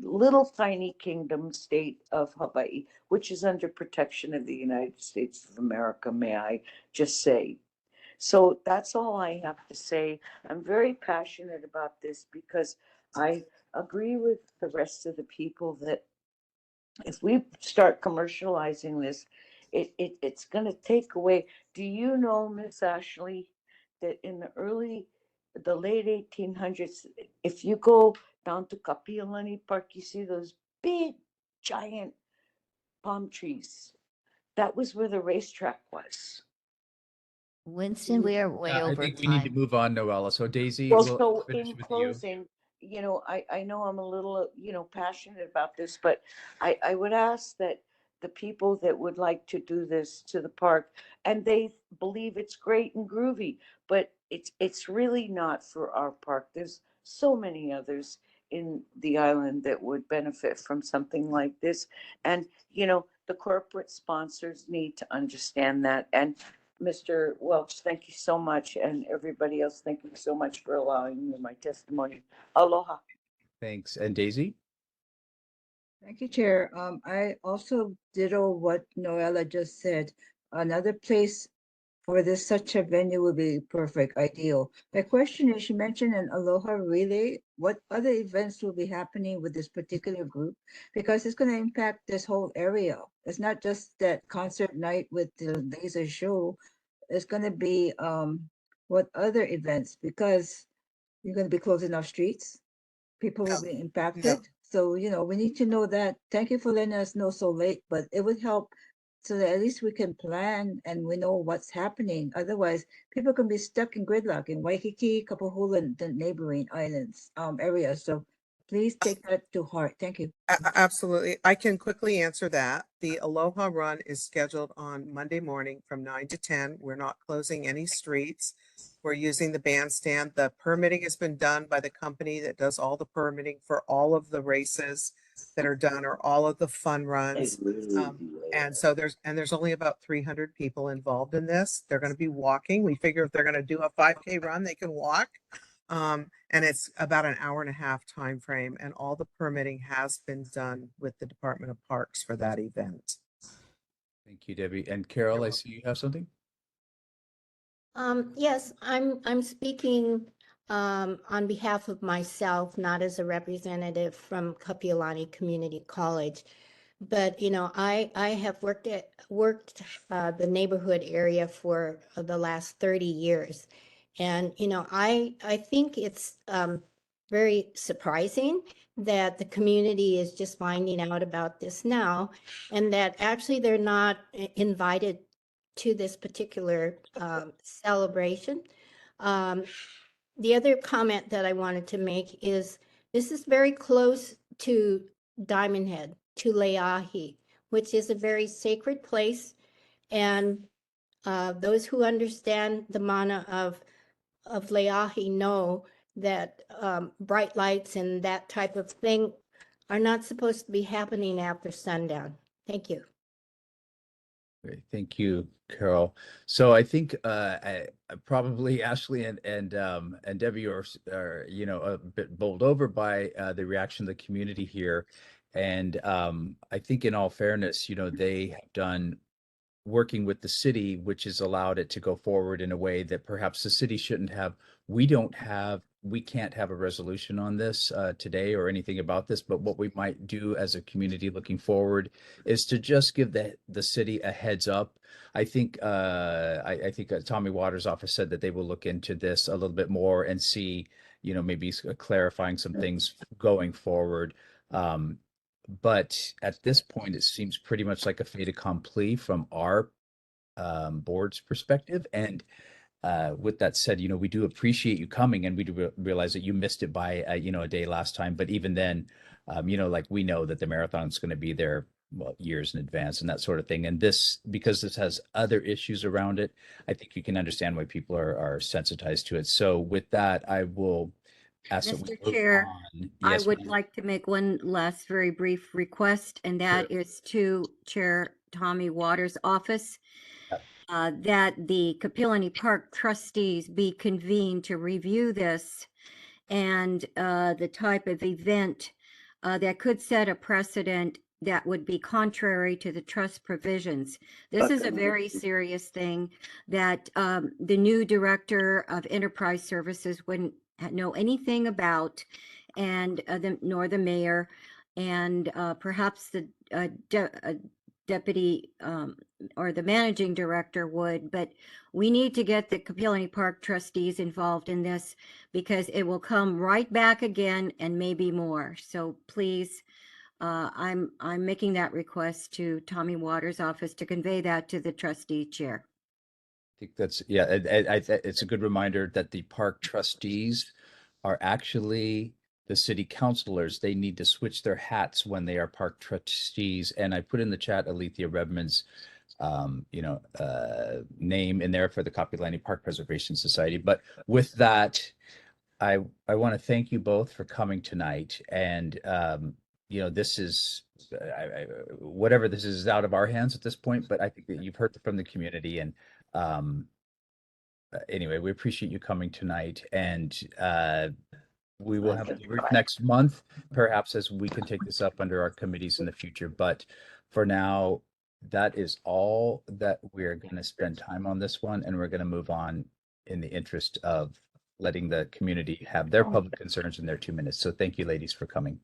little tiny kingdom state of Hawaii, which is under protection of the United States of America, may I just say. So that's all I have to say. I'm very passionate about this because I agree with the rest of the people that if we start commercializing this, it's going to take away. Do you know, Miss Ashley, that in the late 1800s, if you go down to Kapiolani Park, you see those big, giant palm trees. That was where the racetrack was. Winston, we are way I over think we need to time. move on, Noella. So Daisy, Well, we'll so finish in with you. closing, you know, I know I'm a little, you know, passionate about this, but I would ask that the people that would like to do this to the park, and they believe it's great and groovy, but it's really not for our park. There's so many others in the island that would benefit from something like this. And, you know, the corporate sponsors need to understand that. And Mr. Welch, thank you so much, and everybody else, thank you so much for allowing me my testimony. Aloha. Thanks. And Daisy? Thank you, Chair. I also ditto what Noella just said. Another place for this such a venue would be perfect, ideal. My question is, you mentioned an Aloha Relay. What other events will be happening with this particular group? Because it's going to impact this whole area. It's not just that concert night with the laser show. It's going to be what other events? Because you're going to be closing off streets. People will be impacted. So, you know, we need to know that. Thank you for letting us know so late, but it would help so that at least we can plan and we know what's happening. Otherwise, people can be stuck in gridlock in Waikiki, Kapahulu, and the neighboring islands, areas. So please take that to heart. Thank you. Absolutely. I can quickly answer that. The Aloha Run is scheduled on Monday morning from 9 to 10. We're not closing any streets. We're using the bandstand. The permitting has been done by the company that does all the permitting for all of the races that are done or all of the fun runs. And so there's only about 300 people involved in this. They're going to be walking. We figure if they're going to do a 5K run, they can walk. And it's about an hour and a half time frame, and all the permitting has been done with the Department of Parks for that event. Thank you, Debbie. And Carol, I see you have something? Yes, I'm speaking on behalf of myself, not as a representative from Kapiolani Community College. But, you know, I have worked the neighborhood area for the last 30 years. And, you know, I think it's very surprising that the community is just finding out about this now, and that actually they're not invited to this particular celebration. The other comment that I wanted to make is this is very close to Diamond Head, to Leahi, which is a very sacred place. And those who understand the mana of Leahi know that bright lights and that type of thing are not supposed to be happening after sundown. Thank you. Great. Thank you, Carol. So I think probably Ashley and Debbie are you know a bit bowled over by the reaction of the community here, and I think in all fairness, you know, they have done working with the city, which has allowed it to go forward in a way that perhaps the city shouldn't have. We can't have a resolution on this today or anything about this, but what we might do as a community looking forward is to just give the city a heads up. I think Tommy Waters' office said that they will look into this a little bit more and see, maybe clarifying some things going forward. But at this point, it seems pretty much like a fait accompli from our board's perspective. And with that said, we do appreciate you coming, and we do realize that you missed it by a day last time. But even then, like we know that the marathon is going to be there, well, years in advance and that sort of thing. And because this has other issues around it, I think you can understand why people are sensitized to it. So with that, I will ask that we Mr. move Chair, on. I Yes, would ma'am. like to make one last very brief request, and that is to Chair Tommy Waters' office, that the Capilani Park trustees be convened to review this and the type of event that could set a precedent that would be contrary to the trust provisions. This is a very serious thing that the new director of enterprise services wouldn't know anything about, and nor the mayor, and perhaps the deputy or the managing director would, but we need to get the Capilani Park trustees involved in this, because it will come right back again and maybe more. So please, I'm making that request to Tommy Waters' office to convey that to the trustee chair. I think that's, it's a good reminder that the park trustees are actually the city councilors. They need to switch their hats when they are park trustees. And I put in the chat Alethea Redmond's name in there for the Kapilani Park Preservation Society. But with that, I want to thank you both for coming tonight. And this is whatever this is out of our hands at this point, but I think that you've heard from the community. And anyway, we appreciate you coming tonight, and we will have a debrief next month, perhaps, as we can take this up under our committees in the future. But for now, that is all that we're going to spend time on this one, and we're going to move on in the interest of letting the community have their public concerns in their 2 minutes. So thank you, ladies, for coming.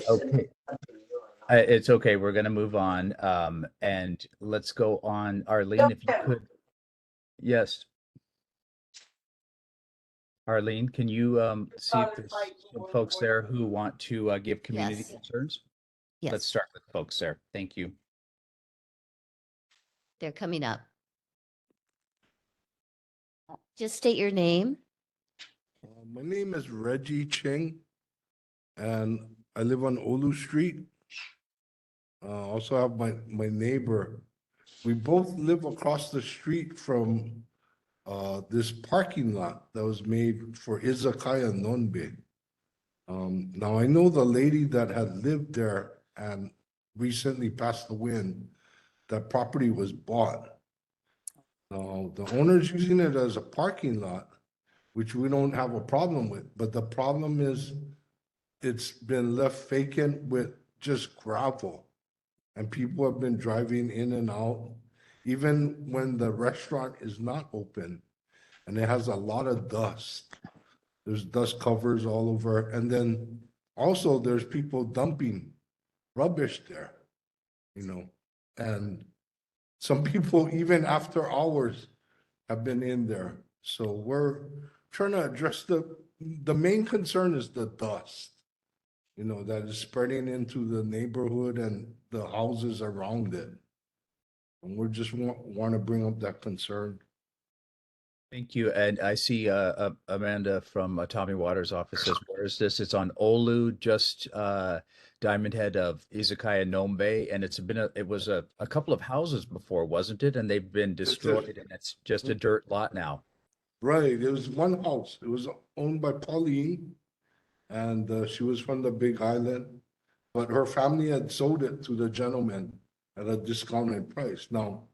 Okay. It's okay. We're going to move on. And let's go on. Arlene, if you could. Yes. Arlene, can you see if there's some folks there who want to give community Yes. concerns? Yes. Let's start with folks there. Thank you. They're coming up. Just state your name. My name is Reggie Ching, and I live on Olu Street. Also have my neighbor. We both live across the street from this parking lot that was made for Izakaya Nonbe. Now I know the lady that had lived there and recently passed away, and that property was bought. Now the owner's using it as a parking lot, which we don't have a problem with, but the problem is it's been left vacant with just gravel, and people have been driving in and out, even when the restaurant is not open, and it has a lot of dust. There's dust covers all over, and then also there's people dumping rubbish there, and some people even after hours have been in there. So we're trying to address the main concern is the dust, that is spreading into the neighborhood and the houses around it. And we just want to bring up that concern. Thank you. And I see Amanda from Tommy Waters' office says, where is this? It's on Olu, just Diamond Head of Izakaya Nombe. And it was a couple of houses before, wasn't it? And they've been destroyed, and it's just a dirt lot now. Right. It was one house. It was owned by Pauline, and she was from the Big Island, but her family had sold it to the gentleman at a discounted price. Now,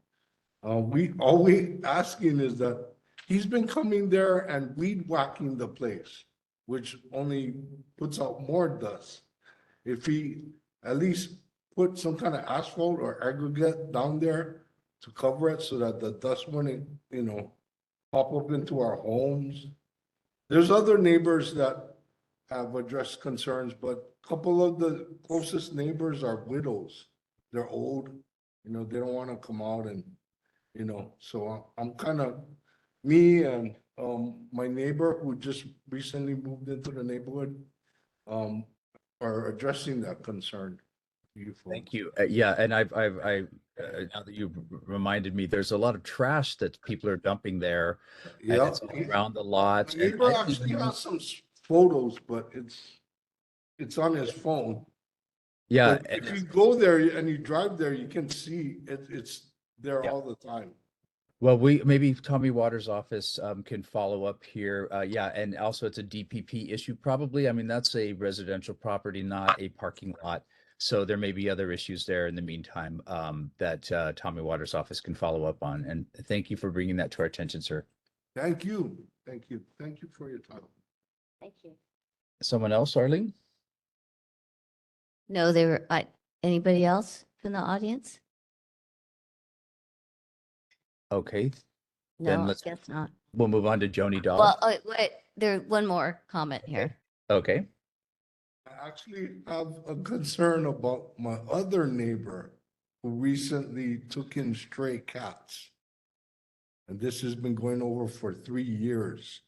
all we asking is that he's been coming there and weed whacking the place, which only puts out more dust. If he at least put some kind of asphalt or aggregate down there to cover it so that the dust wouldn't, pop up into our homes. There's other neighbors that have addressed concerns, but a couple of the closest neighbors are widows. They're old, they don't want to come out and, so I'm kind of, me and my neighbor who just recently moved into the neighborhood are addressing that concern. Thank you. Yeah, and I now that you've reminded me, there's a lot of trash that people are dumping there. And Yeah. it's all around the lots. My And neighbor I actually think- has some photos, but it's on his phone. Yeah, But and if you go there and you drive there, you can see it's there Yeah. all the time. well, maybe Tommy Waters' office can follow up here. Yeah, and also it's a DPP issue probably. I mean, that's a residential property, not a parking lot. So there may be other issues there in the meantime that Tommy Waters' office can follow up on. And thank you for bringing that to our attention, sir. Thank you. Thank you. Thank you for your time. Thank you. Someone else, Arlene? No, anybody else from the audience? Okay, No, then I let's, guess not. we'll move on to Joni Dawes. Well, wait, one more comment here. Okay. I actually have a concern about my other neighbor who recently took in stray cats. And this has been going over for 3 years.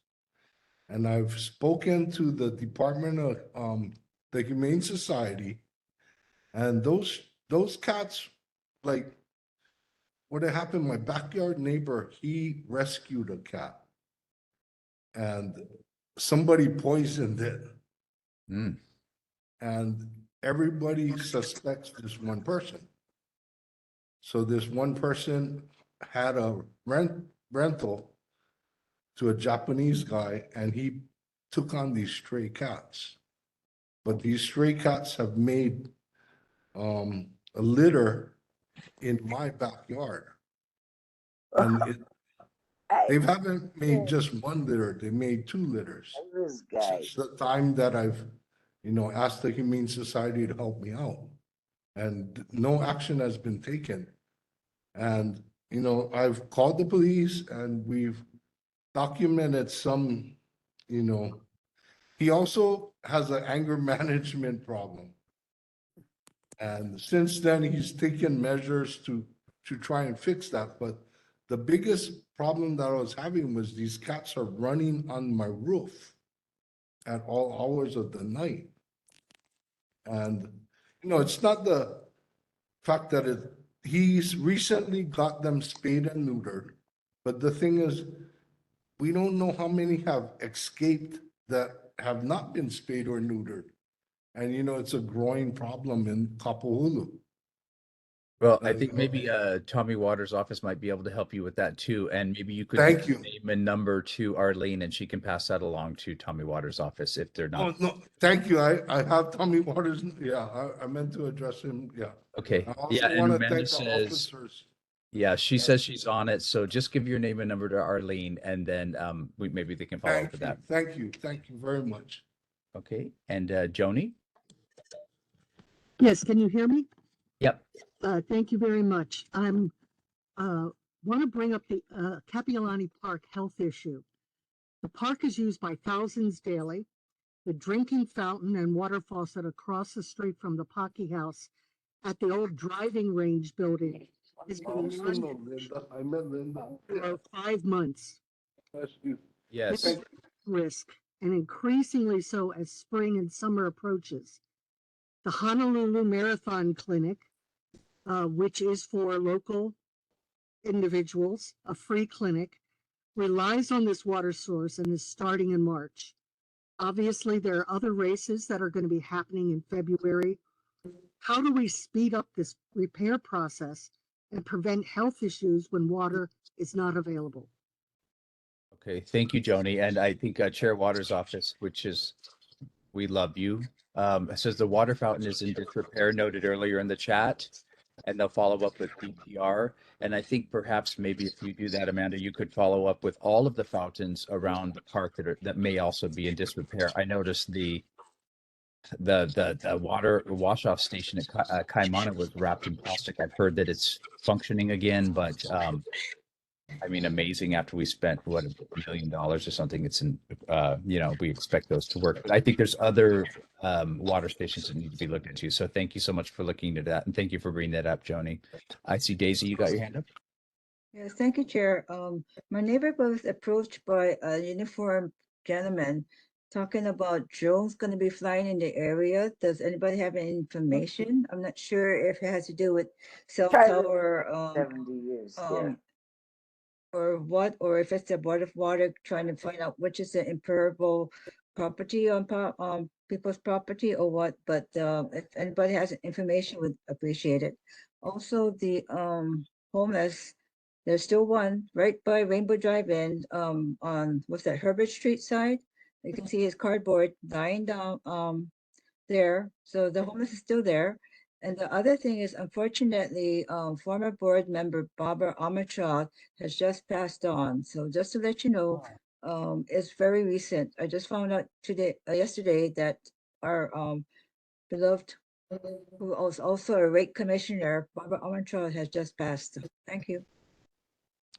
And I've spoken to the Department of the Humane Society. And those cats, like what had happened, my backyard neighbor, he rescued a cat. And somebody poisoned it. Mm. And everybody suspects this one person. So this one person had a rental to a Japanese guy, and he took on these stray cats. But these stray cats have made a litter in my backyard. And they haven't made just one litter, they made 2 litters. Since the time that I've, asked the Humane Society to help me out. And no action has been taken. And, I've called the police and we've documented some, he also has an anger management problem. And since then, he's taken measures to try and fix that. But the biggest problem that I was having was these cats are running on my roof at all hours of the night. And, it's not the fact that he's recently got them spayed and neutered. But the thing is, we don't know how many have escaped that have not been spayed or neutered. And, it's a growing problem in Kapahulu. Well, I think maybe Tommy Waters' office might be able to help you with that too. And maybe you could Thank give you. your name and number to Arlene and she can pass that along to Tommy Waters' office if they're Oh, not. no, thank you. I have Tommy Waters. Yeah, I meant to address him. Yeah. Okay. I also Yeah, and want to Amanda thank the says, officers. yeah, she says she's on it. So just give your name and number to Arlene and then maybe they can follow up Thank with you. that. Thank you. Thank you very much. Okay. And Joni? Yes, can you hear me? Yep. Thank you very much. I'm want to bring up the Kapiolani Park health issue. The park is used by thousands daily. The drinking fountain and water faucet across the street from the Pocky House at the old driving range building has been Also, run no, Linda. I met Linda. for 5 months. Bless you. Yes. It's risk, and increasingly so as spring and summer approaches. The Honolulu Marathon Clinic, which is for local individuals, a free clinic, relies on this water source and is starting in March. Obviously, there are other races that are going to be happening in February. How do we speed up this repair process and prevent health issues when water is not available? Okay. Thank you, Joni. And I think Chair Waters' office, which is, we love you, says the water fountain is in disrepair, noted earlier in the chat. And they'll follow up with DPR. And I think perhaps maybe if you do that, Amanda, you could follow up with all of the fountains around the park that may also be in disrepair. I noticed the the water wash off station at Kaimana was wrapped in plastic. I've heard that it's functioning again, but I mean, amazing after we spent what, $1 million or something. It's in, we expect those to work. But I think there's other water stations that need to be looked into. So thank you so much for looking into that. And thank you for bringing that up, Joni. I see Daisy, you got your hand up? Yes, thank you, Chair. My neighbor was approached by a uniformed gentleman talking about drones going to be flying in the area. Does anybody have any information? I'm not sure if it has to do with cell tower, 70 years. or what, or if it's the Board of Water trying to find out which is the impermeable property on people's property or what. But if anybody has information, would appreciate it. Also, the homeless. There's still one right by Rainbow Drive-In on what's that, Herbert Street side. You can see his cardboard lying down there. So the homeless is still there. And the other thing is, unfortunately, former board member Barbara Armstrong has just passed on. So just to let you know, it's very recent. I just found out yesterday that our beloved, who was also a rate commissioner, Barbara Armstrong, has just passed. Thank you.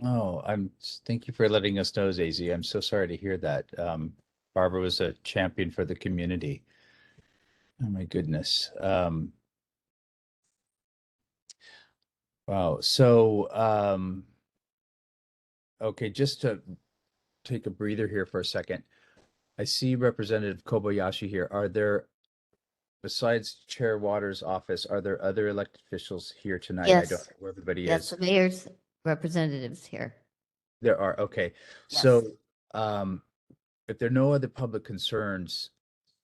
Oh, thank you for letting us know, Daisy. I'm so sorry to hear that. Barbara was a champion for the community. Oh my goodness. Wow. So, okay, just to take a breather here for a second. I see Representative Kobayashi here. Are there, besides Chair Waters' office, are there other elected officials here tonight? I don't know Yes. where everybody Yes, is. the mayor's representatives here. There are, okay. Yes. So, if there are no other public concerns,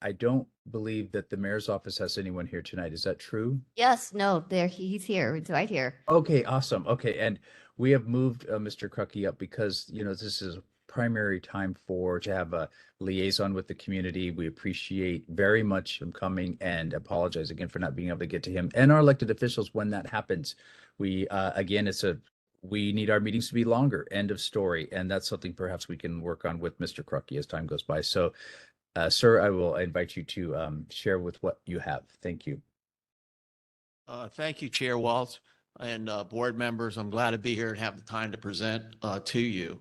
I don't believe that the mayor's office has anyone here tonight. Is that true? Yes, no, he's here. It's right here. Okay, awesome. Okay, and we have moved Mr. Crucky up because, this is a primary time to have a liaison with the community. We appreciate very much him coming, and apologize again for not being able to get to him and our elected officials when that happens. We, again, we need our meetings to be longer, end of story. And that's something perhaps we can work on with Mr. Crucky as time goes by. So, sir, I will invite you to share with what you have. Thank you. Thank you, Chair Waltz and board members. I'm glad to be here and have the time to present to you.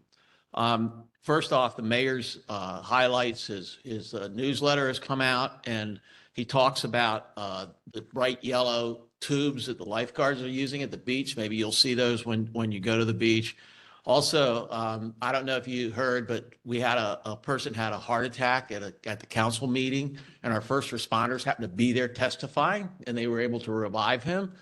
First off, the mayor's highlights, his newsletter has come out, and he talks about the bright yellow tubes that the lifeguards are using at the beach. Maybe you'll see those when you go to the beach. Also, I don't know if you heard, but we had a person had a heart attack at the council meeting, and our first responders happened to be there testifying, and they were able to revive him.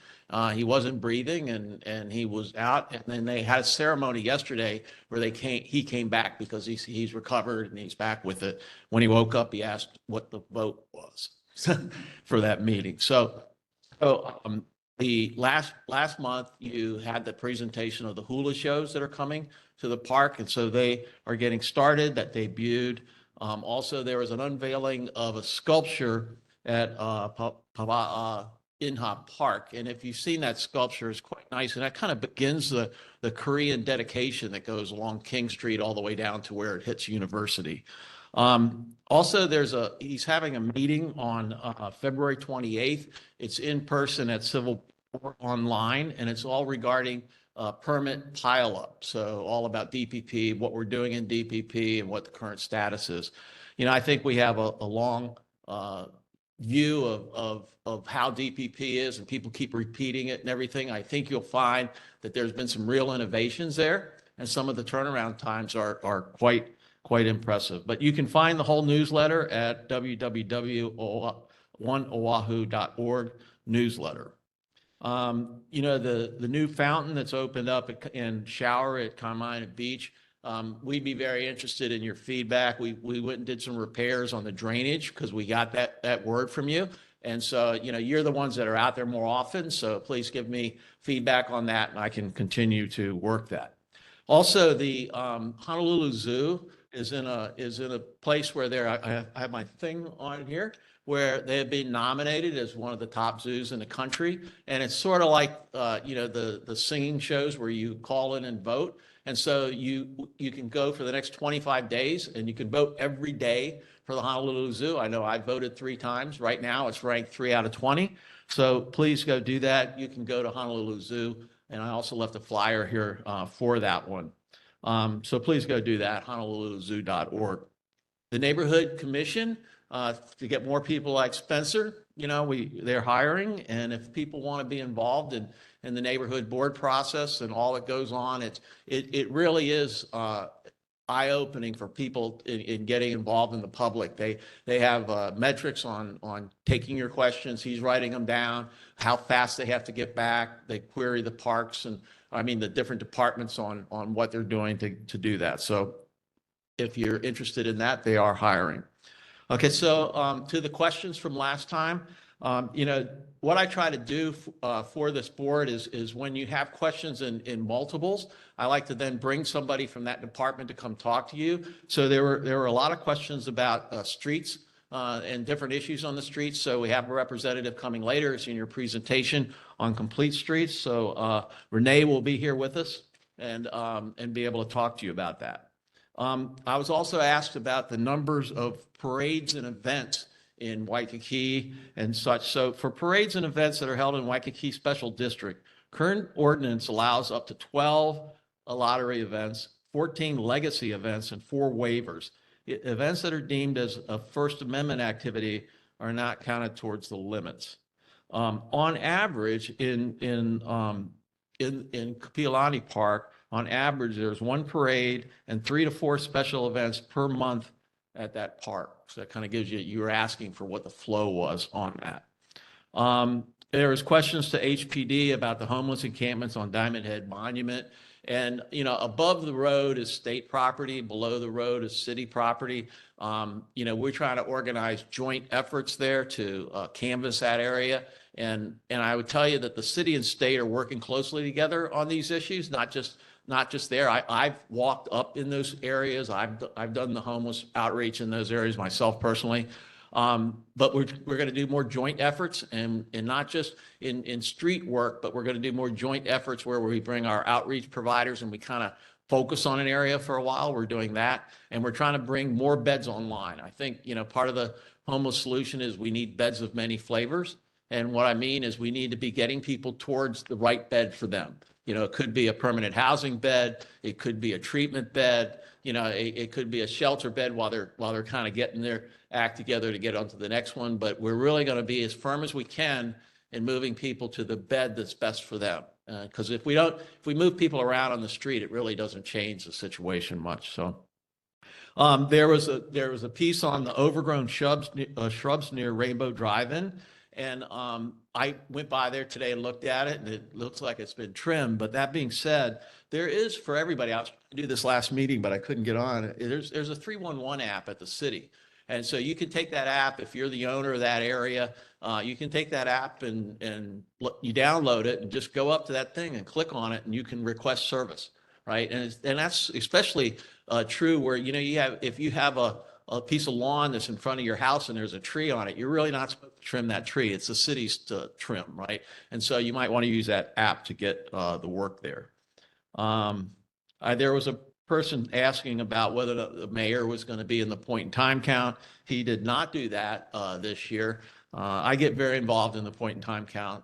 He wasn't breathing, and he was out. And then they had a ceremony yesterday where he came back because he's recovered and he's back with it. When he woke up, he asked what the vote was for that meeting. So the last month you had the presentation of the hula shows that are coming to the park, and so they are getting started. That debuted. Also, there was an unveiling of a sculpture at Inha Park, and if you've seen that sculpture, it's quite nice, and that kind of begins the Korean dedication that goes along King Street all the way down to where it hits University. Also, he's having a meeting on February 28th. It's in person at Civil or online, and it's all regarding permit pileup. So all about DPP, what we're doing in DPP, and what the current status is. I think we have a long view of how DPP is, and people keep repeating it and everything. I think you'll find that there's been some real innovations there, and some of the turnaround times are quite impressive. But you can find the whole newsletter at www.oneoahu.org newsletter. The new fountain that's opened up and shower at Kaimana Beach, we'd be very interested in your feedback. We went and did some repairs on the drainage because we got that word from you. And so, you're the ones that are out there more often. So please give me feedback on that, and I can continue to work that. Also, the Honolulu Zoo is in a place where I have my thing on here, where they have been nominated as one of the top zoos in the country. And it's sort of like, the singing shows where you call in and vote. And so you can go for the next 25 days and you can vote every day for the Honolulu Zoo. I know I voted 3 times. Right now it's ranked 3 out of 20. So please go do that. You can go to Honolulu Zoo. And I also left a flyer here for that one. So please go do that, honoluluzoo.org. The Neighborhood Commission, to get more people like Spencer, they're hiring. And if people want to be involved in the neighborhood board process and all that goes on, it really is eye-opening for people in getting involved in the public. They have metrics on taking your questions. He's writing them down, how fast they have to get back. They query the parks and the different departments on what they're doing to do that. So if you're interested in that, they are hiring. Okay, so to the questions from last time, what I try to do for this board is when you have questions in multiples, I like to then bring somebody from that department to come talk to you. So there were a lot of questions about streets and different issues on the streets. So we have a representative coming later. It's in your presentation on complete streets. So Renee will be here with us and be able to talk to you about that. I was also asked about the numbers of parades and events in Waikiki and such. So for parades and events that are held in Waikiki Special District, current ordinance allows up to 12 lottery events, 14 legacy events, and 4 waivers. Events that are deemed as a First Amendment activity are not counted towards the limits. On average, in Kapiolani Park, on average, there's 1 parade and 3 to 4 special events per month at that park. So that kind of gives you were asking for what the flow was on that. There was questions to HPD about the homeless encampments on Diamond Head Monument. And, above the road is state property, below the road is city property. We're trying to organize joint efforts there to canvass that area. And I would tell you that the city and state are working closely together on these issues, not just there. I've walked up in those areas. I've done the homeless outreach in those areas myself personally. But we're going to do more joint efforts and not just in street work, but we're going to do more joint efforts where we bring our outreach providers and we kind of focus on an area for a while. We're doing that. And we're trying to bring more beds online. I think, part of the homeless solution is we need beds of many flavors. And what I mean is we need to be getting people towards the right bed for them. It could be a permanent housing bed. It could be a treatment bed. It could be a shelter bed while they're kind of getting their act together to get onto the next one. But we're really going to be as firm as we can in moving people to the bed that's best for them. Because if we move people around on the street, it really doesn't change the situation much. So there was a piece on the overgrown shrubs near Rainbow Drive-In. And I went by there today and looked at it, and it looks like it's been trimmed. But that being said, there is for everybody. I was trying to do this last meeting, but I couldn't get on. There's a 311 app at the city. And so you can take that app if you're the owner of that area. You can take that app and you download it and just go up to that thing and click on it, and you can request service, right? And that's especially true where if you have a piece of lawn that's in front of your house and there's a tree on it, you're really not supposed to trim that tree. It's the city's to trim, right? And so you might want to use that app to get the work there. There was a person asking about whether the mayor was going to be in the point in time count. He did not do that this year. I get very involved in the point in time count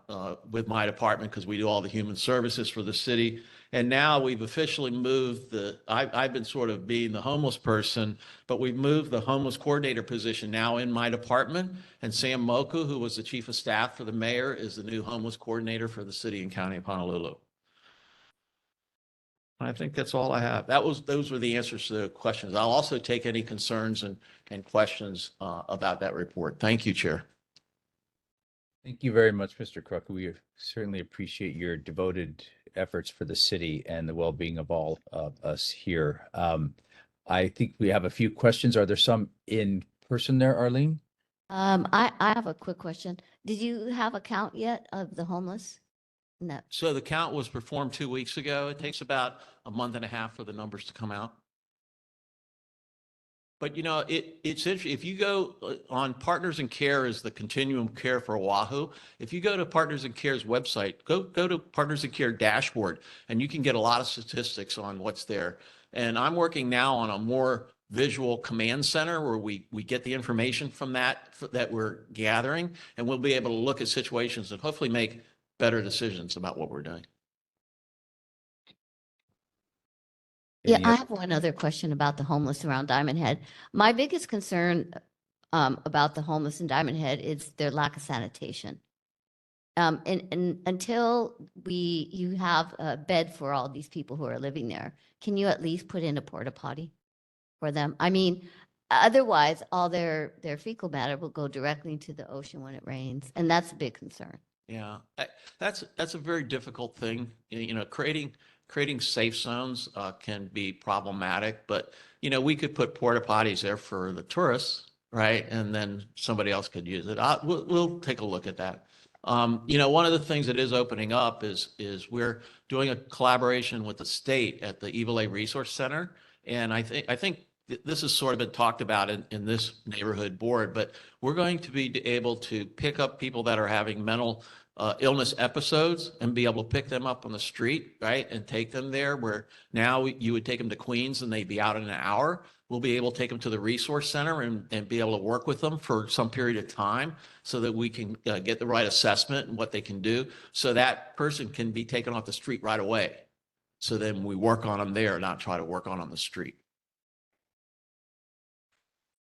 with my department because we do all the human services for the city. And now we've officially moved I've been sort of being the homeless person, but we've moved the homeless coordinator position now in my department. And Sam Moku, who was the chief of staff for the mayor, is the new homeless coordinator for the city and county of Honolulu. I think that's all I have. Those were the answers to the questions. I'll also take any concerns and questions about that report. Thank you, Chair. Thank you very much, Mr. Crook. We certainly appreciate your devoted efforts for the city and the well-being of all of us here. I think we have a few questions. Are there some in person there, Arlene? I have a quick question. Did you have a count yet of the homeless? No. So the count was performed 2 weeks ago. It takes about a month and a half for the numbers to come out. But you know, it's interesting. If you go on Partners in Care is the continuum of care for Oahu. If you go to Partners in Care's website, go to Partners in Care dashboard, and you can get a lot of statistics on what's there. And I'm working now on a more visual command center where we get the information from that we're gathering, and we'll be able to look at situations and hopefully make better decisions about what we're doing. Yeah, Any I oth- have one other question about the homeless around Diamond Head. My biggest concern about the homeless in Diamond Head is their lack of sanitation. And until you have a bed for all these people who are living there, can you at least put in a porta potty for them? I mean, otherwise, all their fecal matter will go directly into the ocean when it rains, and that's a big concern. Yeah, that's a very difficult thing. You know, creating safe zones can be problematic, but you know, we could put porta potties there for the tourists, right? And then somebody else could use it. We'll take a look at that. You know, one of the things that is opening up is we're doing a collaboration with the state at the Evile Resource Center, and I think this has sort of been talked about in this neighborhood board, but we're going to be able to pick up people that are having mental illness episodes and be able to pick them up on the street, right? And take them there where now you would take them to Queens and they'd be out in an hour. We'll be able to take them to the resource center and be able to work with them for some period of time so that we can get the right assessment and what they can do. So that person can be taken off the street right away. So then we work on them there, not try to work on the street.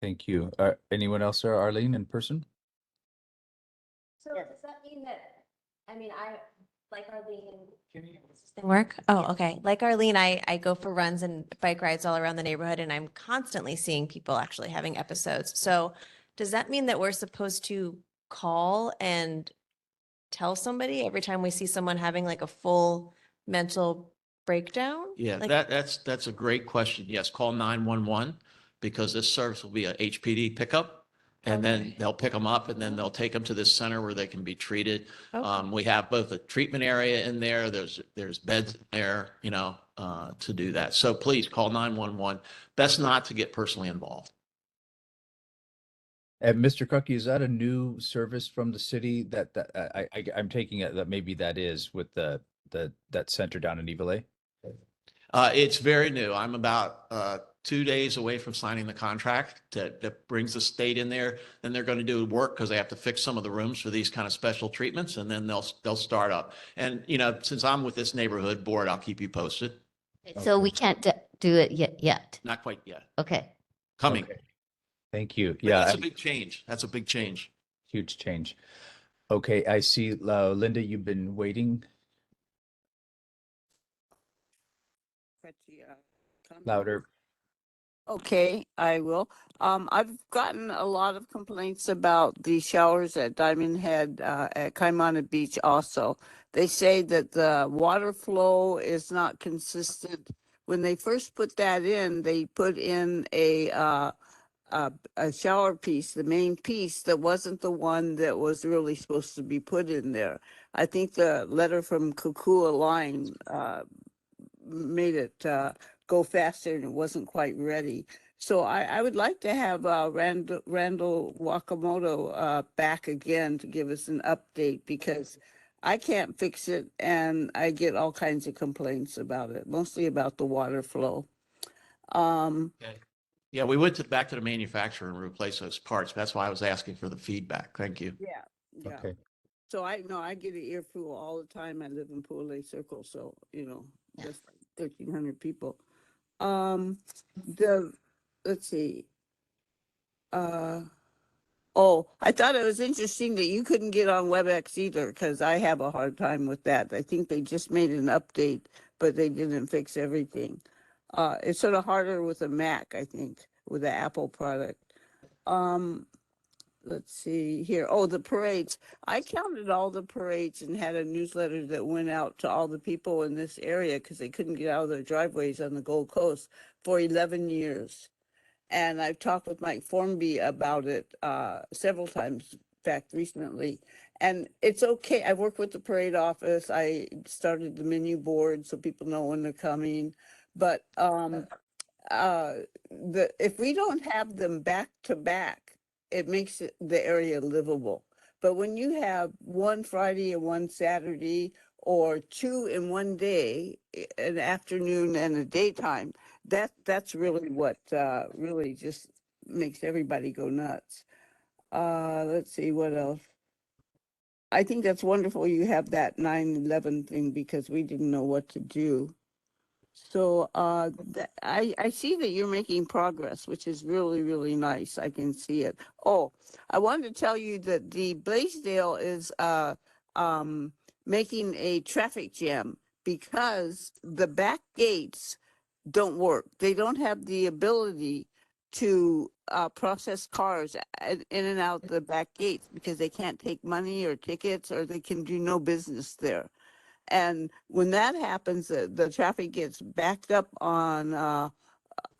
Thank you. Anyone else, or Arlene in person? So does that mean that, I mean, I, like Arlene. Work? Oh, okay. Like Arlene, I go for runs and bike rides all around the neighborhood, and I'm constantly seeing people actually having episodes. So does that mean that we're supposed to call and tell somebody every time we see someone having like a full mental breakdown? Yeah, Like, that's a great question. Yes, call 911 because this service will be a HPD pickup. And then they'll pick them up and then they'll take them to this center where they can be treated. Okay. We have both a treatment area in there. There's beds in there, you know, to do that. So please call 911. Best not to get personally involved. And Mr. Crucky, is that a new service from the city that I'm taking it that maybe that is with that center down in Evile? It's very new. I'm about 2 days away from signing the contract that brings the state in there. Then they're going to do work because they have to fix some of the rooms for these kind of special treatments, and then they'll start up. And you know, since I'm with this neighborhood board, I'll keep you posted. So we can't do it yet. Not quite yet. Okay. Coming. Okay. Thank you. But Yeah, that's a big change. That's a big change. huge change. Okay, I see, Linda, you've been waiting. Louder. Okay, I will. I've gotten a lot of complaints about the showers at Diamond Head, at Kaimana Beach also. They say that the water flow is not consistent. When they first put that in, they put in a shower piece, the main piece that wasn't the one that was really supposed to be put in there. I think the letter from Kukua Line, made it, go faster and it wasn't quite ready. So I would like to have Randall Wakamoto back again to give us an update because I can't fix it and I get all kinds of complaints about it, mostly about the water flow. Okay. Yeah, we went back to the manufacturer and replaced those parts. That's why I was asking for the feedback. Thank you. Yeah, yeah. Okay. So I know I get an earful all the time. I live in Pule Circle, so you know, just like 1,300 people. Let's see. Oh, I thought it was interesting that you couldn't get on WebEx either, because I have a hard time with that. I think they just made an update, but they didn't fix everything. It's sort of harder with a Mac, I think, with the Apple product. Let's see here. Oh, the parades. I counted all the parades and had a newsletter that went out to all the people in this area because they couldn't get out of their driveways on the Gold Coast for 11 years. And I've talked with Mike Formby about it several times, in fact, recently. And it's okay. I work with the parade office. I started the menu board so people know when they're coming. But if we don't have them back to back, it makes the area livable. But when you have one Friday and one Saturday, or two in one day, an afternoon and a daytime, that's really what really just makes everybody go nuts. Let's see what else. I think that's wonderful you have that 9/11 thing because we didn't know what to do. So I see that you're making progress, which is really, really nice. I can see it. Oh, I wanted to tell you that the Blaisdell is making a traffic jam because the back gates don't work. They don't have the ability to process cars in and out the back gates because they can't take money or tickets, or they can do no business there. And when that happens, the traffic gets backed up on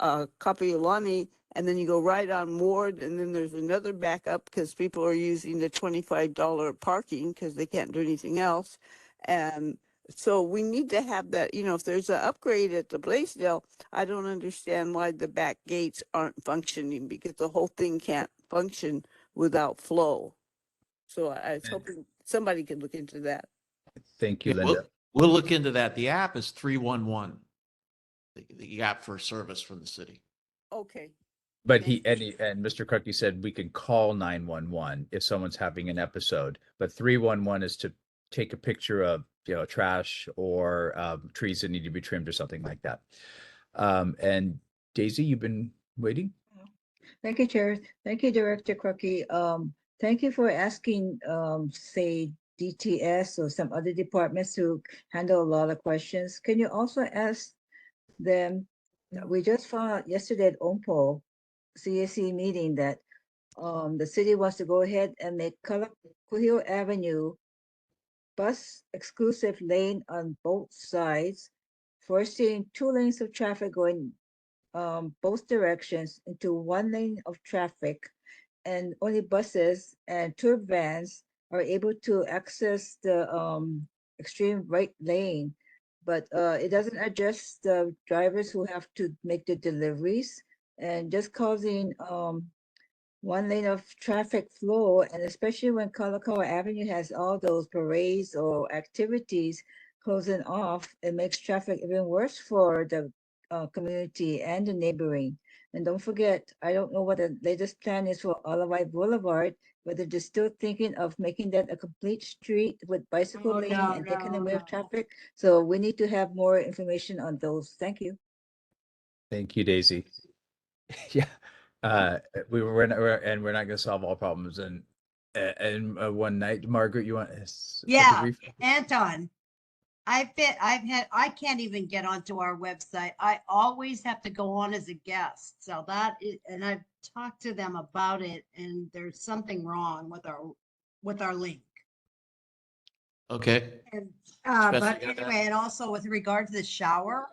Kapiolani, and then you go right on Ward, and then there's another backup because people are using the $25 parking because they can't do anything else. And so we need to have that, if there's an upgrade at the Blaisdell, I don't understand why the back gates aren't functioning, because the whole thing can't function without flow. So I was hoping somebody could look into that. Thank you, Yeah, Linda. we'll look into that. The app is 311, the app for service from the city. Okay. But and Mr. Krucky said we can call 911 if someone's having an episode, but 311 is to take a picture of, trash or trees that need to be trimmed or something like that. And Daisy, you've been waiting? Thank you, Chair. Thank you, Director Crocky. Thank you for asking, say, DTS or some other departments to handle a lot of questions. Can you also ask them, we just found out yesterday at OMPO CAC meeting that the city wants to go ahead and make Kuhio Avenue bus exclusive lane on both sides, foreseeing 2 lanes of traffic going both directions into 1 lane of traffic, and only buses and tour vans are able to access the extreme right lane. But it doesn't address the drivers who have to make the deliveries, and just causing 1 lane of traffic flow, and especially when Kalakaua Avenue has all those parades or activities closing off, it makes traffic even worse for the community and the neighboring. And don't forget, I don't know what the latest plan is for Alawai Boulevard, whether they're still thinking of making that a complete street with bicycle lane and taking away of traffic. So we need to have more information on those. Thank you. Thank you, Daisy. Yeah. We're not going to solve all problems and one night. Margaret, you want Yeah, Anton, I can't even get onto our website. I always have to go on as a guest. So and I've talked to them about it, and there's something wrong with our link. Okay. And Especially but with that. anyway, and also with regard to the shower,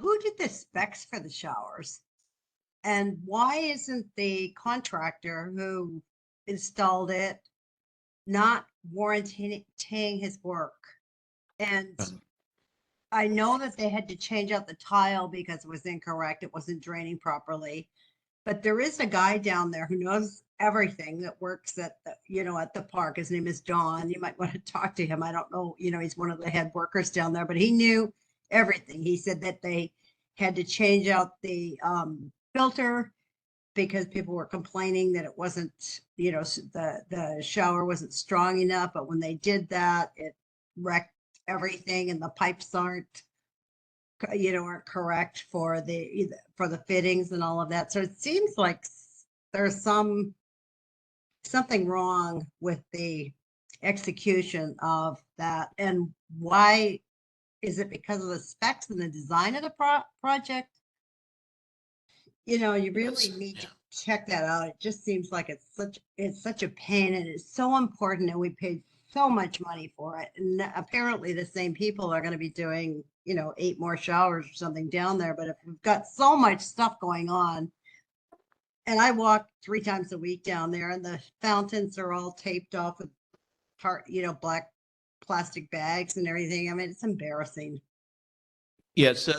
who did the specs for the showers? And why isn't the contractor who installed it not warranting his work? And I know that they had to change out the tile because it was incorrect. It wasn't draining properly. But there is a guy down there who knows everything that works at at the park. His name is John. You might want to talk to him. I don't know, he's one of the head workers down there, but he knew everything. He said that they had to change out the filter because people were complaining that it wasn't, the shower wasn't strong enough. But when they did that, it wrecked everything, and the pipes aren't correct for the fittings and all of that. So it seems like there's something wrong with the execution of that. And why is it? Because of the specs and the design of the project? You really need to check that out. It just seems like it's such a pain, and it's so important, and we paid so much money for it. And apparently the same people are going to be doing 8 more showers or something down there. But if we've got so much stuff going on, and I walk 3 times a week down there, and the fountains are all taped off with black plastic bags and everything. I mean, it's embarrassing. Yeah, so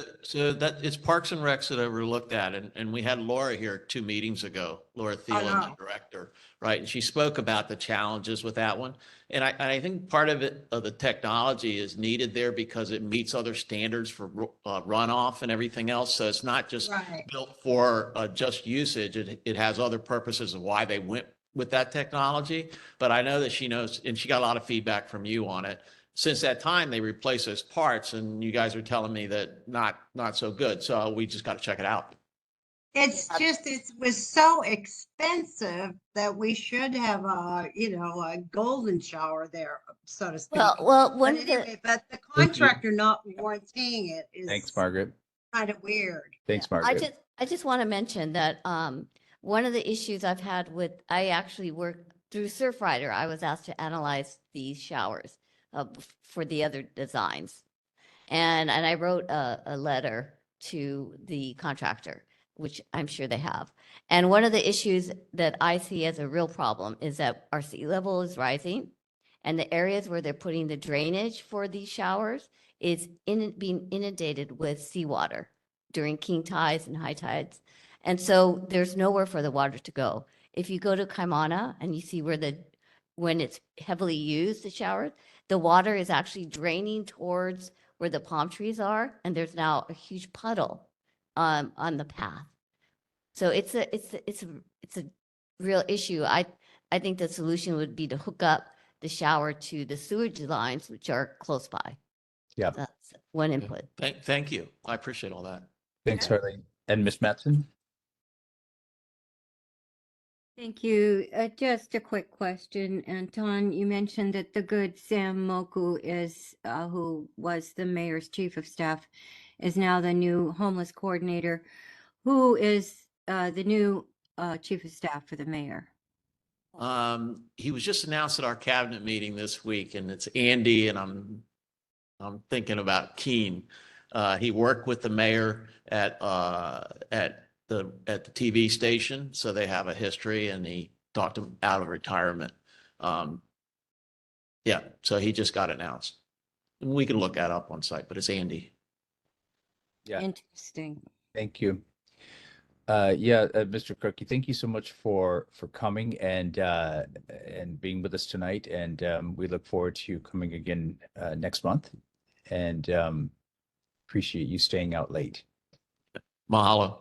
that it's Parks and Recs that we looked at, and we had Laura here 2 meetings ago, Laura Thielen, the no. director, right? And she spoke about the challenges with that one. And I think part of it, of the technology is needed there because it meets other standards for runoff and everything else. So it's not just Right. built for just usage. It has other purposes of why they went with that technology. But I know that she knows, and she got a lot of feedback from you on it. Since that time, they replaced those parts, and you guys are telling me that not so good. So we just got to check it out. It's just, it was so expensive that we should have a golden shower there, so to speak. Well, one But of the, anyway, but the Thank you. contractor not warranting it Thanks, is Margaret. kind of weird. Thanks, I Margaret. just want to mention that one of the issues I've had with, I actually worked through Surfrider. I was asked to analyze these showers for the other designs. And I wrote a letter to the contractor, which I'm sure they have. And one of the issues that I see as a real problem is that our sea level is rising, and the areas where they're putting the drainage for these showers is being inundated with seawater during king tides and high tides. And so there's nowhere for the water to go. If you go to Kaimana and you see where when it's heavily used, the showers, the water is actually draining towards where the palm trees are, and there's now a huge puddle on the path. So it's a real issue. I think the solution would be to hook up the shower to the sewage lines, which are close by. Yeah. That's one input. Thank you. I appreciate all that. Thanks, Harley. And Ms. Matson? Thank you. Just a quick question. Anton, you mentioned that the good Sam Moku is, who was the mayor's chief of staff, is now the new homeless coordinator. Who is the new chief of staff for the mayor? He was just announced at our cabinet meeting this week, and it's Andy, and I'm thinking about Keen. He worked with the mayor at the TV station, so they have a history, and he talked him out of retirement. Yeah, so he just got announced. And we can look that up on site, but it's Andy. Yeah. Interesting. Thank you. Mr. Krukey, thank you so much for coming and being with us tonight. And we look forward to you coming again next month. And appreciate you staying out late. Mahalo.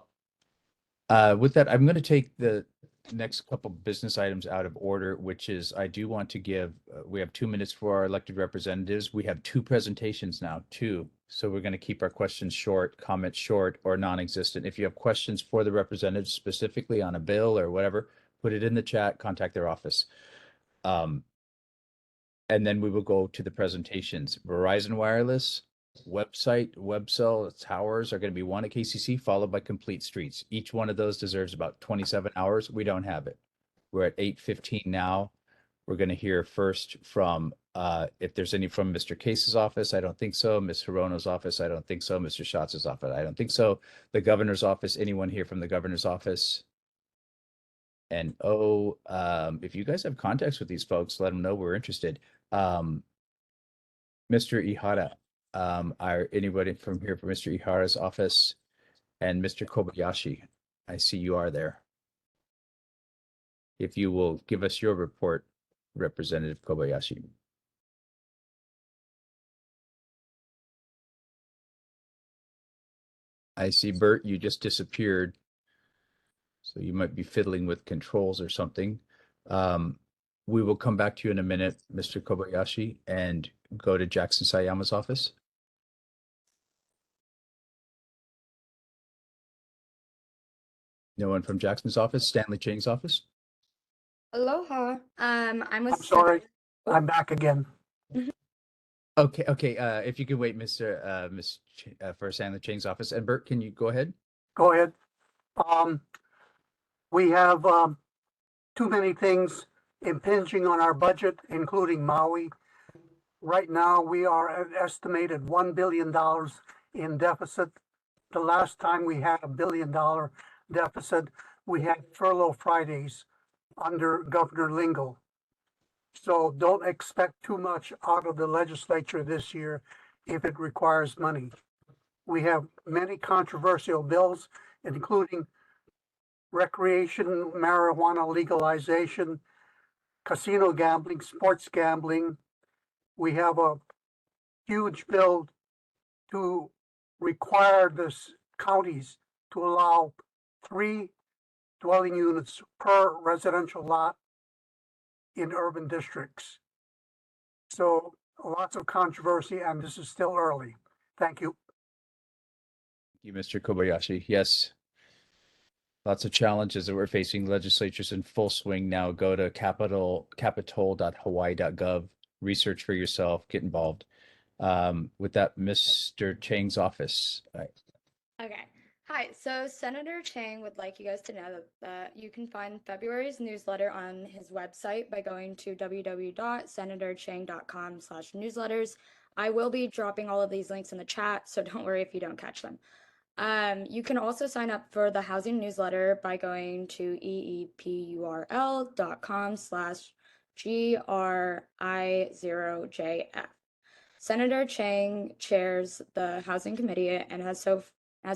With that, I'm going to take the next couple business items out of order, which is I do want to give, we have 2 minutes for our elected representatives. We have 2 presentations now, 2. So we're going to keep our questions short, comments short, or non-existent. If you have questions for the representatives specifically on a bill or whatever, put it in the chat, contact their office. And then we will go to the presentations. Verizon Wireless, website, web cell towers are going to be one at KCC, followed by Complete Streets. Each one of those deserves about 27 hours. We don't have it. We're at 8:15 now. We're going to hear first from, if there's any from Mr. Case's office, I don't think so. Ms. Hirono's office, I don't think so. Mr. Schatz's office, I don't think so. The governor's office, anyone here from the governor's office? And if you guys have contacts with these folks, let them know we're interested. Mr. Ihara, are anybody from here from Mr. Ihara's office? And Mr. Kobayashi, I see you are there. If you will give us your report, Representative Kobayashi. I see, Bert, you just disappeared. So you might be fiddling with controls or something. We will come back to you in a minute, Mr. Kobayashi, and go to Jackson Sayama's office. No one from Jackson's office? Stanley Chang's office? Aloha. I'm with. I'm sorry, I'm back again. Okay. If you could wait, for Stanley Chang's office. And Bert, can you go ahead? Go ahead. We have too many things impinging on our budget, including Maui. Right now, we are at estimated $1 billion in deficit. The last time we had $1 billion deficit, we had furlough Fridays under Governor Lingle. So don't expect too much out of the legislature this year if it requires money. We have many controversial bills, including recreation marijuana legalization, casino gambling, sports gambling. We have a huge bill to require the counties to allow 3 dwelling units per residential lot in urban districts. So lots of controversy, and this is still early. Thank you. Thank you, Mr. Kobayashi. Yes. Lots of challenges that we're facing. Legislature's in full swing now. Go to capitol.hawaii.gov, research for yourself, get involved. With that, Mr. Chang's office. Okay. Hi. So Senator Chang would like you guys to know that you can find February's newsletter on his website by going to www.senatorchang.com/newsletters. I will be dropping all of these links in the chat, so don't worry if you don't catch them. You can also sign up for the housing newsletter by going to eepurl.com/GRI0JF. Senator Chang chairs the Housing Committee and has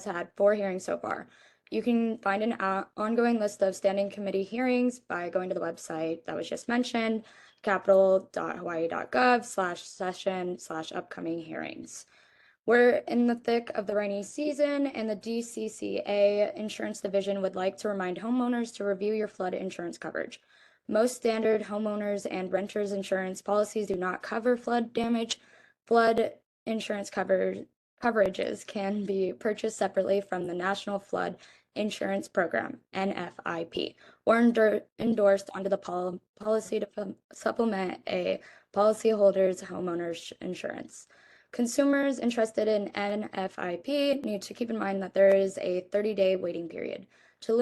had 4 hearings so far. You can find an ongoing list of standing committee hearings by going to the website that was just mentioned, capitol.hawaii.gov/session/upcoming hearings. We're in the thick of the rainy season, and the DCCA Insurance Division would like to remind homeowners to review your flood insurance coverage. Most standard homeowners and renters insurance policies do not cover flood damage. Flood insurance coverages can be purchased separately from the National Flood Insurance Program, NFIP, or endorsed onto the policy to supplement a policyholder's homeowner's insurance. Consumers interested in NFIP need to keep in mind that there is a 30-day waiting period. To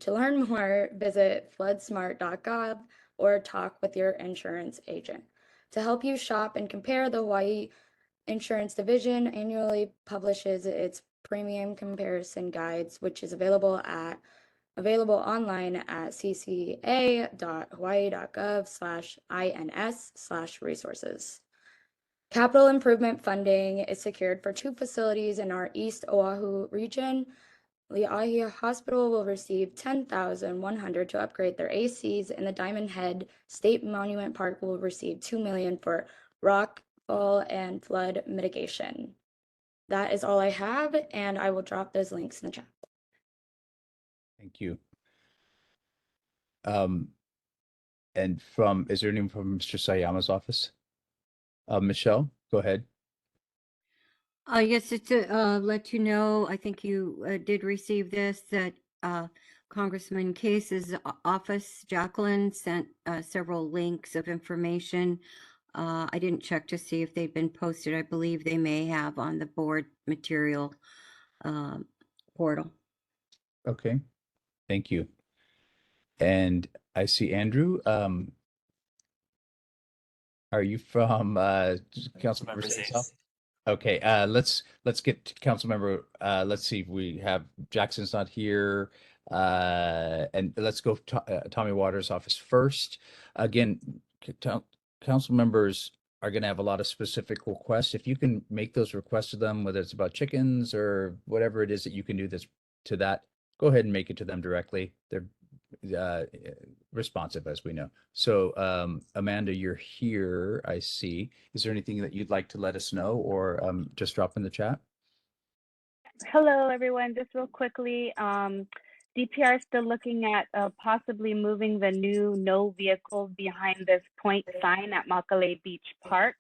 learn more, visit floodsmart.gov or talk with your insurance agent. To help you shop and compare, the Hawaii Insurance Division annually publishes its premium comparison guides, which is available online at cca.hawaii.gov/ins/resources. Capital improvement funding is secured for 2 facilities in our East Oahu region. Li'ahia Hospital will receive $10,100 to upgrade their ACs, and the Diamond Head State Monument Park will receive $2 million for rockfall and flood mitigation. That is all I have, and I will drop those links in the chat. Thank you. And is there anyone from Mr. Sayama's office? Michelle, go ahead. Yes, just to let you know, I think you did receive this, that Congressman Case's office, Jacqueline, sent several links of information. I didn't check to see if they've been posted. I believe they may have on the board material portal. Okay, thank you. And I see Andrew. Are you from Councilmember Six? Okay, let's get to Councilmember. Let's see, we have Jackson's not here, and let's go Tommy Waters' office first. Again, council members are going to have a lot of specific requests. If you can make those requests to them, whether it's about chickens or whatever it is that you can do this to that, go ahead and make it to them directly. They're responsive, as we know. So Amanda, you're here, I see. Is there anything that you'd like to let us know, or just drop in the chat? Hello, everyone. Just real quickly, DPR is still looking at possibly moving the new no vehicles behind this point sign at Makalei Beach Park.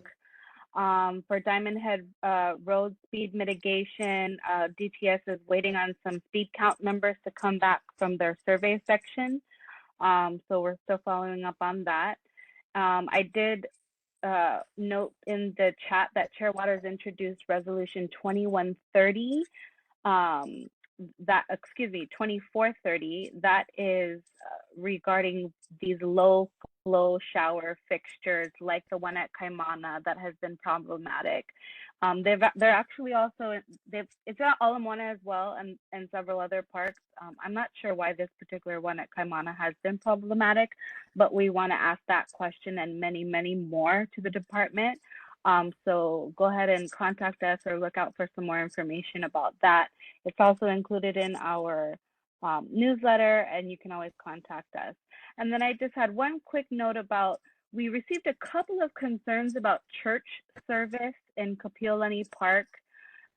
For Diamond Head road speed mitigation, DTS is waiting on some speed count numbers to come back from their survey section. So we're still following up on that. I did note in the chat that Chair Waters introduced resolution 2130, 2430, that is regarding these low flow shower fixtures like the one at Kaimana that has been problematic. They're actually also, it's at Ala Moana as well, and several other parks. I'm not sure why this particular one at Kaimana has been problematic, but we want to ask that question and many, many more to the department. So go ahead and contact us or look out for some more information about that. It's also included in our newsletter, and you can always contact us. And then I just had one quick note about, we received a couple of concerns about church service in Kapiolani Park,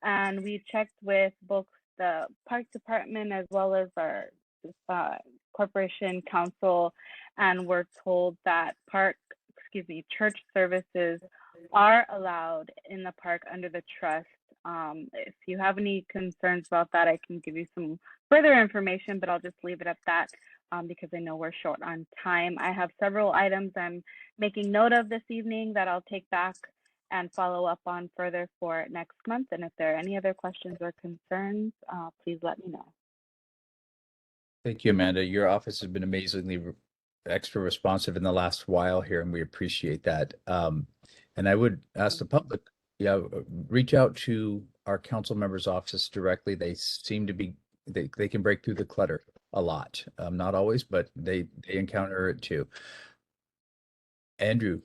and we checked with both the park department as well as our corporation council, and we're told that church services are allowed in the park under the trust. If you have any concerns about that, I can give you some further information, but I'll just leave it at that because I know we're short on time. I have several items I'm making note of this evening that I'll take back and follow up on further for next month. And if there are any other questions or concerns, please let me know. Thank you, Amanda. Your office has been amazingly extra responsive in the last while here, and we appreciate that. And I would ask the public, reach out to our council members' office directly. They seem to be, they can break through the clutter a lot. Not always, but they encounter it too. Andrew,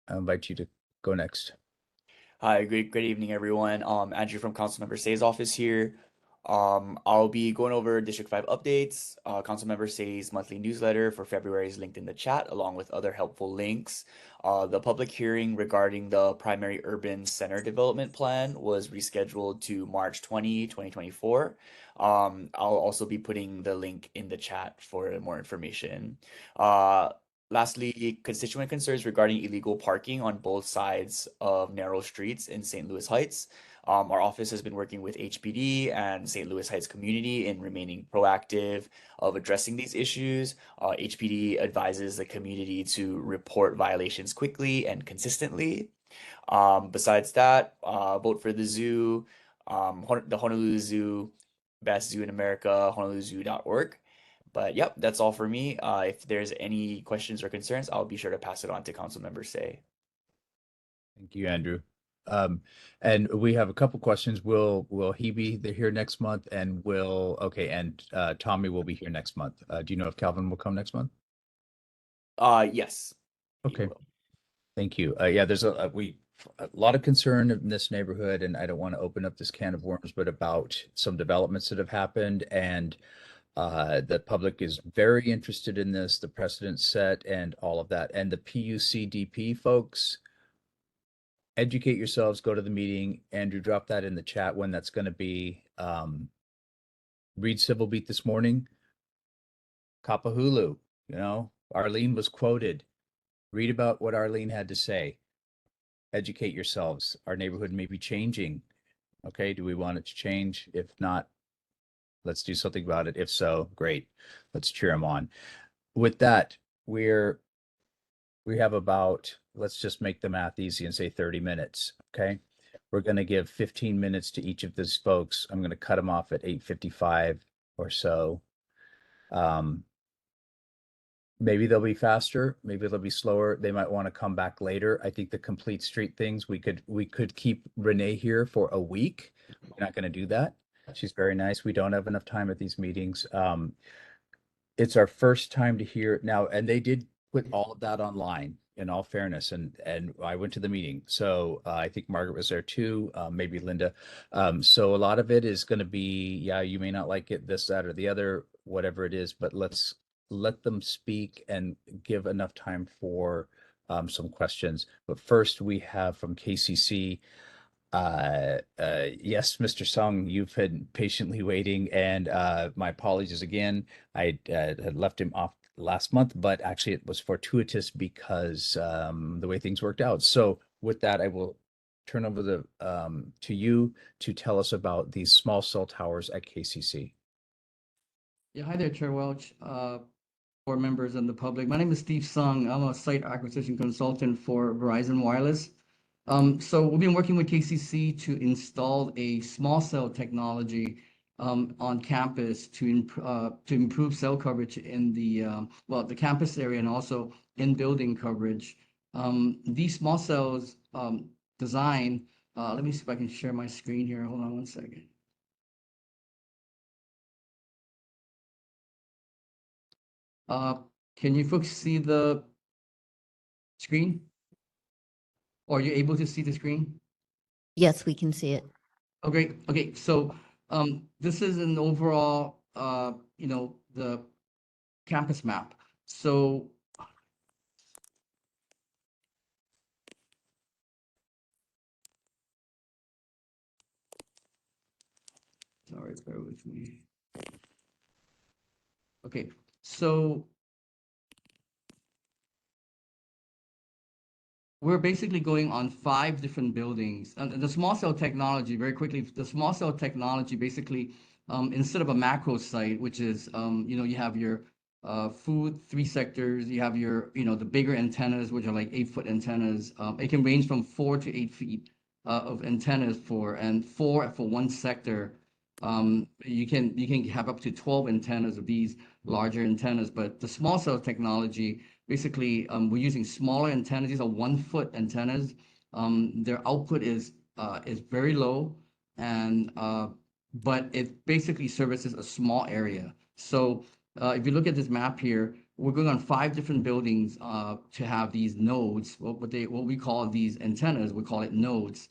I invite you to go next. Hi, good evening, everyone. Andrew from Councilmember Say's office here. I'll be going over District 5 updates. Councilmember Say's monthly newsletter for February is linked in the chat, along with other helpful links. The public hearing regarding the primary urban center development plan was rescheduled to March 20, 2024. I'll also be putting the link in the chat for more information. Lastly, constituent concerns regarding illegal parking on both sides of narrow streets in St. Louis Heights. Our office has been working with HPD and St. Louis Heights community in remaining proactive of addressing these issues. HPD advises the community to report violations quickly and consistently. Besides that, vote for the zoo, the Honolulu Zoo, best zoo in America, honoluluzoo.org. But yep, that's all for me. If there's any questions or concerns, I'll be sure to pass it on to Councilmember Say. Thank you, Andrew. And we have a couple questions. Will he be here next month? And Tommy will be here next month. Do you know if Calvin will come next month? Yes. Okay. Thank you. Yeah, there's a lot of concern in this neighborhood, and I don't want to open up this can of worms, but about some developments that have happened, and the public is very interested in this, the precedent set and all of that. And the PUCDP folks, educate yourselves, go to the meeting. Andrew, drop that in the chat when that's going to be. Read Civil Beat this morning. Kapahulu, Arlene was quoted. Read about what Arlene had to say. Educate yourselves. Our neighborhood may be changing. Okay, do we want it to change? If not, let's do something about it. If so, great. Let's cheer them on. With that, we have about, let's just make the math easy and say 30 minutes. Okay. We're going to give 15 minutes to each of these folks. I'm going to cut them off at 8:55 or so. Maybe they'll be faster. Maybe they'll be slower. They might want to come back later. I think the complete street things, we could keep Renee here for a week. We're not going to do that. She's very nice. We don't have enough time at these meetings. It's our first time to hear now, and they did put all of that online, in all fairness, and I went to the meeting. So I think Margaret was there too, maybe Linda. So a lot of it is going to be, yeah, you may not like it, this, that, or the other, whatever it is, but let's let them speak and give enough time for some questions. But first we have from KCC. Yes, Mr. Sung, you've been patiently waiting, and my apologies again. I had left him off last month, but actually it was fortuitous because the way things worked out. So with that, I will turn over to you to tell us about these small cell towers at KCC. Yeah, hi there, Chair Welch, board members and the public. My name is Steve Sung. I'm a site acquisition consultant for Verizon Wireless. So we've been working with KCC to install a small cell technology on campus to improve cell coverage in the campus area and also in building coverage. These small cells design. Let me see if I can share my screen here. Hold on one second. Can you folks see the screen? Or are you able to see the screen? Yes, we can see it. Oh, great. Okay, so this is an overall, the campus map. So sorry, bear with me. Okay, so we're basically going on 5 different buildings. And the small cell technology, very quickly, the small cell technology basically, instead of a macro site, which is, you have your food, 3 sectors, you have your, the bigger antennas, which are like 8-foot antennas. It can range from 4 to 8 feet of antennas for 1 sector. You can have up to 12 antennas of these larger antennas, but the small cell technology, basically, we're using smaller antennas. These are 1-foot antennas. Their output is very low, and but it basically services a small area. So if you look at this map here, we're going on 5 different buildings to have these nodes. What we call these antennas, we call it nodes,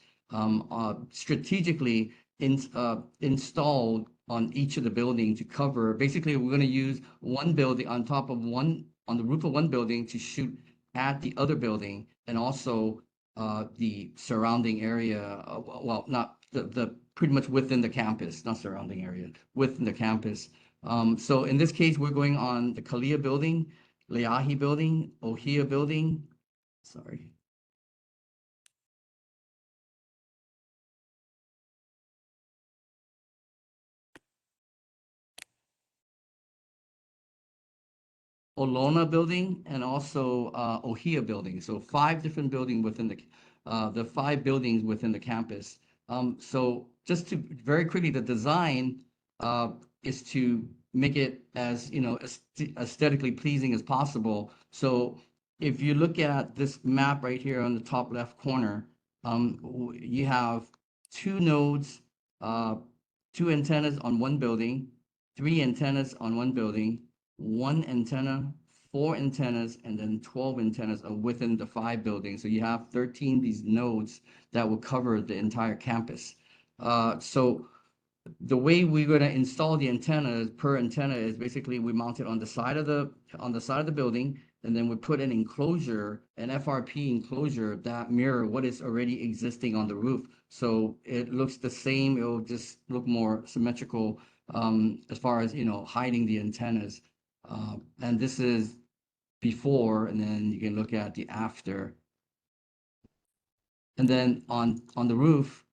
strategically installed on each of the building to cover. Basically, we're going to use one building on top of one, on the roof of one building to shoot at the other building, and also the surrounding area. Well, not the pretty much within the campus, not surrounding area, within the campus. So in this case, we're going on the Kalia building, Leahi building, Ohia building. Sorry. Olona building and also Ohia building. So 5 different buildings within the 5 buildings within the campus. So just to very quickly, the design is to make it as aesthetically pleasing as possible. So if you look at this map right here on the top left corner, you have 2 nodes, 2 antennas on one building, 3 antennas on one building, 1 antenna, 4 antennas, and then 12 antennas are within the 5 buildings. So you have 13 these nodes that will cover the entire campus. So the way we're going to install the antennas per antenna is basically we mount it on the side of the building, and then we put an enclosure, an FRP enclosure that mirror what is already existing on the roof. So it looks the same. It will just look more symmetrical as far as hiding the antennas. And this is before, and then you can look at the after. And then on the roof,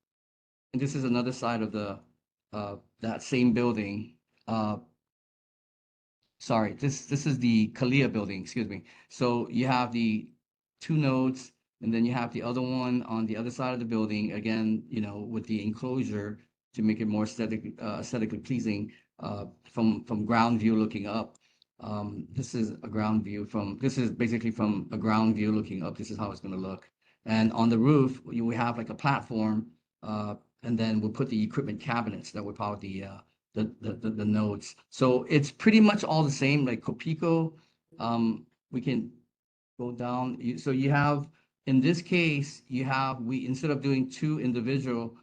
and this is another side of the that same building. Sorry, this is the Kalia building, excuse me. So you have the 2 nodes, and then you have the other one on the other side of the building, again, with the enclosure to make it more aesthetically pleasing from ground view looking up. This is a ground view this is basically from a ground view looking up. This is how it's going to look. And on the roof, we have like a platform, and then we'll put the equipment cabinets that would power the nodes. So it's pretty much all the same, like Copico. We can go down. So you have, in this case, we instead of doing 2 individual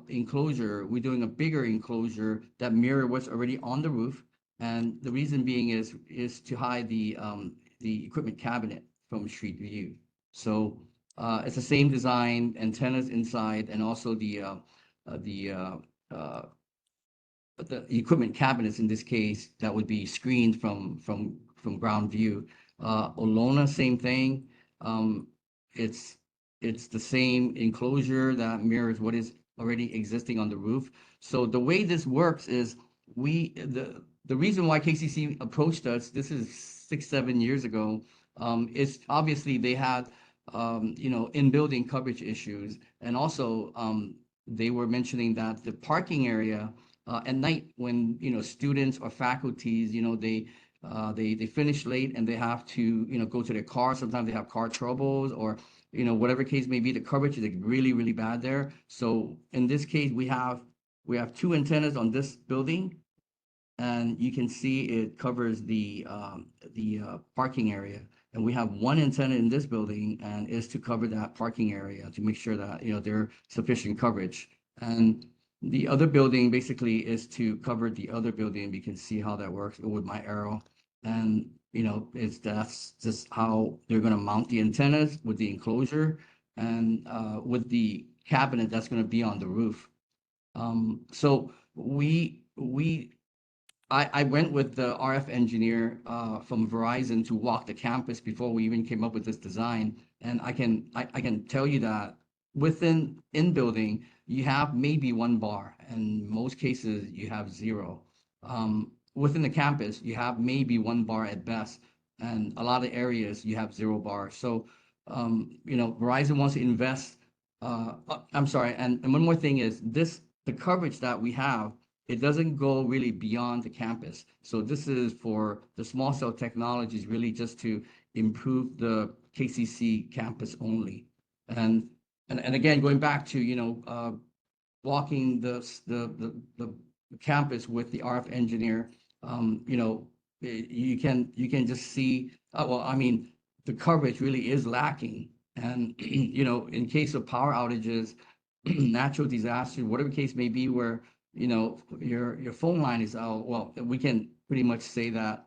enclosure, we're doing a bigger enclosure that mirror what's already on the roof. And the reason being is to hide the equipment cabinet from street view. So it's the same design, antennas inside, and also the equipment cabinets in this case that would be screened from ground view. Olona, same thing. It's the same enclosure that mirrors what is already existing on the roof. So the way this works is the reason why KCC approached us, this is 6-7 years ago, is obviously they had in-building coverage issues, and also they were mentioning that the parking area at night when students or faculties they finish late and they have to go to their car. Sometimes they have car troubles, or whatever case may be, the coverage is like really, really bad there. So in this case, we have 2 antennas on this building, and you can see it covers the parking area. and we have one antenna in this building, and is to cover that parking area to make sure that, you know, there's sufficient coverage. And the other building basically is to cover the other building. You can see how that works with my arrow. And, you know, that's just how they're gonna mount the antennas with the enclosure and with the cabinet that's gonna be on the roof. So I went with the RF engineer from Verizon to walk the campus before we even came up with this design. And I can tell you that in building, you have maybe one bar, and most cases you have zero. Within the campus, you have maybe one bar at best, and a lot of areas you have 0 bars. So, you know, Verizon wants to invest. I'm sorry, and one more thing is the coverage that we have, it doesn't go really beyond the campus. So this is for the small cell technologies, really just to improve the KCC campus only. And again, going back to, you know, walking the campus with the RF engineer, you know, you can just see, well, I mean, the coverage really is lacking. And, you know, in case of power outages, natural disaster, whatever case may be, where, you know, your phone line is out, well, we can pretty much say that,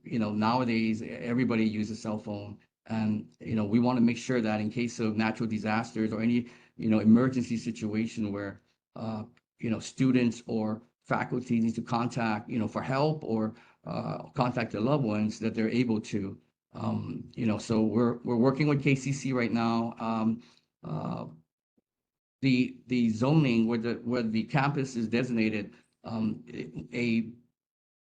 you know, nowadays everybody uses cell phone. And, you know, we want to make sure that in case of natural disasters or any, you know, emergency situation where, you know, students or faculty need to contact, you know, for help or contact their loved ones, that they're able to. You know, so we're working with KCC right now. The zoning where the campus is designated, a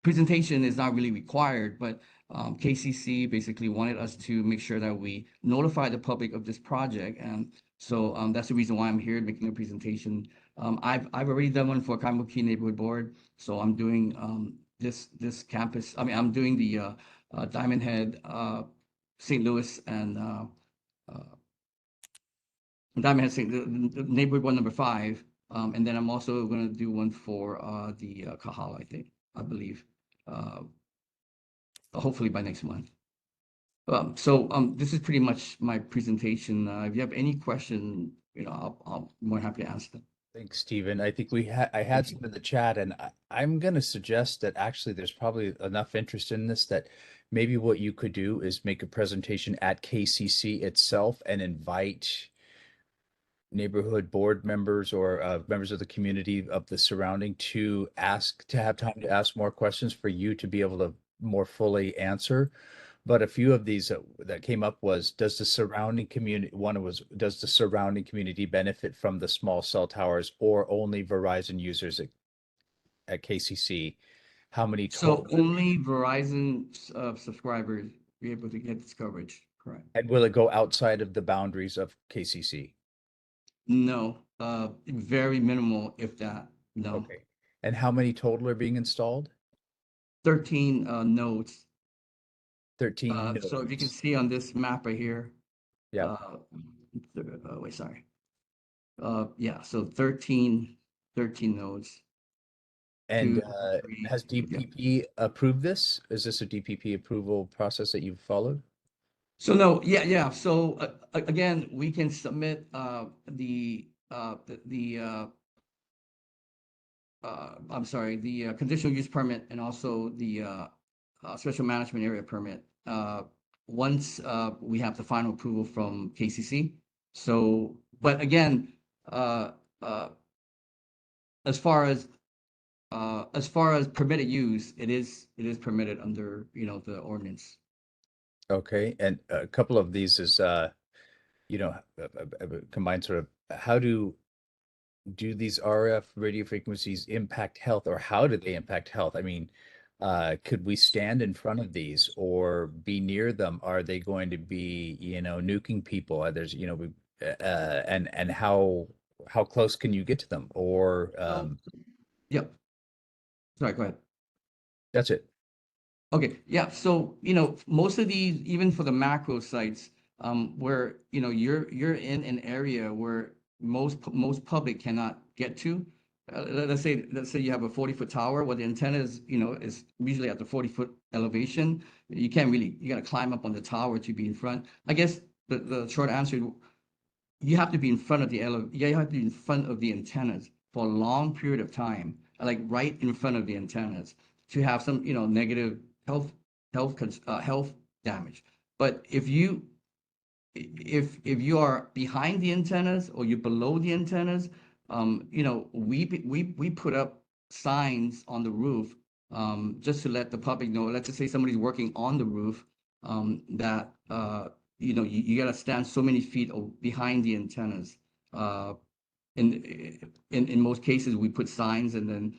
presentation is not really required, but KCC basically wanted us to make sure that we notify the public of this project. And so that's the reason why I'm here making a presentation. I've already done one for Kaimuki Neighborhood Board. So I'm doing this campus. I mean, I'm doing the Diamond Head, St. Louis, and Diamond Head, the Neighborhood Board number 5. And then I'm also going to do one for the Kahala, I believe, hopefully by next month. So this is pretty much my presentation. If you have any question, you know, I'll be more happy to answer them. Thanks, Stephen. I think I had some in the chat, and I'm going to suggest that actually there's probably enough interest in this that maybe what you could do is make a presentation at KCC itself and invite neighborhood board members or members of the community of the surrounding to have time to ask more questions for you to be able to more fully answer. But a few of these that came up was, does the surrounding community, does the surrounding community benefit from the small cell towers or only Verizon users at KCC? How many So only Verizon subscribers be able to get this coverage, correct? And will it go outside of the boundaries of KCC? No, very minimal, if that, no. Okay. And how many total are being installed? 13 nodes. 13 So if you can nodes. see on this map right here. Yeah. Wait, sorry. Yeah, so 13 nodes. And 2, 3, has DPP approved this? Is this a DPP approval process that you've followed? So no, yeah. So again, we can submit the conditional use permit and also the special management area permit once we have the final approval from KCC. So, but again, as far as permitted use, it is permitted under, you know, the ordinance. Okay, and a couple of these is, you know, combined sort of, how do these RF radio frequencies impact health, or how do they impact health? I mean, could we stand in front of these or be near them? Are they going to be, you know, nuking people? There's, you know, and how close can you get to them? Or Yep. Sorry, go ahead. That's it. Okay, yeah. So, you know, most of these, even for the macro sites, where, you know, you're in an area where most public cannot get to, let's say you have a 40-foot tower where the antenna is, is usually at the 40-foot elevation. You got to climb up on the tower to be in front. I guess the short answer, you have to be in front of you have to be in front of the antennas for a long period of time, like right in front of the antennas, to have some, negative health damage. But if you are behind the antennas or you're below the antennas, we put up signs on the roof, just to let the public know. Let's just say somebody's working on the roof, that you got to stand so many feet behind the antennas. In most cases, we put signs, and then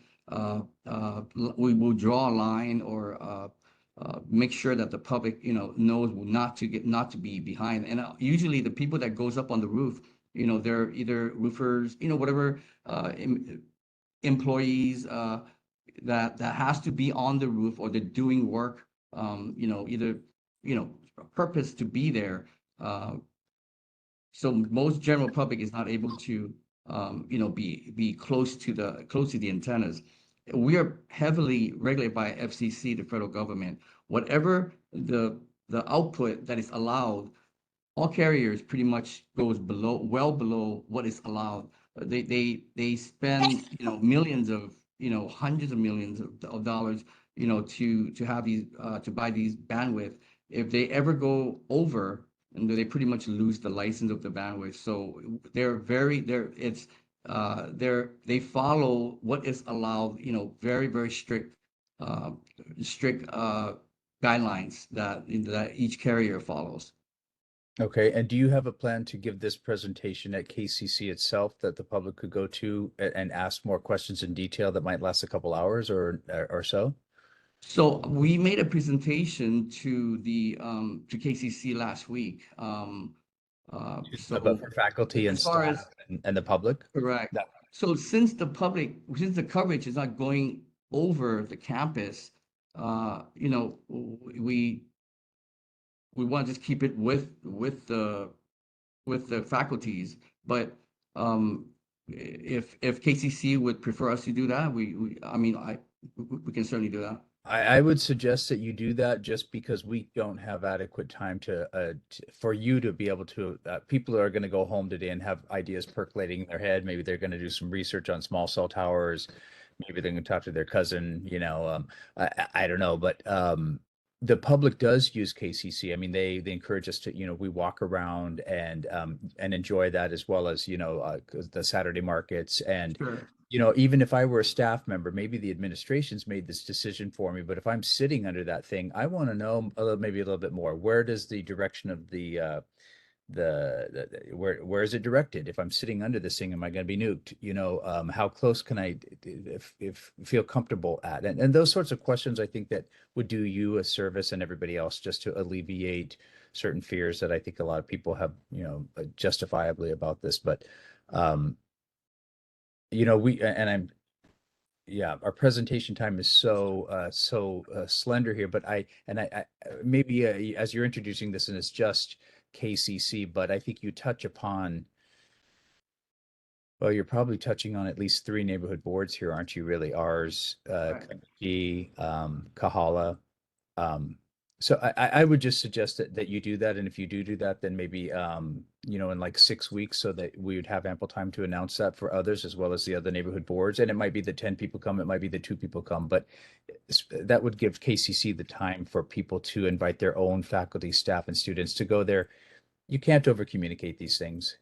we will draw a line, or make sure that the public, knows not to be behind. And usually the people that goes up on the roof, they're either roofers, whatever, employees, that has to be on the roof, or they're doing work, either, purpose to be there. So most general public is not able to, be close to the antennas. We are heavily regulated by FCC, the federal government. Whatever the output that is allowed, all carriers pretty much goes well below what is allowed. They spend, millions of, hundreds of millions of dollars, to have these, to buy these bandwidth. If they ever go over, and they pretty much lose the license of the bandwidth. So they follow what is allowed, very, very strict guidelines that each carrier follows. Okay, and do you have a plan to give this presentation at KCC itself that the public could go to and ask more questions in detail that might last a couple hours or so? So we made a presentation to to KCC last week. About for faculty and as far staff and the public? Correct. So since the coverage is not going over the campus, we want to just keep it with the faculties. But if KCC would prefer us to do that, we can certainly do that. I would suggest that you do that, just because we don't have adequate time for you to be able to, people are going to go home today and have ideas percolating in their head. Maybe they're going to do some research on small cell towers. Maybe they're going to talk to their cousin, I don't know, but the public does use KCC. I mean, they encourage us to, we walk around and enjoy that, as well as, the Saturday markets. And Sure. Even if I were a staff member, maybe the administration's made this decision for me, but if I'm sitting under that thing, I want to know maybe a little bit more. Where does the direction of where is it directed? If I'm sitting under this thing, am I going to be nuked? How close can I if feel comfortable at? And those sorts of questions, I think, that would do you a service and everybody else, just to alleviate certain fears that I think a lot of people have, justifiably about this. But our presentation time is so slender here, but I maybe as you're introducing this, and it's just KCC, but I think you touch upon, well, you're probably touching on at least 3 neighborhood boards here, aren't you? Really, ours, Kahala. So I would just suggest that you do that. And if you do that, then maybe, in like 6 weeks, so that we would have ample time to announce that for others, as well as the other neighborhood boards. And it might be the 10 people come, it might be the 2 people come, but that would give KCC the time for people to invite their own faculty, staff, and students to go there. You can't over communicate these things.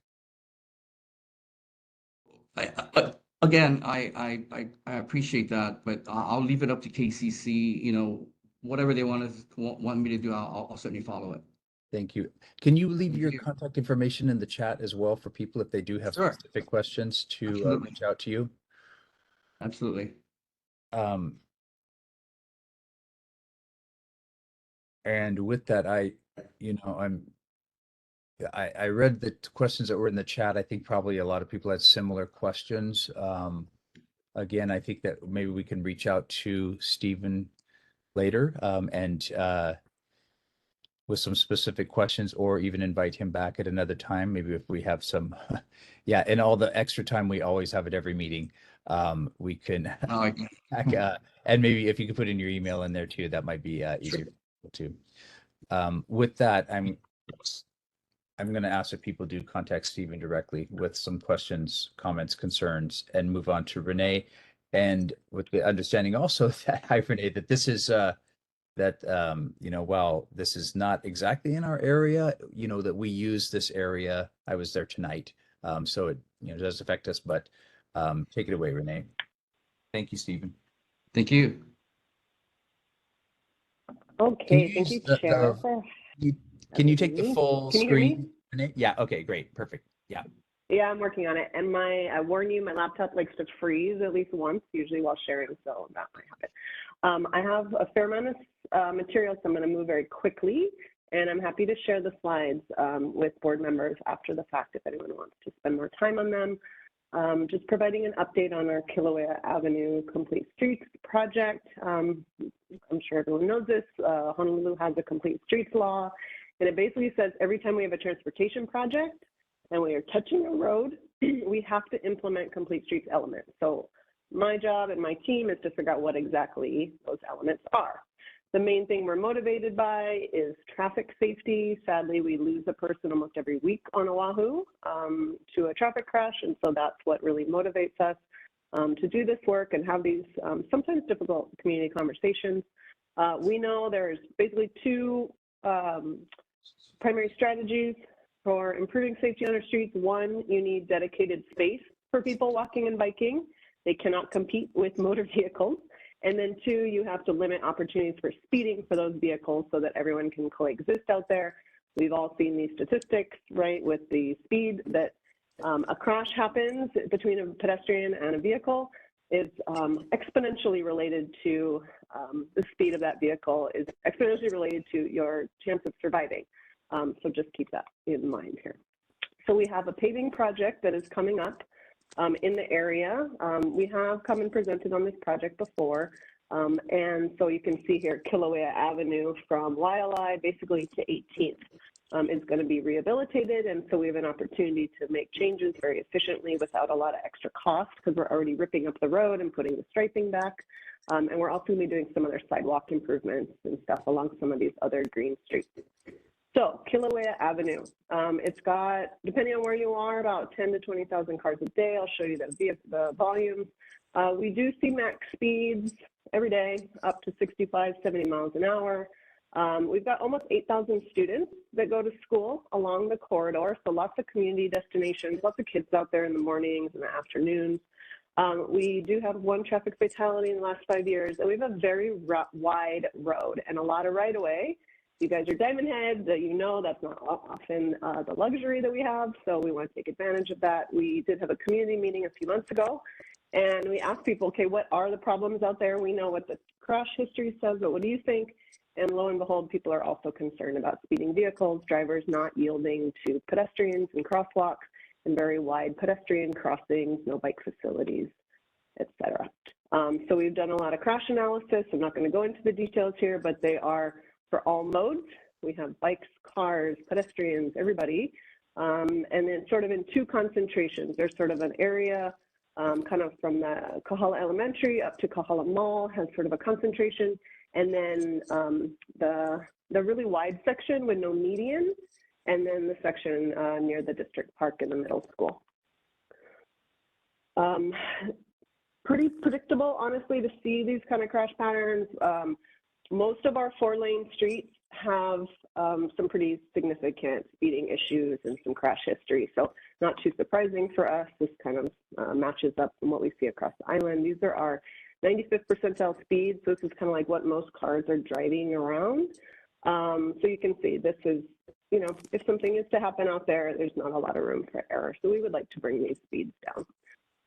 Again, I appreciate that, but I'll leave it up to KCC. Whatever they want me to do, I'll certainly follow it. Thank you. Can you leave your contact information in the chat as well, for people, if they do have Sure. specific questions, to Absolutely. reach out to you? Absolutely. And with that, I read the questions that were in the chat. I think probably a lot of people had similar questions. Again, I think that maybe we can reach out to Stephen later, and with some specific questions, or even invite him back at another time. Maybe if we have some, and all the extra time we always have at every meeting. we can, Oh, and maybe if you could put in your email in there too, that might be easier too. With that, I'm going to ask if people do contact Stephen directly with some questions, comments, concerns, and move on to Renee. And with the understanding also that, hi Renee, that this is, while this is not exactly in our area, that we use this area. I was there tonight. So it, does affect us, but take it away, Renee. Thank you, Stephen. thank you. Okay, thank you, Chair. Can you take the me. full Can you hear me? screen, Renee? Yeah, okay, great, perfect. Yeah. Yeah, I'm working on it. And I warn you, my laptop likes to freeze at least once, usually while sharing, so that might happen. I have a fair amount of material, so I'm going to move very quickly, and I'm happy to share the slides with board members after the fact if anyone wants to spend more time on them. Just providing an update on our Kilauea Avenue Complete Streets project. I'm sure everyone knows this. Honolulu has a Complete Streets law, and it basically says every time we have a transportation project and we are touching a road, we have to implement Complete Streets elements. So my job and my team is to figure out what exactly those elements are. The main thing we're motivated by is traffic safety. Sadly, we lose a person almost every week on Oahu to a traffic crash, and so that's what really motivates us to do this work and have these sometimes difficult community conversations. We know there's basically two primary strategies for improving safety on our streets. One, you need dedicated space for people walking and biking. They cannot compete with motor vehicles. And then two, you have to limit opportunities for speeding for those vehicles so that everyone can coexist out there. We've all seen these statistics, right, with the speed that a crash happens between a pedestrian and a vehicle is exponentially related to the speed of that vehicle is exponentially related to your chance of surviving. So just keep that in mind here. So we have a paving project that is coming up in the area. We have come and presented on this project before. And so you can see here, Kilauea Avenue from Waialae basically to 18th is going to be rehabilitated. And so we have an opportunity to make changes very efficiently without a lot of extra cost because we're already ripping up the road and putting the striping back. And we're also going to be doing some other sidewalk improvements and stuff along some of these other green streets. So Kilauea Avenue, it's got, depending on where you are, about 10 to 20,000 cars a day. I'll show you the volumes. We do see max speeds every day up to 65, 70 miles an hour. We've got almost 8,000 students that go to school along the corridor. So lots of community destinations, lots of kids out there in the mornings and the afternoons. We do have one traffic fatality in the last 5 years, and we have a very wide road and a lot of right-of-way. You guys are diamond heads, you know that's not often the luxury that we have, so we want to take advantage of that. We did have a community meeting a few months ago, and we asked people, okay, what are the problems out there? We know what the crash history says, but what do you think? And lo and behold, people are also concerned about speeding vehicles, drivers not yielding to pedestrians and crosswalks, and very wide pedestrian crossings, no bike facilities, etc. So we've done a lot of crash analysis. I'm not going to go into the details here, but they are for all modes. We have bikes, cars, pedestrians, everybody. And then sort of in two concentrations. There's sort of an area kind of from the Kahala Elementary up to Kahala Mall has sort of a concentration. And then the really wide section with no median. And then the section near the district park in the middle school. Pretty predictable, honestly, to see these kind of crash patterns. Most of our 4-lane streets have some pretty significant speeding issues and some crash history. So not too surprising for us. This kind of matches up from what we see across the island. These are our 95th percentile speeds. So this is kind of like what most cars are driving around. So you can see this is, you know, if something is to happen out there, there's not a lot of room for error. So we would like to bring these speeds down.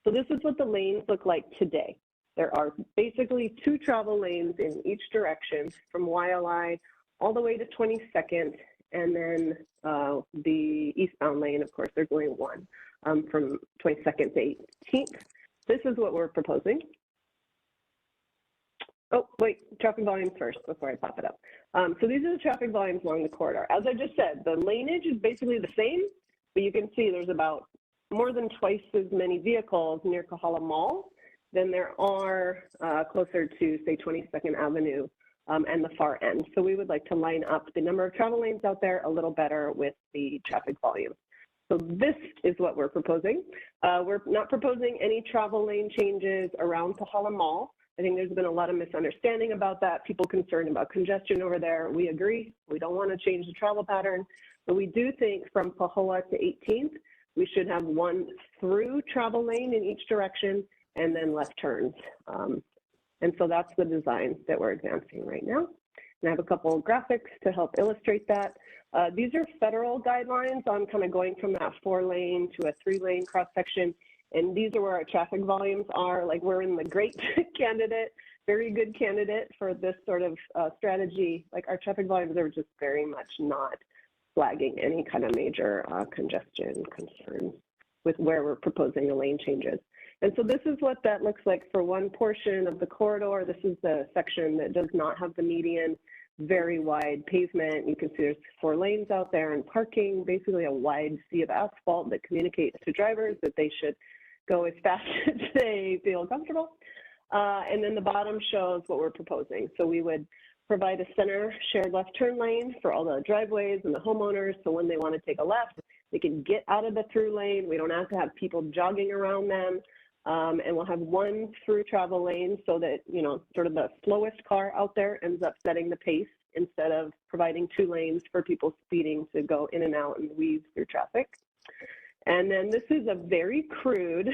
So this is what the lanes look like today. There are basically 2 travel lanes in each direction from Waialae all the way to 22nd, and then the eastbound lane, of course, there's only one from 22nd to 18th. This is what we're proposing. Oh, wait, traffic volumes first before I pop it up. So these are the traffic volumes along the corridor. As I just said, the laneage is basically the same, but you can see there's about more than twice as many vehicles near Kahala Mall than there are closer to, say, 22nd Avenue and the far end. So we would like to line up the number of travel lanes out there a little better with the traffic volume. So this is what we're proposing. We're not proposing any travel lane changes around Pahala Mall. I think there's been a lot of misunderstanding about that. People concerned about congestion over there. We agree. We don't want to change the travel pattern, but we do think from Pahala to 18th, we should have one through travel lane in each direction and then left turns. And so that's the design that we're advancing right now. And I have a couple of graphics to help illustrate that. These are federal guidelines on kind of going from that 4-lane to a 3-lane cross section. And these are where our traffic volumes are. Like, we're in the great candidate, very good candidate for this sort of strategy. Like, our traffic volumes are just very much not flagging any kind of major congestion concerns with where we're proposing the lane changes. And so this is what that looks like for one portion of the corridor. This is the section that does not have the median, very wide pavement. You can see there's 4 lanes out there and parking, basically a wide sea of asphalt that communicates to drivers that they should go as fast as they feel comfortable. And then the bottom shows what we're proposing. So we would provide a center shared left turn lane for all the driveways and the homeowners. So when they want to take a left, they can get out of the through lane. We don't have to have people jogging around them. And we'll have one through travel lane so that, you know, sort of the slowest car out there ends up setting the pace instead of providing 2 lanes for people speeding to go in and out and weave through traffic. And then this is a very crude,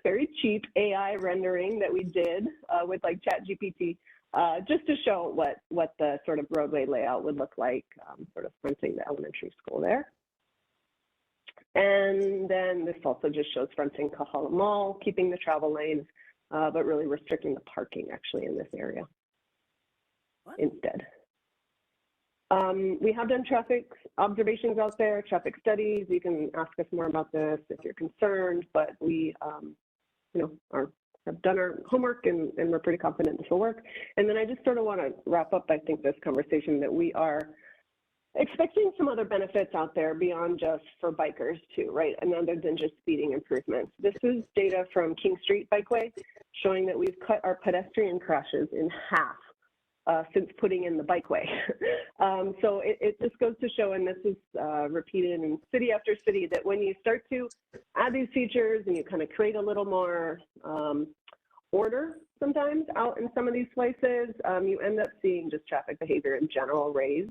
very cheap AI rendering that we did with like ChatGPT, just to show what the sort of roadway layout would look like, sort of fronting the elementary school there. And then this also just shows fronting Kahala Mall, keeping the travel lanes, but really restricting the parking actually in this area instead. We have done traffic observations out there, traffic studies. You can ask us more about this if you're concerned, but we, you know, have done our homework and we're pretty confident this will work. And then I just sort of want to wrap up, I think, this conversation that we are expecting some other benefits out there beyond just for bikers too, right? And other than just speeding improvements. This is data from King Street Bikeway showing that we've cut our pedestrian crashes in half since putting in the bikeway. So it just goes to show, and this is repeated in city after city, that when you start to add these features and you kind of create a little more order sometimes out in some of these places, you end up seeing just traffic behavior in general raise,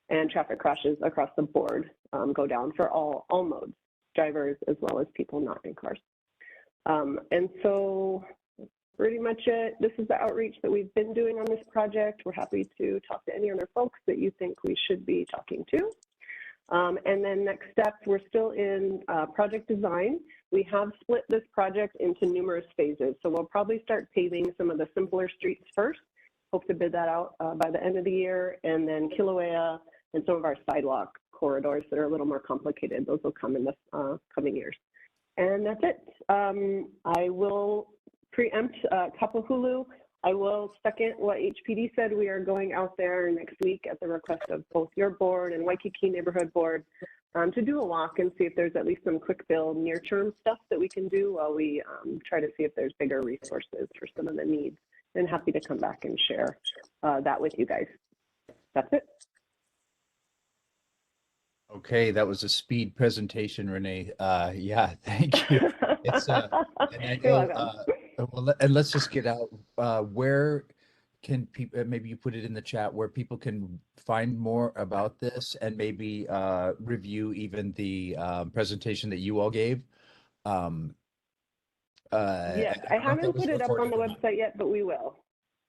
and traffic crashes across the board go down for all modes, drivers as well as people not in cars. And so pretty much it. This is the outreach that we've been doing on this project. We're happy to talk to any other folks that you think we should be talking to. And then next steps, we're still in project design. We have split this project into numerous phases. So we'll probably start paving some of the simpler streets first. Hope to bid that out by the end of the year. And then Kilauea and some of our sidewalk corridors that are a little more complicated, those will come in the coming years. And that's it. I will preempt Kapahulu. I will second what HPD said. We are going out there next week at the request of both your board and Waikiki Neighborhood Board to do a walk and see if there's at least some quick build near-term stuff that we can do while we try to see if there's bigger resources for some of the needs. And happy to come back and share that with you guys. That's it. Okay, that was a speed presentation, Renee. Yeah, thank you. It's and I know, well, and let's just get out. Where can people? Maybe you put it in the chat where people can find more about this and maybe review even the presentation that you all gave. Yes, I haven't put it up on the website yet, but we will.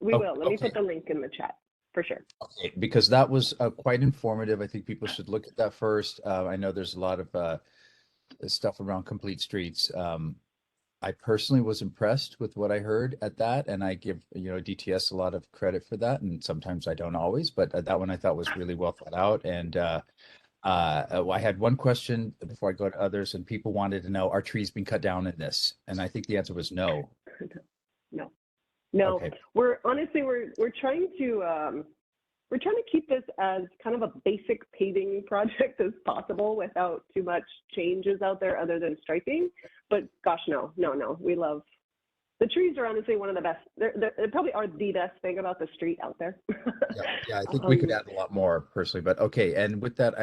We will. Let me put the link in the chat for sure. Okay, because that was quite informative. I think people should look at that first. I know there's a lot of stuff around complete streets. I personally was impressed with what I heard at that, and I give DTS a lot of credit for that, and sometimes I don't always, but that one I thought was really well thought out. And I had one question before I go to others, and people wanted to know, are trees being cut down in this? And I think the answer was no. No. Okay. We're trying to keep this as kind of a basic paving project as possible without too much changes out there other than striping. But gosh, no. We love the trees are honestly one of the best. They probably are the best thing about the street out there. Yeah, I think we could Um, add a lot more personally, but okay. And with that,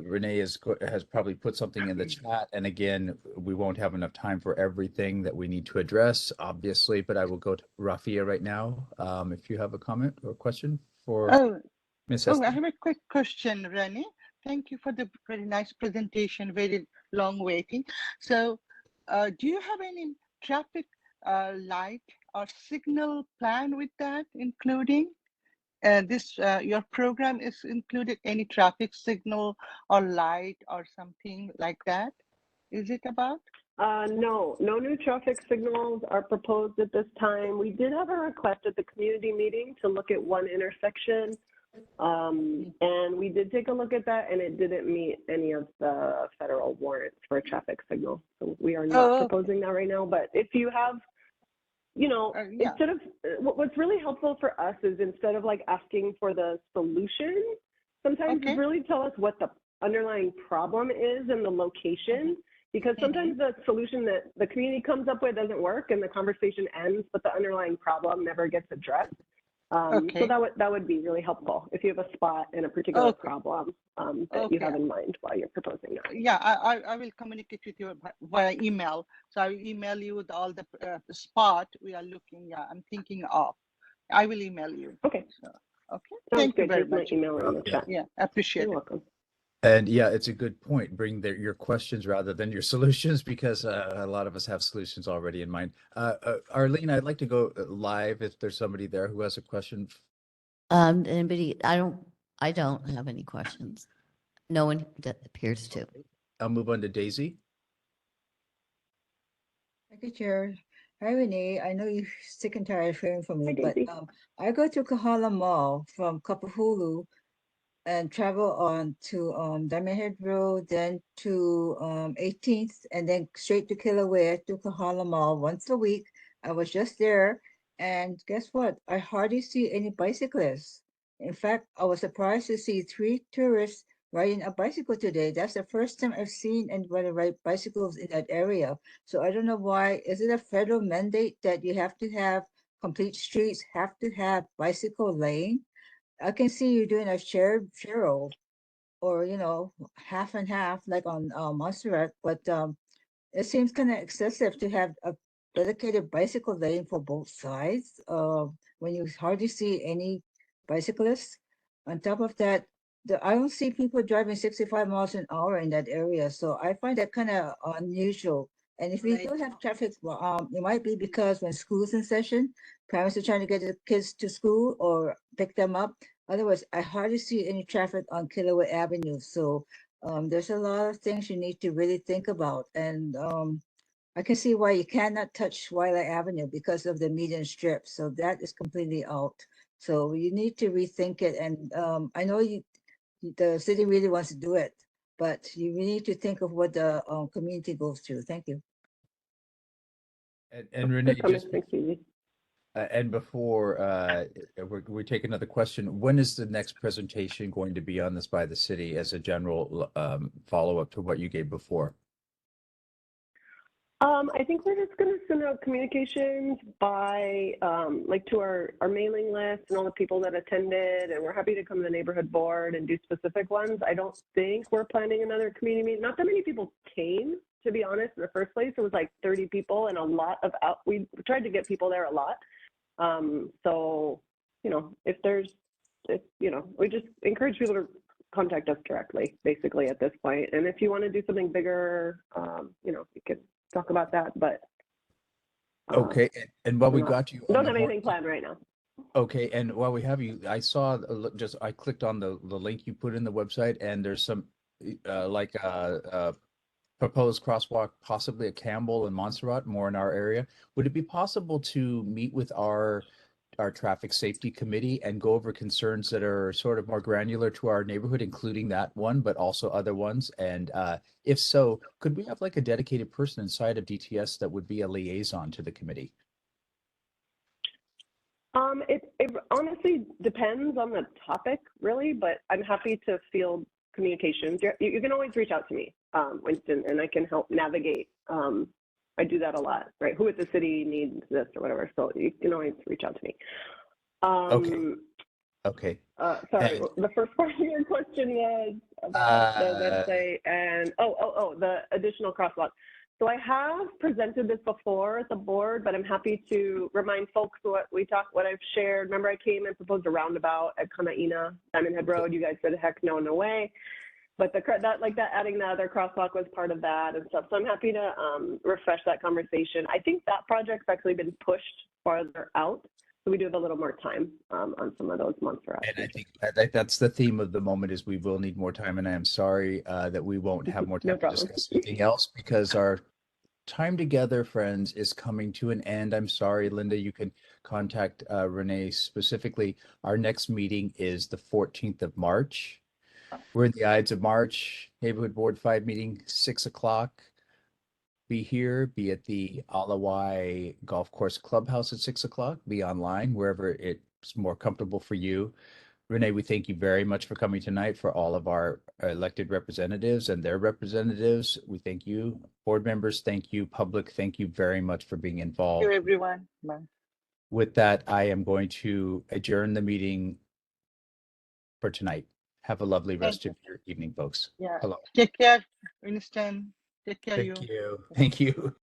Renee has probably put something in the chat. And again, we won't have enough time for everything that we need to address, obviously, but I will go to Rafia right now. If you have a comment or a question for Oh, Ms. I Esther. have a quick question, Rennie. Thank you for the very nice presentation, very long waiting. So, do you have any traffic light or signal plan with that, including your program is included any traffic signal or light or something like that? Is it about? no new traffic signals are proposed at this time. We did have a request at the community meeting to look at one intersection. And we did take a look at that, and it didn't meet any of the federal warrants for a traffic signal. So we are not proposing that right now. But if you have, instead of what's really helpful for us is instead of like asking for the solution, sometimes just really tell us what the underlying problem is and the location. Because sometimes the solution that the community comes up with doesn't work, and the conversation ends, but the underlying problem never gets addressed. So that would be really helpful if you have a spot in a particular problem that you have in mind while you're proposing that. Yeah, I will communicate with you via email. So I will email you with all the spot we are looking. Yeah, I'm thinking of. I will email you. Okay. So, okay. Sounds Thank you good. very Here's my much. email in the chat. Yeah, appreciate You're it. welcome. And yeah, it's a good point. Bring your questions rather than your solutions, because a lot of us have solutions already in mind. Arlene, I'd like to go live if there's somebody there who has a question. Anybody? I don't have any questions. No one appears to. I'll move on to Daisy. Thank you, Chair. Hi, Renee. I know you're sick and tired of hearing from me, but I go to Kahala Mall from Kapahulu and travel on to Diamond Head Road, then to 18th, and then straight to Kilauea to Kahala Mall once a week. I was just there, and guess what? I hardly see any bicyclists. In fact, I was surprised to see 3 tourists riding a bicycle today. That's the first time I've seen anybody ride bicycles in that area. So I don't know why. Is it a federal mandate that you have to have complete streets, have to have bicycle lane? I can see you doing a shared or half and half like on Montserrat, but it seems kind of excessive to have a dedicated bicycle lane for both sides when you hardly see any bicyclists. On top of that, I don't see people driving 65 miles an hour in that area, so I find that kind of unusual. And if we do have traffic, it might be because when school's in session, parents are trying to get the kids to school or pick them up. Otherwise, I hardly see any traffic on Kilauea Avenue. So there's a lot of things you need to really think about. And I can see why you cannot touch Waialae Avenue because of the median strip. So that is completely out. So you need to rethink it. And I know the city really wants to do it, but you need to think of what the community goes through. Thank you. And Renee, just Thanks, Susie. and before we take another question, when is the next presentation going to be on this by the city as a general follow-up to what you gave before? I think we're just going to send out communications by like to our mailing list and all the people that attended, and we're happy to come to the neighborhood board and do specific ones. I don't think we're planning another community meeting. Not that many people came, to be honest. In the first place, it was like 30 people, and a lot of we tried to get people there a lot. So we just encourage people to contact us directly, basically, at this point. And if you want to do something bigger, you could talk about that, but okay. And while we got you, don't have anything planned right now. Okay, and while we have you, I saw I clicked on the link you put in the website, and there's some proposed crosswalk, possibly at Campbell and Montserrat, more in our area. Would it be possible to meet with our traffic safety committee and go over concerns that are sort of more granular to our neighborhood, including that one, but also other ones? And if so, could we have like a dedicated person inside of DTS that would be a liaison to the committee? It honestly depends on the topic, really, but I'm happy to field communications. You can always reach out to me, Winston, and I can help navigate I do that a lot, right? Who at the city needs this or whatever. So you can always reach out to me. Okay. Sorry, And, the first part of your question was about the uh, website and the additional crosswalk. So I have presented this before at the board, but I'm happy to remind folks what I've shared. Remember, I came and proposed a roundabout at Kanaina, Diamond Head Road. You guys said, heck no, no way. But adding the other crosswalk was part of that and stuff. So I'm happy to refresh that conversation. I think that project's actually been pushed farther out. So we do have a little more time on some of those months for us. and I think that's the theme of the moment is we will need more time. And I am sorry that we won't have more time No to problem. discuss anything else because our time together, friends, is coming to an end. I'm sorry, Linda, you can contact Renee specifically. Our next meeting is the 14th of March. We're in the Ides of March, Neighborhood Board 5 meeting, 6 o'clock. Be here, be at the Alawai Golf Course Clubhouse at 6 o'clock, be online, wherever it's more comfortable for you. Renee, we thank you very much for coming tonight, for all of our elected representatives and their representatives. We thank you. Board members, thank you. Public, thank you very much for being Thank involved. you, everyone. Bye. With that, I am going to adjourn the meeting for tonight. Have a lovely rest Thank of your evening, folks. Yeah. Hello. Take care, Winston. Take care, Thank you. Thank you.